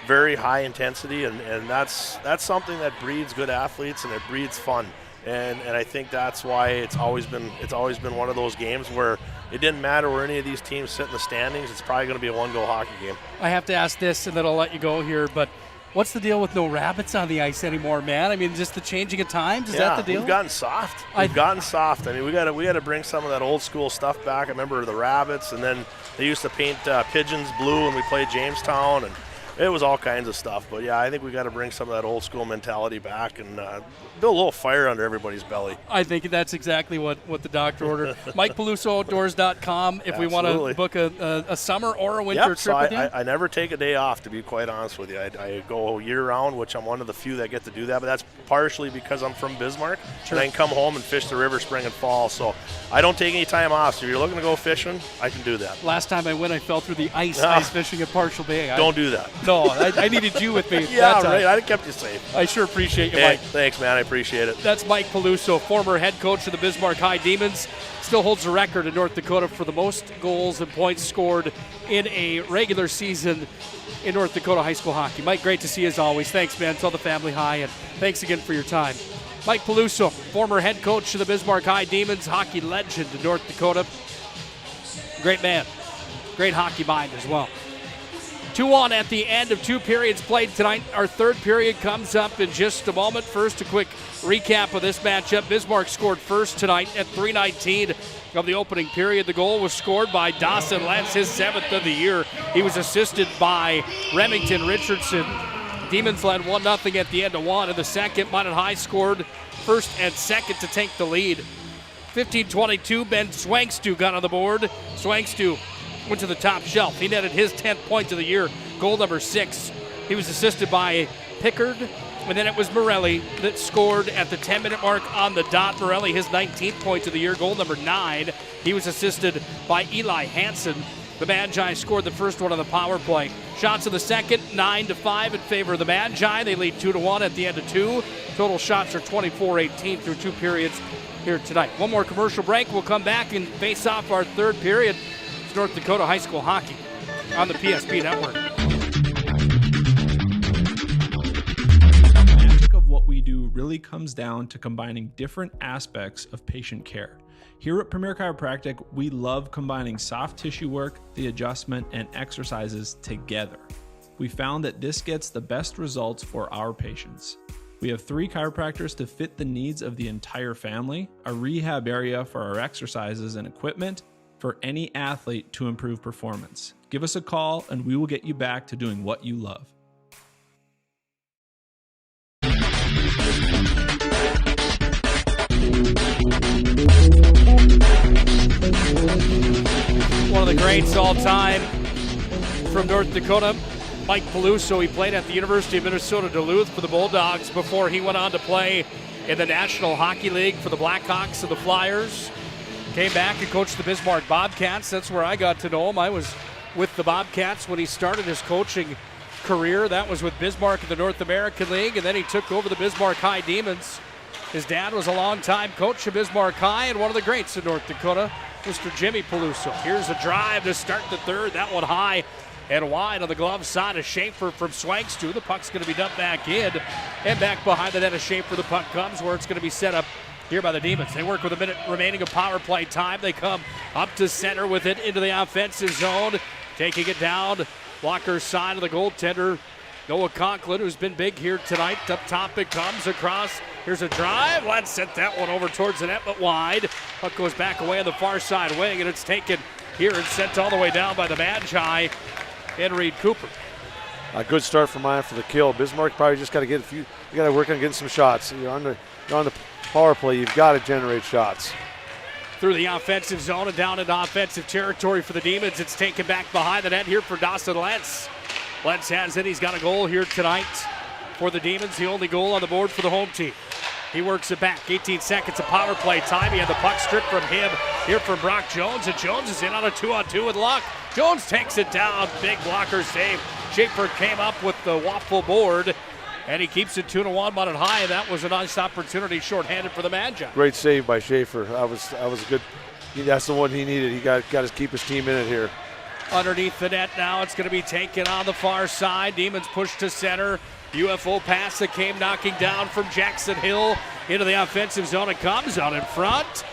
very high intensity, and that's something that breeds good athletes, and it breeds fun. And I think that's why it's always been one of those games where it didn't matter where any of these teams sit in the standings. It's probably going to be a 1-goal hockey game. I have to ask this, and then I'll let you go here, but what's the deal with no rabbits on the ice anymore, man? I mean, just the changing of times, is that the deal? We've gotten soft. I mean, we got to bring some of that old school stuff back. I remember the rabbits, and then they used to paint pigeons blue when we played Jamestown, and it was all kinds of stuff. But yeah, I think we got to bring some of that old school mentality back and build a little fire under everybody's belly. I think that's exactly what the doctor ordered. MikePlousoOutdoors.com if we want to book a summer or a winter trip with you. I never take a day off, to be quite honest with you. I go year-round, which I'm one of the few that get to do that, but that's partially because I'm from Bismarck, and I can come home and fish the river spring and fall. So I don't take any time off. So if you're looking to go fishing, I can do that. Last time I went, I fell through the ice fishing at Partial Bay. Don't do that. No, I needed you with me. Yeah, right. I kept you safe. I sure appreciate you, Hey, Mike. thanks, man. I appreciate it. That's Mike Peluso, former head coach of the Bismarck High Demons. Still holds the record in North Dakota for the most goals and points scored in a regular season in North Dakota high school hockey. Mike, great to see you as always. Thanks, man. Tell the family hi, and thanks again for your time. Mike Peluso, former head coach of the Bismarck High Demons, hockey legend in North Dakota. Great man. Great hockey mind as well. 2-1 at the end of 2 periods played tonight. Our third period comes up in just a moment. First, a quick recap of this matchup. Bismarck scored first tonight at 3:19 of the opening period. The goal was scored by Dawson Lentz, his 7th of the year. He was assisted by Remington Richardson. Demons led 1-0 at the end of 1. In the second, Minot High scored first and second to take the lead. 15-22, Ben Swangstu got on the board. Swangstu went to the top shelf. He netted his 10th point of the year, goal number 6. He was assisted by Pickard, and then it was Morelli that scored at the 10-minute mark on the dot. Morelli, his 19th point of the year, goal number 9. He was assisted by Eli Hansen. The Magi scored the first one on the power play. Shots in the second, 9-5 in favor of the Magi. They lead 2-1 at the end of 2. Total shots are 24-18 through 2 periods here tonight. One more commercial break. We'll come back and face off our third period. North Dakota high school hockey on the PSP network. The magic of what we do really comes down to combining different aspects of patient care. Here at Premier Chiropractic, we love combining soft tissue work, the adjustment, and exercises together. We found that this gets the best results for our patients. We have 3 chiropractors to fit the needs of the entire family, a rehab area for our exercises and equipment, for any athlete to improve performance. Give us a call and we will get you back to doing what you love. One of the greats all time from North Dakota, Mike Peluso. He played at the University of Minnesota Duluth for the Bulldogs before he went on to play in the National Hockey League for the Blackhawks and the Flyers. Came back and coached the Bismarck Bobcats. That's where I got to know him. I was with the Bobcats when he started his coaching career. That was with Bismarck in the North American League, and then he took over the Bismarck High Demons. His dad was a longtime coach of Bismarck High and one of the greats in North Dakota, Mr. Jimmy Peluso. Here's a drive to start the third. That one high and wide on the glove side of Schaefer from Swangstu. The puck's going to be dumped back in, and back behind the net of Schaefer the puck comes, where it's going to be set up here by the Demons. They work with a minute remaining of power play time. They come up to center with it into the offensive zone. Taking it down, blocker's side of the goaltender, Noah Conklin, who's been big here tonight. Up top it comes across. Here's a drive. Let's set that one over towards the net, but wide. Puck goes back away on the far side wing, and it's taken here and sent all the way down by the Magi and Reed Cooper. A good start for mine for the kill. Bismarck probably just got to get a few. You got to work on getting some shots. You're on the power play. You've got to generate shots. Through the offensive zone and down into offensive territory for the Demons. It's taken back behind the net here for Dawson Lentz. Lentz has it. He's got a goal here tonight for the Demons. The only goal on the board for the home team. He works it back. 18 seconds of power play time. He had the puck stripped from him here from Brock Jones. And Jones is in on a 2-on-2 with luck. Jones takes it down. Big blocker save. Schaefer came up with the waffle board. And he keeps it 2-1 Minot High, and that was a nice opportunity shorthanded for the Magi. Great save by Schaefer. That was a good. That's the one he needed. He got to keep his team in it here. Underneath the net now, it's going to be taken on the far side. Demons push to center. UFO pass that came knocking down from Jackson Hill into the offensive zone. It comes out in front.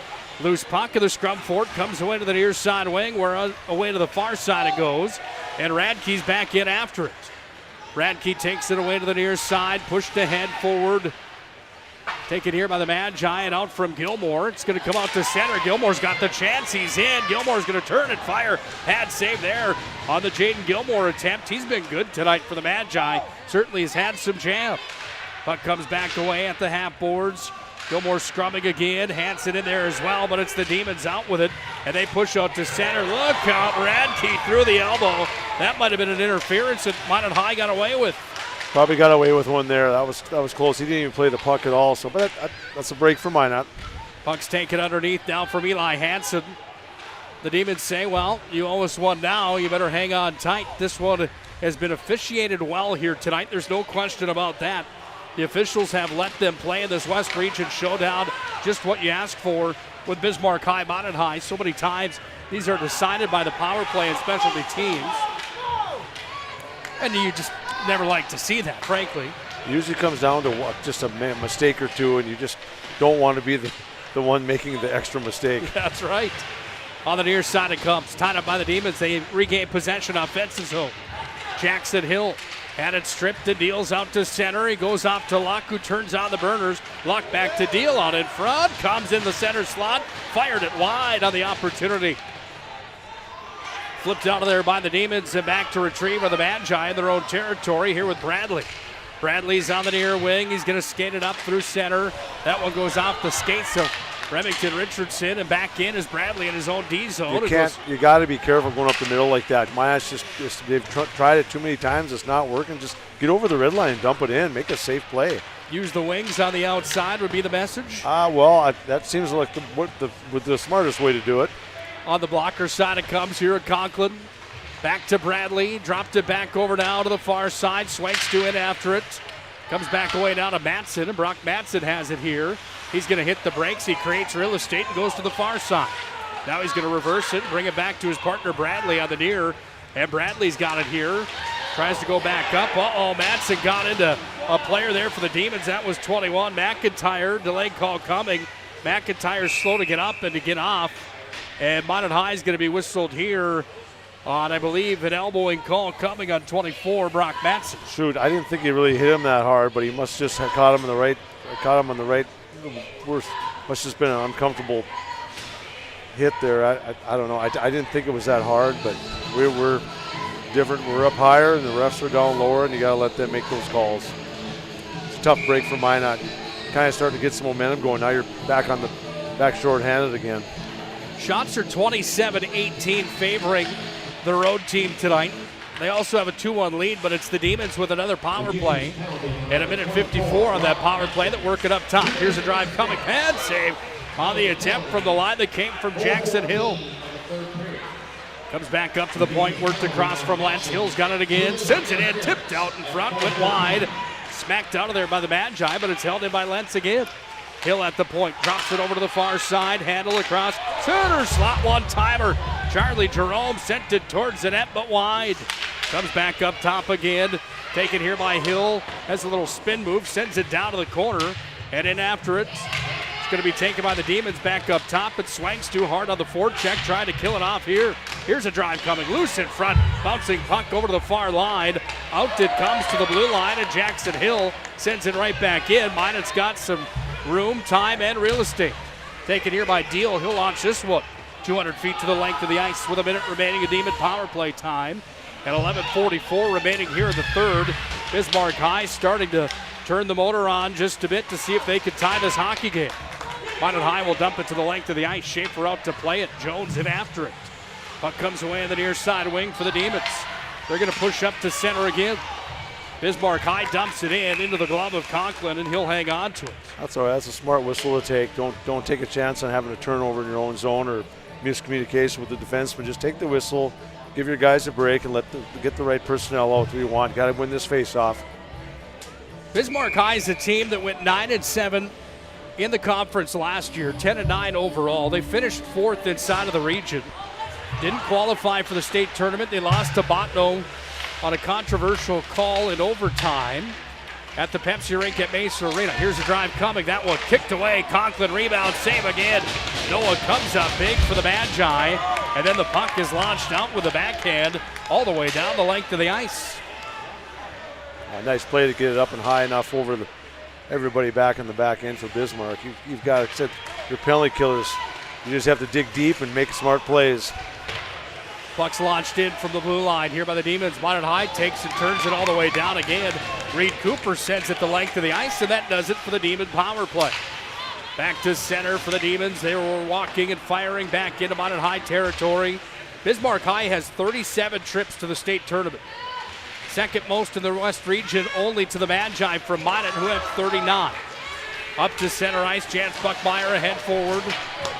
Loose puck in the scrum fort, comes away to the near side wing, where away to the far side it goes. And Radke's back in after it. Radke takes it away to the near side, pushed ahead forward. Taken here by the Magi and out from Gilmore. It's going to come out to center. Gilmore's got the chance. He's in. Gilmore's going to turn and fire. Pad save there on the Jaden Gilmore attempt. He's been good tonight for the Magi. Certainly has had some jam. Puck comes back away at the half boards. Gilmore scrumming again. Hansen in there as well, but it's the Demons out with it, and they push out to center. Look out, Radke through the elbow. That might have been an interference that Minot High got away with. Probably got away with one there. That was close. He didn't even play the puck at all. So, but that's a break for Minot. Puck's taken underneath now from Eli Hansen. The Demons say, well, you owe us one now. You better hang on tight. This one has been officiated well here tonight. There's no question about that. The officials have let them play in this West Region Showdown just what you ask for with Bismarck High, Minot High. So many times these are decided by the power play and specialty teams. And you just never like to see that, frankly. It usually comes down to just a mistake or two, and you just don't want to be the one making the extra mistake. That's right. On the near side it comes. Tied up by the Demons. They regain possession. Offensive zone. Jackson Hill had it stripped and deals out to center. He goes off to Luck, who turns on the burners. Luck back to Deal out in front. Comes in the center slot. Fired it wide on the opportunity. Flipped out of there by the Demons and back to retrieve with the Magi in their own territory here with Bradley. Bradley's on the near wing. He's going to skate it up through center. That one goes off the skates of Remington Richardson, and back in is Bradley in his own D zone. You got to be careful going up the middle like that. They've tried it too many times. It's not working. Just get over the red line and dump it in. Make a safe play. Use the wings on the outside would be the message. That seems like the smartest way to do it. On the blocker side it comes here at Conklin. Back to Bradley. Dropped it back over now to the far side. Swanks in after it. Comes back away now to Matson, and Brock Matson has it here. He's going to hit the brakes. He creates real estate and goes to the far side. Now he's going to reverse it, bring it back to his partner Bradley on the near. And Bradley's got it here. Tries to go back up. Matson got into a player there for the Demons. That was 21. McIntyre, delayed call coming. McIntyre's slow to get up and to get off. And Minot High is going to be whistled here on, I believe, an elbowing call coming on 24, Brock Matson. Shoot, I didn't think he really hit him that hard, but he must just have caught him on the right. Worst, must have been an uncomfortable hit there. I don't know. I didn't think it was that hard, but we're different. We're up higher, and the refs are down lower, and you got to let them make those calls. It's a tough break for Minot. Kind of starting to get some momentum going. Now you're back short-handed again. Shots are 27-18 favoring the road team tonight. They also have a 2-1 lead, but it's the Demons with another power play. And a minute 54 on that power play that work it up top. Here's a drive coming. Pad save on the attempt from the line that came from Jackson Hill. Comes back up to the point, worked across from Lance. Hill's got it again. Sends it in, tipped out in front, went wide. Smacked out of there by the Magi, but it's held in by Lentz again. Hill at the point, drops it over to the far side, handle across, center slot one-timer. Charlie Jerome sent it towards the net, but wide. Comes back up top again, taken here by Hill, has a little spin move, sends it down to the corner, and in after it. It's going to be taken by the Demons back up top, but Swanks too hard on the forecheck, trying to kill it off here. Here's a drive coming, loose in front, bouncing puck over to the far line. Out it comes to the blue line, and Jackson Hill sends it right back in. Minot's got some room, time, and real estate. Taken here by Deal. He'll launch this one 200 feet to the length of the ice with a minute remaining of Demon power play time. And 11:44 remaining here in the third. Bismarck High starting to turn the motor on just a bit to see if they could tie this hockey game. Minot High will dump it to the length of the ice. Schaefer out to play it. Jones in after it. Puck comes away on the near side wing for the Demons. They're going to push up to center again. Bismarck High dumps it into the glove of Conklin, and he'll hang on to it. That's all right. That's a smart whistle to take. Don't take a chance on having a turnover in your own zone or miscommunication with the defenseman. Just take the whistle, give your guys a break, and get the right personnel out that you want. Got to win this face-off. Bismarck High is a team that went 9-7 in the conference last year, 10-9 overall. They finished fourth inside of the region. Didn't qualify for the state tournament. They lost to Botno on a controversial call in overtime at the Pepsi rink at Mesa Arena. Here's a drive coming. That one kicked away. Conklin rebound, save again. Noah comes up big for the Magi, and then the puck is launched out with the backhand all the way down the length of the ice. A nice play to get it up and high enough over everybody back in the back end for Bismarck. You've got to set your penalty killers. You just have to dig deep and make smart plays. Puck's launched in from the blue line here by the Demons. Minot High takes and turns it all the way down again. Reed Cooper sends it the length of the ice, and that does it for the Demon power play. Back to center for the Demons. They were walking and firing back into Minot High territory. Bismarck High has 37 trips to the state tournament. Second most in the West region, only to the Magi from Minot, who have 39. Up to center ice, Chance Buckmeyer ahead forward.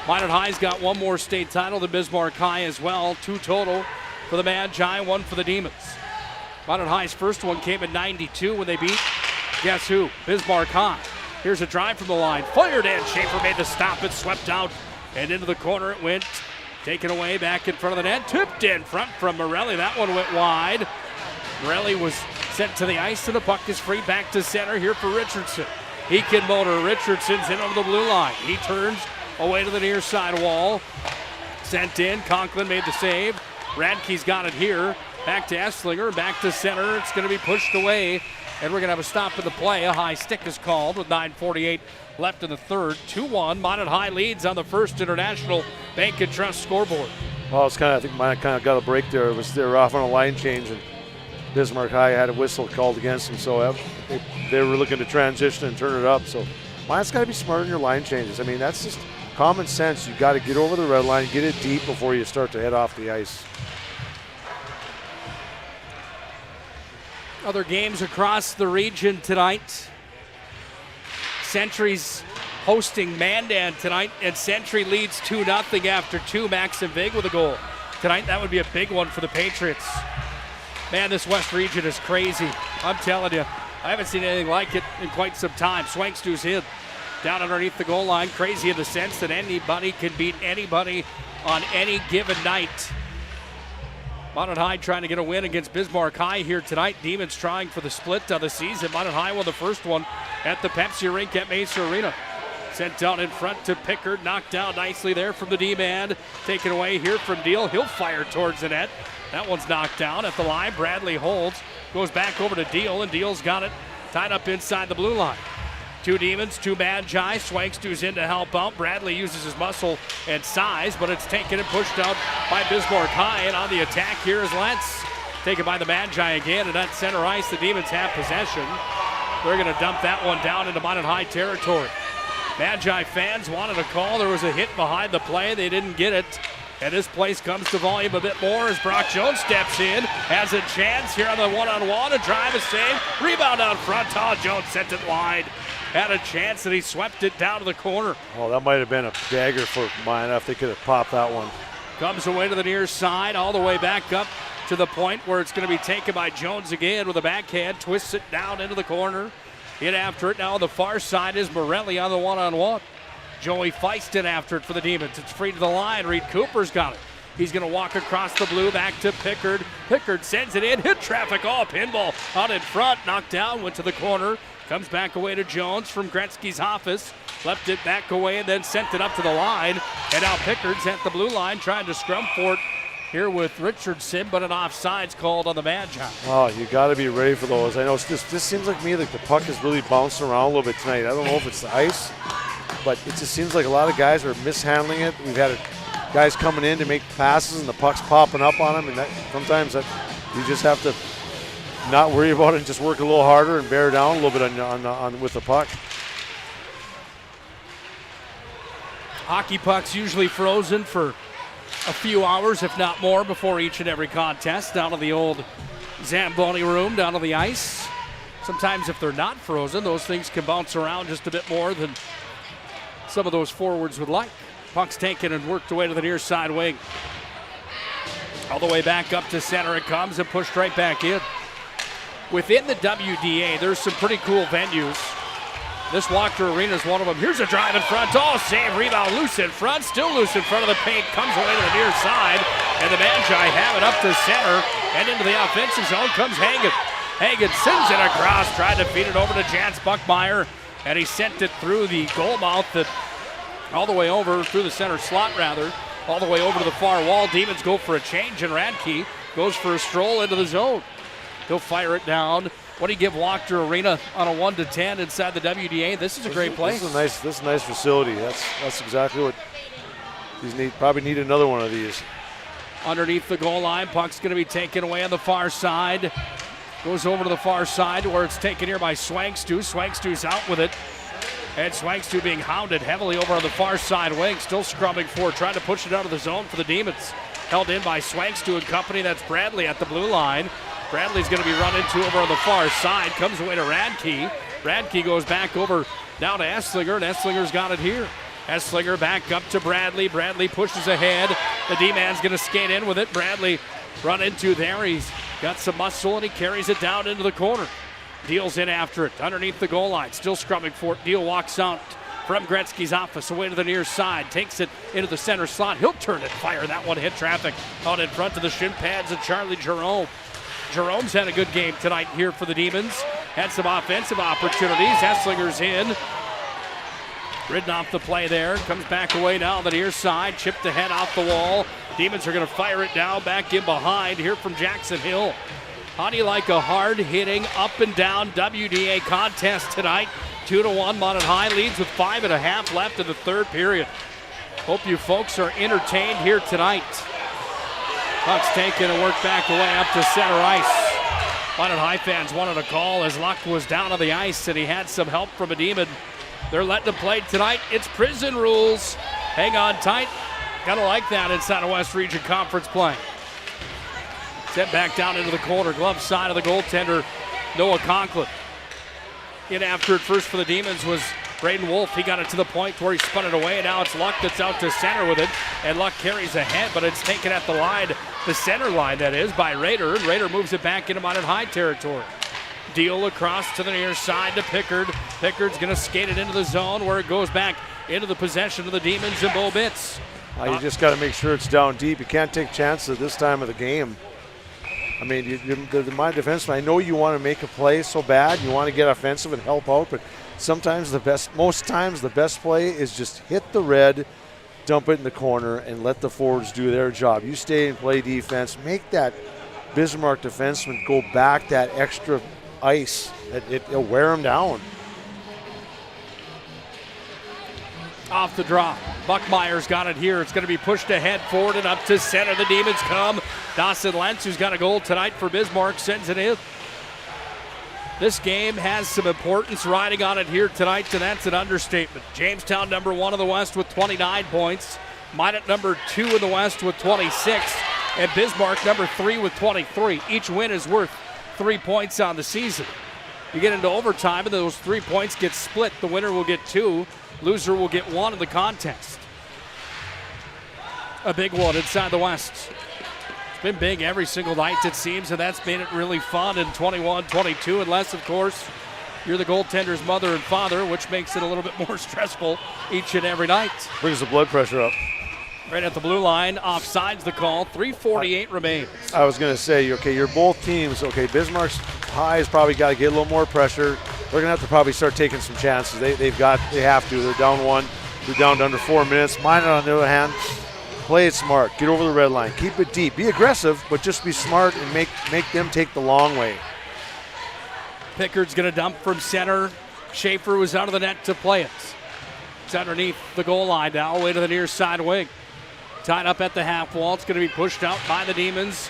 Minot High's got one more state title than Bismarck High as well. 2 total for the Magi, 1 for the Demons. Minot High's first one came in 92 when they beat, guess who? Bismarck High. Here's a drive from the line. Fired in. Schaefer made the stop. It swept out and into the corner it went. Taken away back in front of the net. Tipped in front from Morelli. That one went wide. Morelli was sent to the ice and the puck is free back to center here for Richardson. He can motor. Richardson's in over the blue line. He turns away to the near side wall. Sent in. Conklin made the save. Radke's got it here. Back to Esslinger. Back to center. It's going to be pushed away. And we're going to have a stop in the play. A high stick is called with 9:48 left in the third. 2-1. Minot High leads on the First International Bank and Trust scoreboard. Well, it's I think Minot kind of got a break there. They were off on a line change, and Bismarck High had a whistle called against them, so they were looking to transition and turn it up. So Minot's got to be smart in your line changes. I mean, that's just common sense. You got to get over the red line, get it deep before you start to head off the ice. Other games across the region tonight. Century's hosting Mandan tonight, and Century leads 2-0 after 2. Maxim Vig with a goal. Tonight, that would be a big one for the Patriots. Man, this West region is crazy. I'm telling you, I haven't seen anything like it in quite some time. Swankstu's in, down underneath the goal line. Crazy in the sense that anybody can beat anybody on any given night. Minot High trying to get a win against Bismarck High here tonight. Demons trying for the split of the season. Minot High won the first one at the Pepsi rink at Mesa Arena. Sent down in front to Pickard. Knocked down nicely there from the D-man. Taken away here from Deal. He'll fire towards the net. That one's knocked down at the line. Bradley holds. Goes back over to Deal, and Deal's got it tied up inside the blue line. 2 Demons, 2 Magi. Swankstu's in to help out. Bradley uses his muscle and size, but it's taken and pushed out by Bismarck High. And on the attack here is Lentz. Taken by the Magi again, and at center ice, the Demons have possession. They're going to dump that one down into Minot High territory. Magi fans wanted a call. There was a hit behind the play. They didn't get it. And this place comes to volume a bit more as Brock Jones steps in. Has a chance here on the one-on-one. A drive, a save. Rebound out front. Todd Jones sent it wide. Had a chance and he swept it down to the corner. Oh, that might have been a dagger for Minot if they could have popped that one. Comes away to the near side, all the way back up to the point where it's going to be taken by Jones again with a backhand. Twists it down into the corner. In after it now on the far side is Morelli on the one-on-one. Joey Feiston after it for the Demons. It's free to the line. Reed Cooper's got it. He's going to walk across the blue back to Pickard. Pickard sends it in. Hit traffic. Oh, pinball out in front. Knocked down. Went to the corner. Comes back away to Jones from Gretzky's office. Left it back away and then sent it up to the line. And now Pickard's at the blue line trying to scrum for it here with Richardson, but an offside's called on the Magi. Oh, you got to be ready for those. I know this seems like me like the puck is really bouncing around a little bit tonight. I don't know if it's the ice, but it just seems like a lot of guys are mishandling it. We've had guys coming in to make passes and the puck's popping up on them, and sometimes you just have to not worry about it and just work a little harder and bear down a little bit on with the puck. Hockey puck's usually frozen for a few hours, if not more, before each and every contest. Down to the old Zamboni room, down to the ice. Sometimes if they're not frozen, those things can bounce around just a bit more than some of those forwards would like. Puck's taken and worked away to the near side wing. All the way back up to center it comes and pushed right back in. Within the WDA, there's some pretty cool venues. This Walker Arena is one of them. Here's a drive in front. Oh, save, rebound, loose in front. Still loose in front of the paint. Comes away to the near side. And the Magi have it up to center. And into the offensive zone comes Hagen. Hagen sends it across. Tried to feed it over to Jans Buckmeyer. And he sent it through the goal mouth all the way over, through the center slot rather. All the way over to the far wall. Demons go for a change, and Radke goes for a stroll into the zone. He'll fire it down. What do you give Walker Arena on a 1-10 inside the WDA? This is a great place. This is a nice facility. That's exactly what these need. Probably need another one of these. Underneath the goal line, puck's going to be taken away on the far side. Goes over to the far side where it's taken here by Swankstu. Swankstu's out with it. And Swankstu being hounded heavily over on the far side wing. Still scrumming for, trying to push it out of the zone for the Demons. Held in by Swankstu and company. That's Bradley at the blue line. Bradley's going to be run into over on the far side. Comes away to Radke. Radke goes back over down to Esslinger, and Esslinger's got it here. Esslinger back up to Bradley. Bradley pushes ahead. The D-man's going to skate in with it. Bradley run into there. He's Got some muscle, and he carries it down into the corner. Deal's in after it, underneath the goal line. Still scrumming for it. Deal walks out from Gretzky's office, away to the near side. Takes it into the center slot. He'll turn and fire. That one hit traffic out in front of the shin pads of Charlie Jerome. Jerome's had a good game tonight here for the Demons. Had some offensive opportunities. Esslinger's in. Ridden off the play there. Comes back away now on the near side. Chipped ahead off the wall. Demons are going to fire it down back in behind here from Jackson Hill. How do you like a hard-hitting, up-and-down WDA contest tonight? 2-1, Minot High leads with 5.5 left in the third period. Hope you folks are entertained here tonight. Puck's taken and worked back away up to center ice. Minot High fans wanted a call as Luck was down on the ice and he had some help from a Demon. They're letting him play tonight. It's prison rules. Hang on tight. Gotta like that inside of West Region Conference play. Set back down into the corner, glove side of the goaltender, Noah Conklin. In after it first for the Demons was Braden Wolf. He got it to the point where he spun it away. Now it's Luck that's out to center with it. And Luck carries ahead, but it's taken at the line, the center line that is, by Rader. And Rader moves it back into Minot High territory. Deal across to the near side to Pickard. Pickard's going to skate it into the zone where it goes back into the possession of the Demons and Bo Bitts. You just got to make sure it's down deep. You can't take chances at this time of the game. I mean, my defenseman, I know you want to make a play so bad. You want to get offensive and help out, but sometimes most times the best play is just hit the red, dump it in the corner, and let the forwards do their job. You stay and play defense. Make that Bismarck defenseman go back that extra ice. It'll wear him down. Off the drop. Buckmeyer's got it here. It's going to be pushed ahead, forward and up to center. The Demons come. Dawson Lentz, who's got a goal tonight for Bismarck, sends it in. This game has some importance riding on it here tonight, and that's an understatement. Jamestown, number 1 in the West with 29 points. Minot, number 2 in the West with 26. And Bismarck, number 3 with 23. Each win is worth 3 points on the season. You get into overtime, and those 3 points get split. The winner will get 2. Loser will get 1 in the contest. A big one inside the West. It's been big every single night, it seems, and that's made it really fun in 21-22, unless, of course, you're the goaltender's mother and father, which makes it a little bit more stressful each and every night. Brings the blood pressure up. Right at the blue line, offsides the call, 3:48 remains. I was going to say, okay, you're both teams. Okay, Bismarck's High has probably got to get a little more pressure. They're going to have to probably start taking some chances. They have to. They're down 1. They're down to under 4 minutes. Minot, on the other hand, play it smart. Get over the red line. Keep it deep. Be aggressive, but just be smart and make them take the long way. Pickard's going to dump from center. Schaefer was out of the net to play it. It's underneath the goal line now, away to the near side wing. Tied up at the half wall. It's going to be pushed out by the Demons.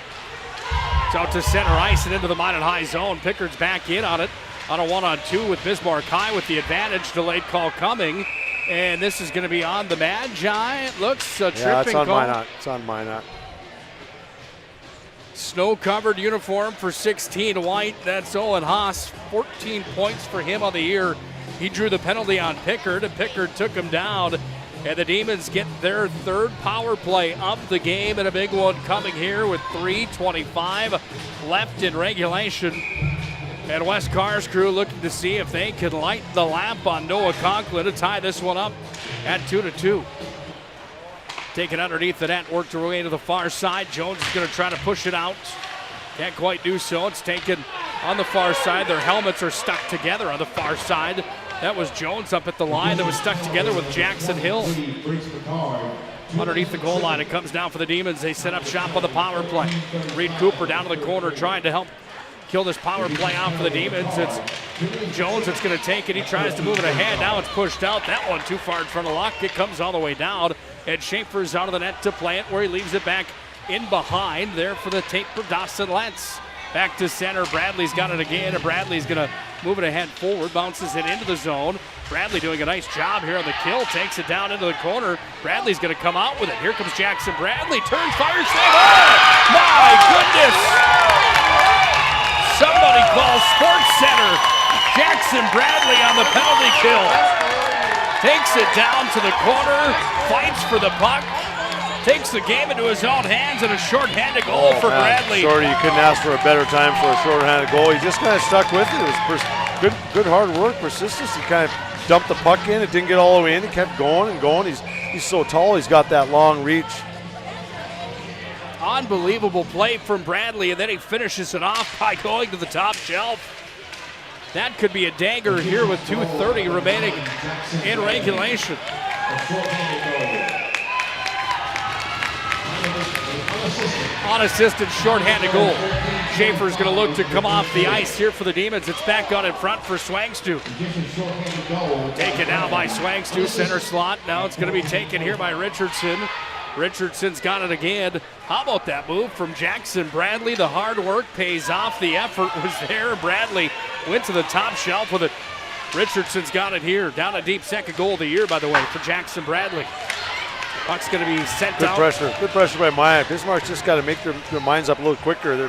It's out to center ice and into the Minot High zone. Pickard's back in on it on a 1-on-2 with Bismarck High with the advantage. Delayed call coming. And this is going to be on the Magi. It looks a tripping call. Minot. It's on Minot. Snow-covered uniform for 16 white. That's Owen Haas. 14 points for him on the year. He drew the penalty on Pickard, and Pickard took him down. And the Demons get their third power play of the game, and a big one coming here with 3:25 left in regulation. And West Carr's crew looking to see if they can light the lamp on Noah Conklin to tie this one up at 2-2. Taken underneath the net, worked her way to the far side. Jones is going to try to push it out. Can't quite do so. It's taken on the far side. Their helmets are stuck together on the far side. That was Jones up at the line that was stuck together with Jackson Hill. Underneath the goal line, it comes down for the Demons. They set up shop on the power play. Reed Cooper down to the corner trying to help kill this power play out for the Demons. It's Jones that's going to take it. He tries to move it ahead. Now it's pushed out. That one too far in front of Luck. It comes all the way down. And Schaefer's out of the net to play it where he leaves it back in behind there for the tape for Dawson Lentz. Back to center. Bradley's got it again. And Bradley's going to move it ahead forward. Bounces it into the zone. Bradley doing a nice job here on the kill. Takes it down into the corner. Bradley's going to come out with it. Here comes Jackson Bradley. Turns, fires, save. Oh, my goodness. Somebody call Sports Center. Jackson Bradley on the penalty kill. Takes it down to the corner. Fights for the puck. takes the game into his own hands and a short-handed goal for Bradley. Shorty, you couldn't ask for a better time for a short-handed goal. He just kind of stuck with it. It was good hard work, persistence. He kind of dumped the puck in. It didn't get all the way in. He kept going and going. He's so tall. He's got that long reach. Unbelievable play from Bradley, and then he finishes it off by going to the top shelf. That could be a dagger here with 2:30 remaining in regulation. Unassisted shorthanded goal. Schaefer's going to look to come off the ice here for the Demons. It's back out in front for Swangstu. Taken now by Swangstu, center slot. Now it's going to be taken here by Richardson. Richardson's got it again. How about that move from Jackson Bradley? The hard work pays off. The effort was there. Bradley went to the top shelf with it. Richardson's got it here. Down a deep, second goal of the year, by the way, for Jackson Bradley. Puck's going to be sent out. Good pressure by Maya. Bismarck's just got to make their minds up a little quicker.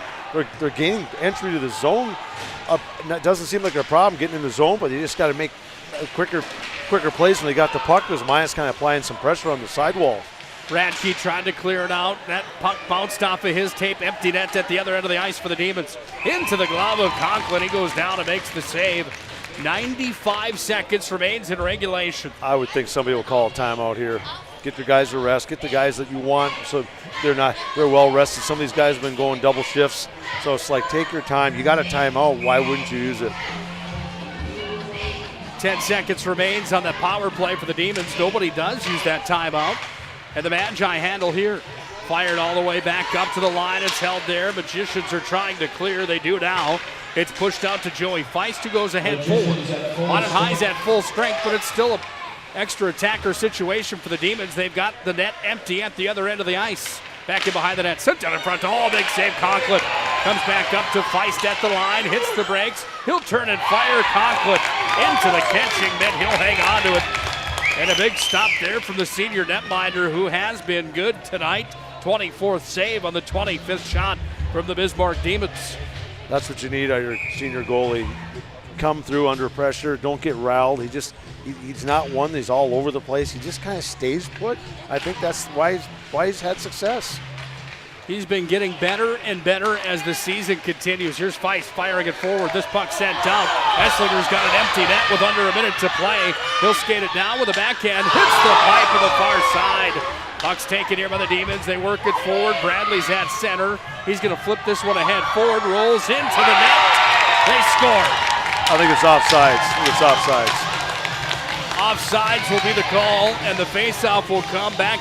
They're gaining entry to the zone. It doesn't seem like a problem getting in the zone, but they just got to make quicker plays when they got the puck, because Maya's kind of applying some pressure on the sidewall. Radke tried to clear it out. That puck bounced off of his tape. Empty net at the other end of the ice for the Demons. Into the glove of Conklin. He goes down and makes the save. 95 seconds remains in regulation. I would think somebody will call a timeout here. Get your guys to rest. Get the guys that you want so they're well rested. Some of these guys have been going double shifts. So it's like, take your time. You got a timeout. Why wouldn't you use it? 10 seconds remains on the power play for the Demons. Nobody does use that timeout. And the Magi handle here. Fired all the way back up to the line. It's held there. Magicians are trying to clear. They do now. It's pushed out to Joey Feist, who goes ahead forward. On and high's at full strength, but it's still an extra attacker situation for the Demons. They've got the net empty at the other end of the ice. Back in behind the net. Sent down in front. Oh, big save. Conklin comes back up to Feist at the line. Hits the brakes. He'll turn and fire. Conklin into the catching mitt. He'll hang on to it. And a big stop there from the senior netminder, who has been good tonight. 24th save on the 25th shot from the Bismarck Demons. That's what you need out of your senior goalie. Come through under pressure. Don't get riled. He's not one. He's all over the place. He just kind of stays put. I think that's why he's had success. He's been getting better and better as the season continues. Here's Feist firing it forward. This puck sent down. Esslinger's got an empty net with under a minute to play. He'll skate it down with a backhand. Hits the pipe to the far side. Puck's taken here by the Demons. They work it forward. Bradley's at center. He's going to flip this one ahead forward. Rolls into the net. They score. I think it's offsides. Offsides will be the call, and the faceoff will come back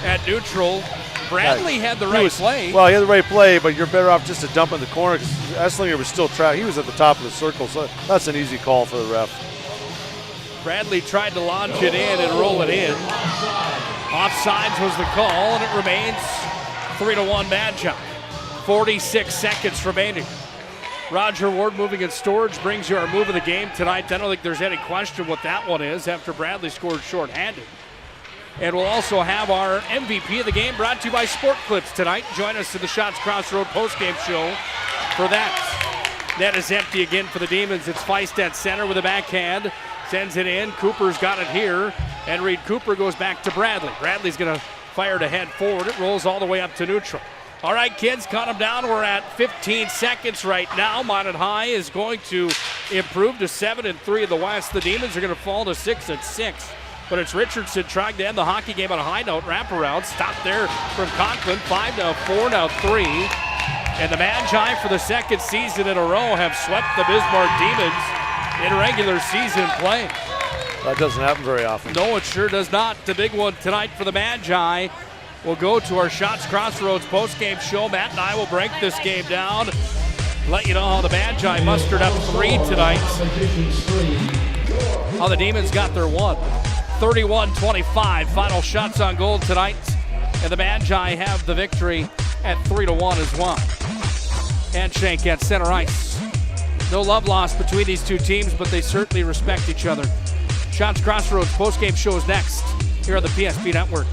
at neutral. Bradley had the right play. Well, he had the right play, but you're better off just to dump in the corner, because Esslinger was still trapped. He was at the top of the circle, so that's an easy call for the ref. Bradley tried to launch it in and roll it in. Offsides was the call, and it remains 3-1 Magi. 46 seconds remaining. Roger Ward moving in storage brings you our move of the game tonight. I don't think there's any question what that one is after Bradley scored shorthanded. And we'll also have our MVP of the game brought to you by Sport Clips tonight. Join us to the Shots Crossroad postgame show for that. Net is empty again for the Demons. It's Feist at center with a backhand. Sends it in. Cooper's got it here. And Reed Cooper goes back to Bradley. Bradley's going to fire to head forward. It rolls all the way up to neutral. All right, kids, count them down. We're at 15 seconds right now. Minot High is going to improve to 7-3 in the West. The Demons are going to fall to 6-6. But it's Richardson trying to end the hockey game on a high note. Wraparound. Stop there from Conklin. 5-4, now 3. And the Magi, for the second season in a row, have swept the Bismarck Demons in regular season play. That doesn't happen very often. No, it sure does not. The big one tonight for the Magi. We'll go to our Shots Crossroads postgame show. Matt and I will break this game down. Let you know how the Magi mustered up 3 tonight. How the Demons got their 1. 31-25, final shots on goal tonight. And the Magi have the victory at 3-1 as well. Handshake at center ice. No love lost between these two teams, but they certainly respect each other. Shots Crossroads postgame show is next here on the PSP Network.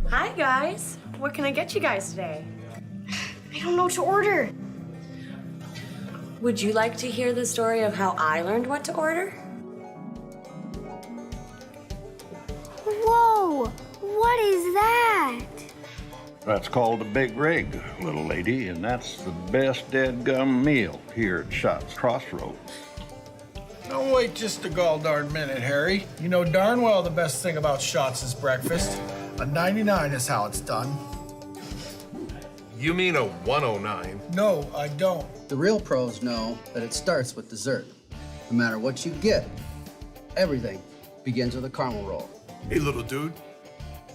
Hi guys, what can I get you guys today? I don't know what to order. Would you like to hear the story of how I learned what to order? Whoa! What What is that? That's called a big rig, little lady, and that's the best dead-gum meal here at Shots Crossroads. Don't wait just a gall-darn minute, Harry. You know darn well the best thing about Shots is breakfast. A 99 is how it's done. You mean a 109? No, I don't. The real pros know that it starts with dessert. No matter what you get, everything begins with a caramel roll. Hey, little dude.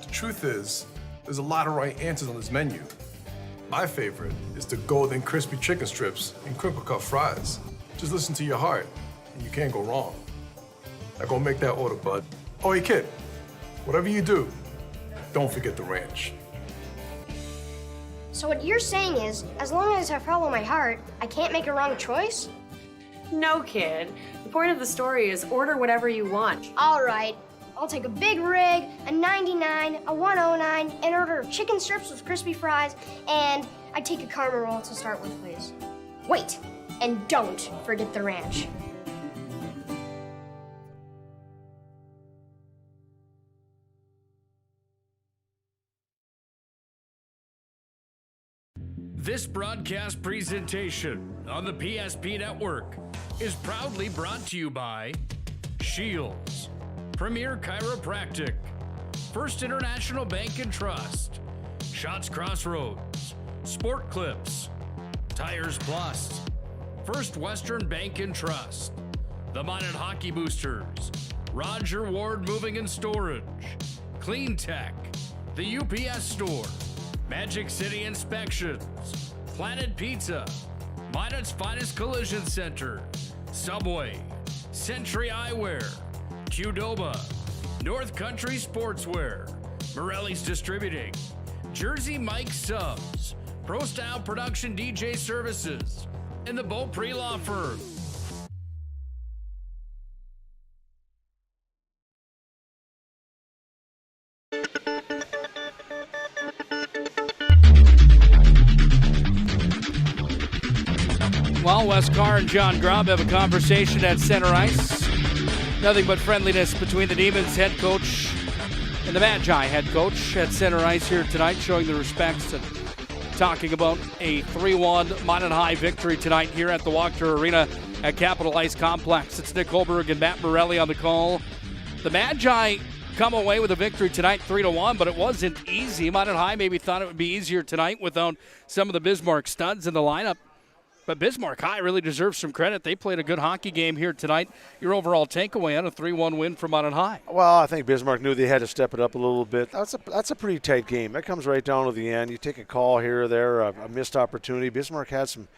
The truth is, there's a lot of right answers on this menu. My favorite is the golden crispy chicken strips and crinkle cut fries. Just listen to your heart, and you can't go wrong. Now go make that order, bud. Oh, hey, kid, whatever you do, don't forget the ranch. So what you're saying is, as long as I follow my heart, I can't make a wrong choice? No, kid. The point of the story is order whatever you want. All right. I'll take a big rig, a 99, a 109, an order of chicken strips with crispy fries, and I'd take a caramel roll to start with, please. Wait, and don't forget the ranch. This broadcast presentation on the PSP Network is proudly brought to you by Shields, Premier Chiropractic, First International Bank and Trust, Shots Crossroads, Sport Clips, Tires Plus, First Western Bank and Trust, the Minot Hockey Boosters, Roger Ward Moving and Storage, Clean Tech, the UPS Store, Magic City Inspections, Planet Pizza, Minot's Finest Collision Center, Subway, Century Eyewear, Qdoba, North Country Sportswear, Morelli's Distributing, Jersey Mike Subs, Pro Style Production DJ Services, and the Beaupre Law Firm. Well, Wes Carr and John Grubb have a conversation at center ice. Nothing but friendliness between the Demons head coach and the Magi head coach at center ice here tonight, showing the respects and talking about a 3-1 Minot High victory tonight here at the Wachter Arena at Capitol Ice Complex. It's Nick Hulberg and Matt Morelli on the call. The Magi come away with a victory tonight, 3-1, but it wasn't easy. Minot High maybe thought it would be easier tonight without some of the Bismarck studs in the lineup. But Bismarck High really deserves some credit. They played a good hockey game here tonight. Your overall takeaway on a 3-1 win for Minot High? Well, I think Bismarck knew they had to step it up a little bit. That's a pretty tight game. That comes right down to the end. You take a call here or there, a missed opportunity. Bismarck had some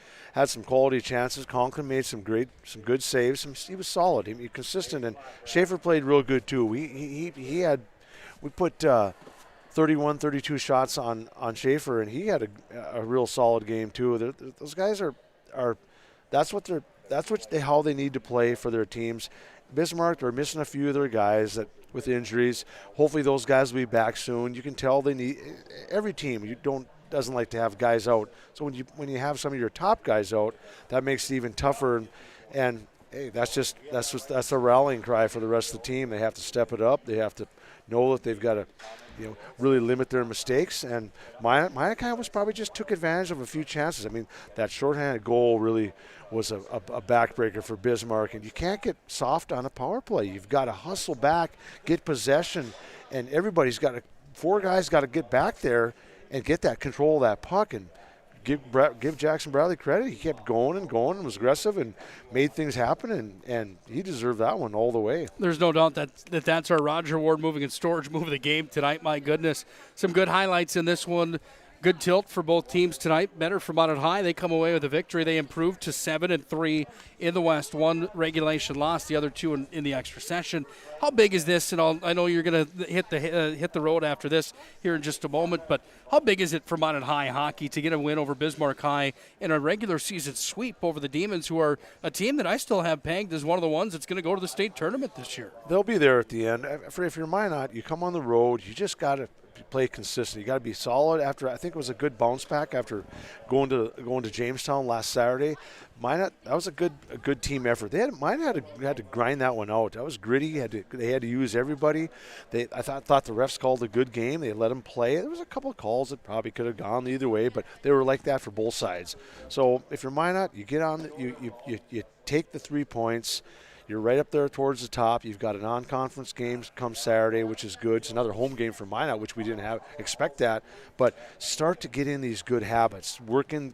quality chances. Conklin made some good saves. He was solid. He was consistent, and Schaefer played real good too. We put 31, 32 shots on Schaefer, and he had a real solid game too. Those guys are how they need to play for their teams. Bismarck, they're missing a few of their guys with injuries. Hopefully those guys will be back soon. You can tell they need every team. Doesn't like to have guys out. So when you have some of your top guys out, that makes it even tougher. And hey, that's a rallying cry for the rest of the team. They have to step it up. They have to know that they've got to really limit their mistakes. And Minot kind of probably just took advantage of a few chances. I mean, that shorthanded goal really was a backbreaker for Bismarck. And you can't get soft on a power play. You've got to hustle back, get possession, and four guys got to get back there and get that control of that puck. And give Jackson Bradley credit. He kept going and was aggressive and made things happen, and he deserved that one all the way. There's no doubt that's our Roger Ward Moving and Storage move of the game tonight. My goodness, some good highlights in this one. Good tilt for both teams tonight. Better for Minot High. They come away with a victory. They improved to 7-3 in the West. One regulation loss, the other two in the extra session. How big is this? And I know you're going to hit the road after this here in just a moment, but how big is it for Minot High hockey to get a win over Bismarck High in a regular season sweep over the Demons, who are a team that I still have pegged as one of the ones that's going to go to the state tournament this year? They'll be there at the end. If you're Minot, you come on the road, you just got to play consistent. You got to be solid after. I think it was a good bounce back after going to Jamestown last Saturday. Minot, that was a good team effort. Minot had to grind that one out. That was gritty. They had to use everybody. I thought the refs called a good game. They let them play. There was a couple of calls that probably could have gone either way, but they were like that for both sides. So if you're Minot, you get on. You take the 3 points. You're right up there towards the top. You've got a non-conference game come Saturday, which is good. It's another home game for Minot, which we didn't expect that. But start to get in these good habits,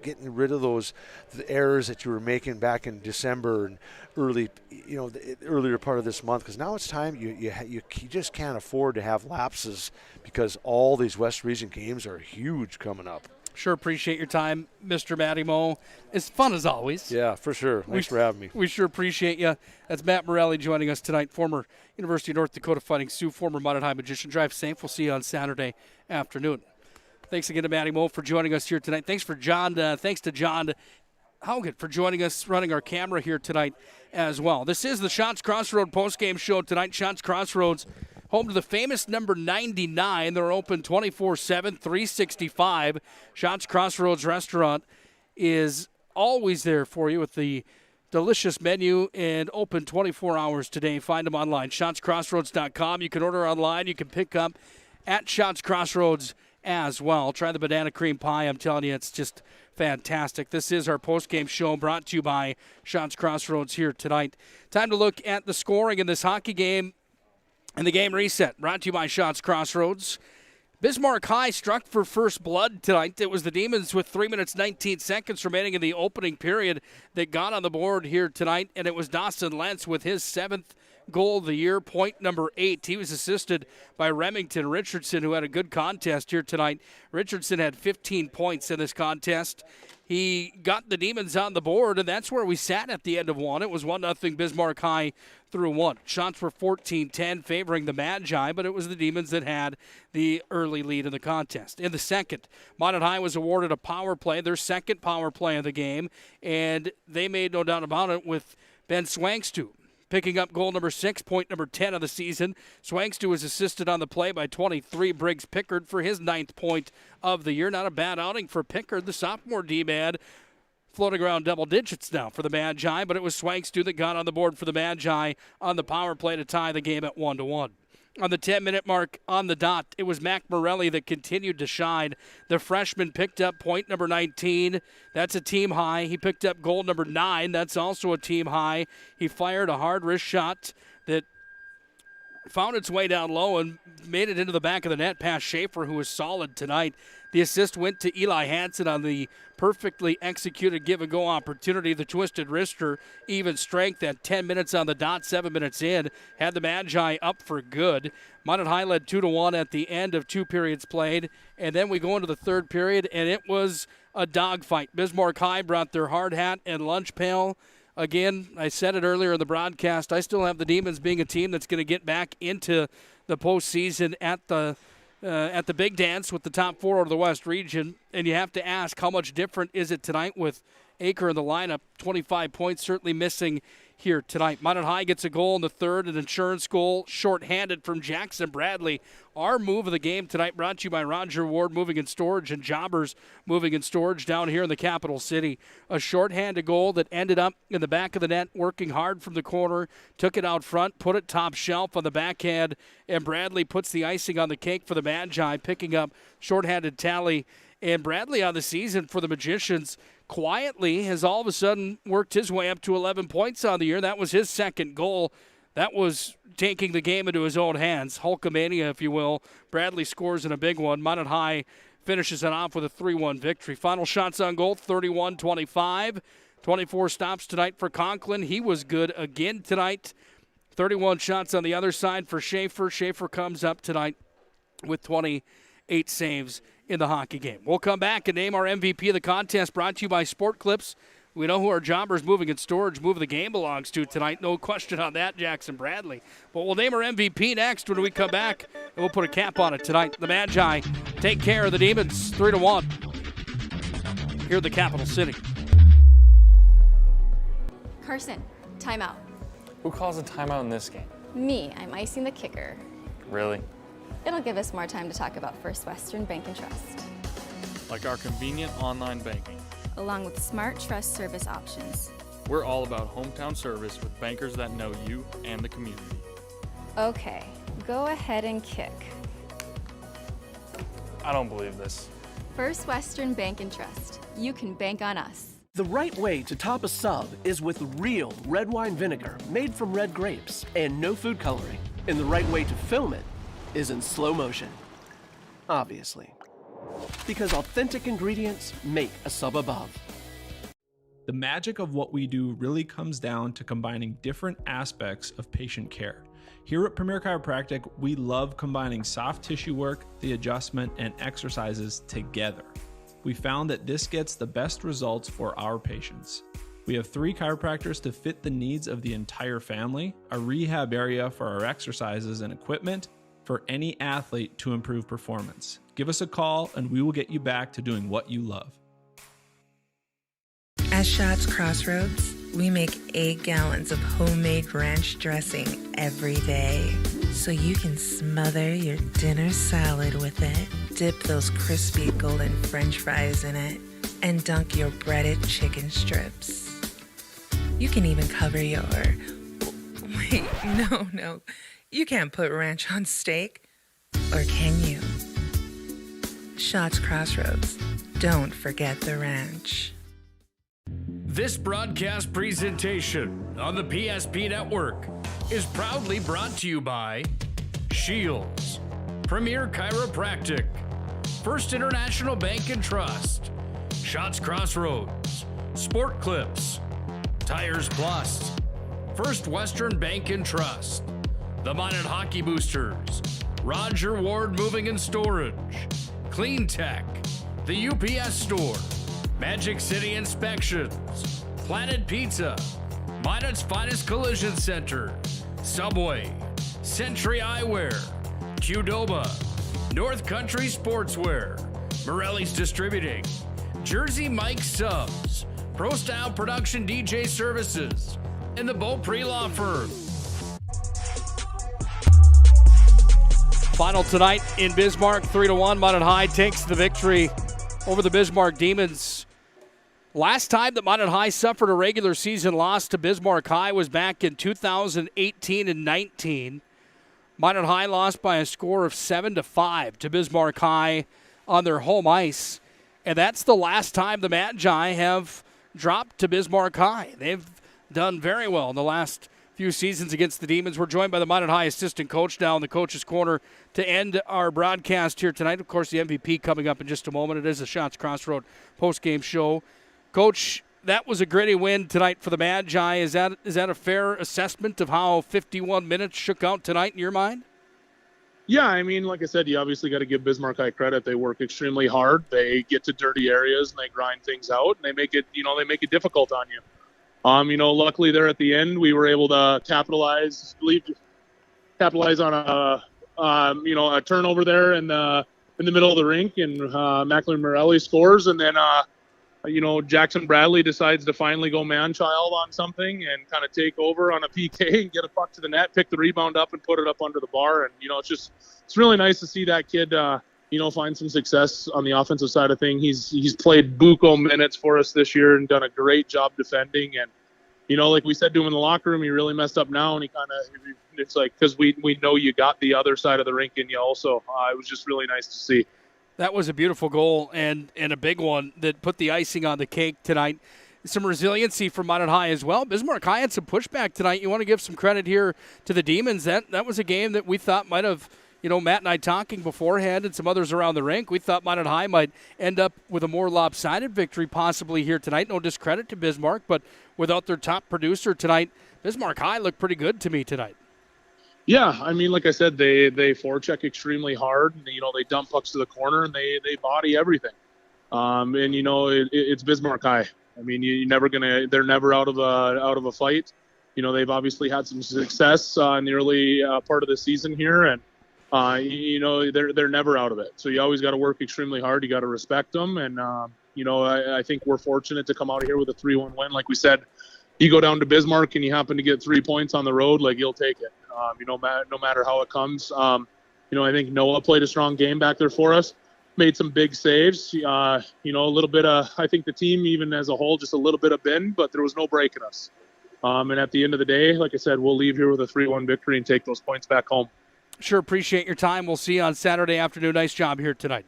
getting rid of the errors that you were making back in December and the earlier part of this month. Because now it's time. You just can't afford to have lapses because all these West Region games are huge coming up. Sure appreciate your time, Mr. Matty Mo. It's fun as always. Yeah, for sure. Thanks for having me. We sure appreciate you. That's Matt Morelli joining us tonight, former University of North Dakota Fighting Sioux, former Minot High Magician. Drive safe. We'll see you on Saturday afternoon. Thanks again to Matty Mo for joining us here tonight. Thanks to John Haugen for joining us, running our camera here tonight as well. This is the Shots Crossroads postgame show tonight. Shots Crossroads, home to the famous number 99. They're open 24/7, 365. Shots Crossroads Restaurant is always there for you with the delicious menu and open 24 hours today. Find them online, shotscrossroads.com. You can order online. You can pick up at Shots Crossroads as well. Try the banana cream pie. I'm telling you, it's just fantastic. This is our postgame show brought to you by Shots Crossroads here tonight. Time to look at the scoring in this hockey game. And the game reset, brought to you by Shots Crossroads. Bismarck High struck for first blood tonight. It was the Demons with 3 minutes, 19 seconds remaining in the opening period that got on the board here tonight. And it was Dawson Lentz with his 7th goal of the year, point number 8. He was assisted by Remington Richardson, who had a good contest here tonight. Richardson had 15 points in this contest. He got the Demons on the board, and that's where we sat at the end of one. It was 1-0 Bismarck High through one. Shots were 14-10, favoring the Magi, but it was the Demons that had the early lead in the contest. In the second, Minot High was awarded a power play, their second power play of the game, and they made no doubt about it with Ben Swangstu picking up goal number 6, point number 10 of the season. Swangstu was assisted on the play by 23 Briggs Pickard for his 9th point of the year. Not a bad outing for Pickard, the sophomore D-man, floating around double digits now for the Magi, but it was Swangstu that got on the board for the Magi on the power play to tie the game at 1-1. On the 10-minute mark on the dot, it was Mac Morelli that continued to shine. The freshman picked up point number 19. That's a team high. He picked up goal number 9. That's also a team high. He fired a hard wrist shot that found its way down low and made it into the back of the net past Schaefer, who was solid tonight. The assist went to Eli Hansen on the perfectly executed give-and-go opportunity. The twisted wrister, even strength at 10 minutes on the dot, 7 minutes in, had the Magi up for good. Minot High led 2-1 at the end of 2 periods played, and then we go into the third period, and it was a dogfight. Bismarck High brought their hard hat and lunch pail. Again, I said it earlier in the broadcast, I still have the Demons being a team that's going to get back into the postseason at the big dance with the top 4 of the West region. And you have to ask, how much different is it tonight with Aker in the lineup? 25 points certainly missing here tonight. Minot High gets a goal in the third, an insurance goal, shorthanded from Jackson Bradley. Our move of the game tonight brought to you by Roger Ward Moving and Storage and Jobbers Moving and Storage down here in the capital city. A shorthanded goal that ended up in the back of the net, working hard from the corner, took it out front, put it top shelf on the backhand, and Bradley puts the icing on the cake for the Magi, picking up shorthanded tally. And Bradley on the season for the Magicians quietly has all of a sudden worked his way up to 11 points on the year. That was his second goal. That was taking the game into his own hands. Hulkamania, if you will. Bradley scores in a big one. Minot High finishes it off with a 3-1 victory. Final shots on goal, 31-25. 24 stops tonight for Conklin. He was good again tonight. 31 shots on the other side for Schaefer. Schaefer comes up tonight with 28 saves in the hockey game. We'll come back and name our MVP of the contest, brought to you by Sport Clips. We know who our Jobbers Moving and Storage move of the game belongs to tonight. No question on that, Jackson Bradley. But we'll name our MVP next when we come back, and we'll put a cap on it tonight. The Magi take care of the Demons 3-1 here in the capital city. Carson, timeout. Who calls a timeout in this game? Me, I'm icing the kicker. Really? It'll give us more time to talk about First Western Bank and Trust, like our convenient online banking. along with smart trust service options. We're all about hometown service with bankers that know you and the community. Okay, go ahead and kick. I don't believe this. First Western Bank and Trust. You can bank on us. The right way to top a sub is with real red wine vinegar made from red grapes and no food coloring. And the right way to film it is in slow motion. Obviously. Because authentic ingredients make a sub above. The magic of what we do really comes down to combining different aspects of patient care. Here at Premier Chiropractic, we love combining soft tissue work, the adjustment, and exercises together. We found that this gets the best results for our patients. We have 3 chiropractors to fit the needs of the entire family, a rehab area for our exercises and equipment for any athlete to improve performance. Give us a call and we will get you back to doing what you love. At Shots Crossroads, we make 8 gallons of homemade ranch dressing every day. So you can smother your dinner salad with it, dip those crispy golden French fries in it, and dunk your breaded chicken strips. You can even cover your... Wait, no. You can't put ranch on steak. Or can you? Shots Crossroads. Don't forget the ranch. This broadcast presentation on the PSP Network is proudly brought to you by Shields, Premier Chiropractic, First International Bank and Trust, Shots Crossroads, Sport Clips, Tires Plus, First Western Bank and Trust, the Minot Hockey Boosters, Roger Ward Moving and Storage, Clean Tech, the UPS Store, Magic City Inspections, Planet Pizza, Minot's Finest Collision Center, Subway, Century Eyewear, Qdoba, North Country Sportswear, Morelli's Distributing, Jersey Mike Subs, Pro Style Production DJ Services, and the Beaupre Law Firm. Final tonight in Bismarck, 3-1. Minot High takes the victory over the Bismarck Demons. Last time that Minot High suffered a regular season loss to Bismarck High was back in 2018 and 19. Minot High lost by a score of 7-5 to Bismarck High on their home ice. And that's the last time the Magi have dropped to Bismarck High. They've done very well in the last few seasons against the Demons. We're joined by the Minot High assistant coach now in the coach's corner to end our broadcast here tonight. Of course, the MVP coming up in just a moment. It is the Shots Crossroad postgame show. Coach, that was a gritty win tonight for the Magi. Is that a fair assessment of how 51 minutes shook out tonight in your mind? Yeah, I mean, like I said, you obviously got to give Bismarck High credit. They work extremely hard. They get to dirty areas and they grind things out and they make it difficult on you. Luckily there at the end, we were able to capitalize on a turnover there in the middle of the rink, and Macklin Morelli scores, and then Jackson Bradley decides to finally go man-child on something and kind of take over on a PK and get a puck to the net, pick the rebound up and put it up under the bar. And, it's really nice to see that kid, find some success on the offensive side of things. He's played buco minutes for us this year and done a great job defending. And, like we said to him in the locker room, he really messed up now. And it's like, because we know you got the other side of the rink in you also. It was just really nice to see. That was a beautiful goal and a big one that put the icing on the cake tonight. Some resiliency from Minot High as well. Bismarck High had some pushback tonight. You want to give some credit here to the Demons. That was a game that we thought might have, Matt and I talking beforehand and some others around the rink, we thought Minot High might end up with a more lopsided victory possibly here tonight. No discredit to Bismarck, but without their top producer tonight, Bismarck High looked pretty good to me tonight. Yeah, I mean, like I said, they forecheck extremely hard. And, they dump pucks to the corner and they body everything. It's Bismarck High. I mean, they're never out of a fight. They've obviously had some success in the early part of the season here, and they're never out of it. So you always got to work extremely hard. You got to respect them, and I think we're fortunate to come out of here with a 3-1 win. Like we said, you go down to Bismarck and you happen to get 3 points on the road, like you'll take it. No matter how it comes. I think Noah played a strong game back there for us, made some big saves. A little bit of, I think the team even as a whole, just a little bit of bend, but there was no breaking us. And at the end of the day, like I said, we'll leave here with a 3-1 victory and take those points back home. Sure appreciate your time. We'll see you on Saturday afternoon. Nice job here tonight.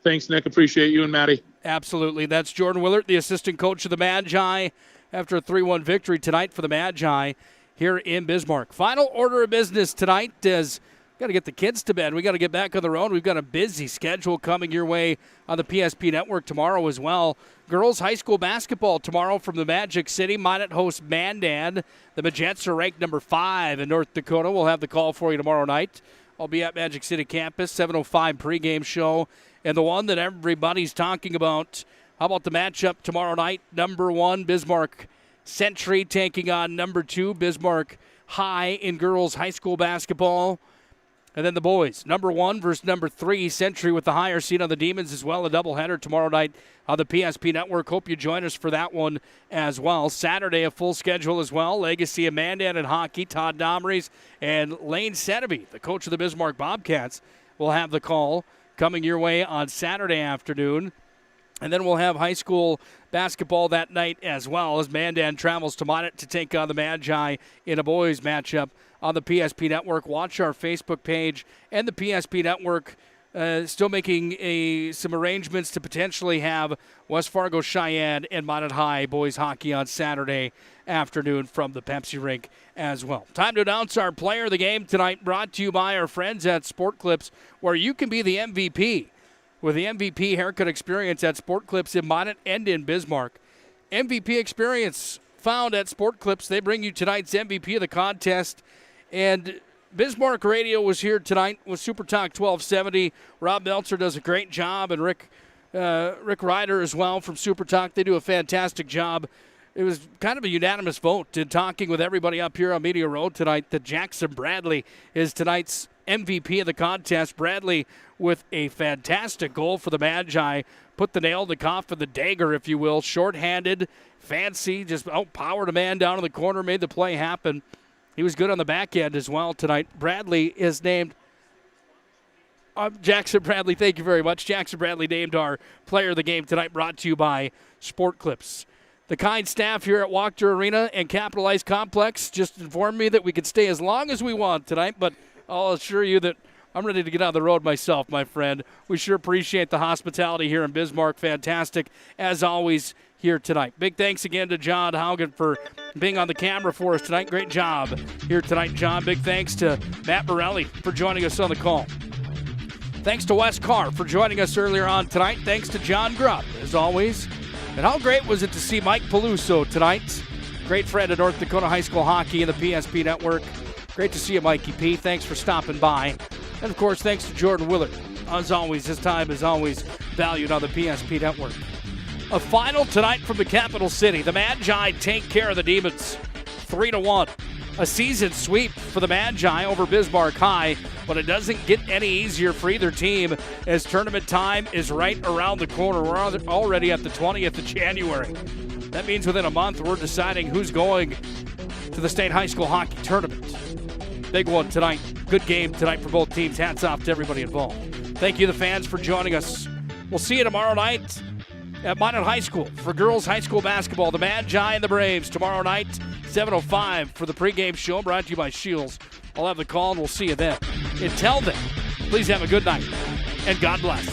Thanks, Nick. Appreciate you and Maddie. Absolutely. That's Jordan Willert, the assistant coach of the Magi, after a 3-1 victory tonight for the Magi here in Bismarck. Final order of business tonight is got to get the kids to bed. We got to get back on the road. We've got a busy schedule coming your way on the PSP Network tomorrow as well. Girls high school basketball tomorrow from the Magic City. Minot hosts Mandan. The Magets are ranked number 5 in North Dakota. We'll have the call for you tomorrow night. I'll be at Magic City campus, 7:05 pregame show. And the one that everybody's talking about, how about the matchup tomorrow night? Number 1, Bismarck Century taking on number 2, Bismarck High in girls high school basketball. And then the boys, number 1 versus number 3, Century with the higher seed on the Demons as well. A doubleheader tomorrow night on the PSP Network. Hope you join us for that one as well. Saturday, a full schedule as well. Legacy of Mandan in hockey. Todd Domrys and Lane Sedeby, the coach of the Bismarck Bobcats, will have the call coming your way on Saturday afternoon. And then we'll have high school basketball that night as well as Mandan travels to Minot to take on the Magi in a boys matchup on the PSP Network. Watch our Facebook page and the PSP Network. Still making some arrangements to potentially have West Fargo Cheyenne and Minot High boys hockey on Saturday afternoon from the Pepsi rink as well. Time to announce our player of the game tonight, brought to you by our friends at Sport Clips, where you can be the MVP with the MVP haircut experience at Sport Clips in Minot and in Bismarck. MVP experience found at Sport Clips. They bring you tonight's MVP of the contest. And Bismarck Radio was here tonight with Super Talk 1270. Rob Meltzer does a great job, and Rick Ryder as well from Super Talk. They do a fantastic job. It was kind of a unanimous vote in talking with everybody up here on Media Road tonight that Jackson Bradley is tonight's MVP of the contest. Bradley with a fantastic goal for the Magi. Put the nail in the coffin, the dagger, if you will. Short-handed, fancy, just outpowered a man down in the corner, made the play happen. He was good on the back end as well tonight. Bradley is named Jackson Bradley, thank you very much. Jackson Bradley named our player of the game tonight, brought to you by Sport Clips. The kind staff here at Wachter Arena and Capital Ice Complex just informed me that we could stay as long as we want tonight, but I'll assure you that I'm ready to get on the road myself, my friend. We sure appreciate the hospitality here in Bismarck. Fantastic, as always, here tonight. Big thanks again to John Haugen for being on the camera for us tonight. Great job here tonight, John. Big thanks to Matt Morelli for joining us on the call. Thanks to Wes Carr for joining us earlier on tonight. Thanks to John Grubb, as always. And how great was it to see Mike Peluso tonight? Great friend of North Dakota High School Hockey and the PSP Network. Great to see you, Mikey P. Thanks for stopping by. And, of course, thanks to Jordan Willard. As always, his time is always valued on the PSP Network. A final tonight from the capital city. The Magi take care of the Demons 3-1. A season sweep for the Magi over Bismarck High, but it doesn't get any easier for either team as tournament time is right around the corner. We're already at the 20th of January. That means within a month we're deciding who's going to the state high school hockey tournament. Big one tonight. Good game tonight for both teams. Hats off to everybody involved. Thank you, the fans, for joining us. We'll see you tomorrow night at Minot High School for girls high school basketball. The Magi and the Braves tomorrow night, 7:05 for the pregame show brought to you by Shields. I'll have the call and we'll see you then. Until then, please have a good night and God bless.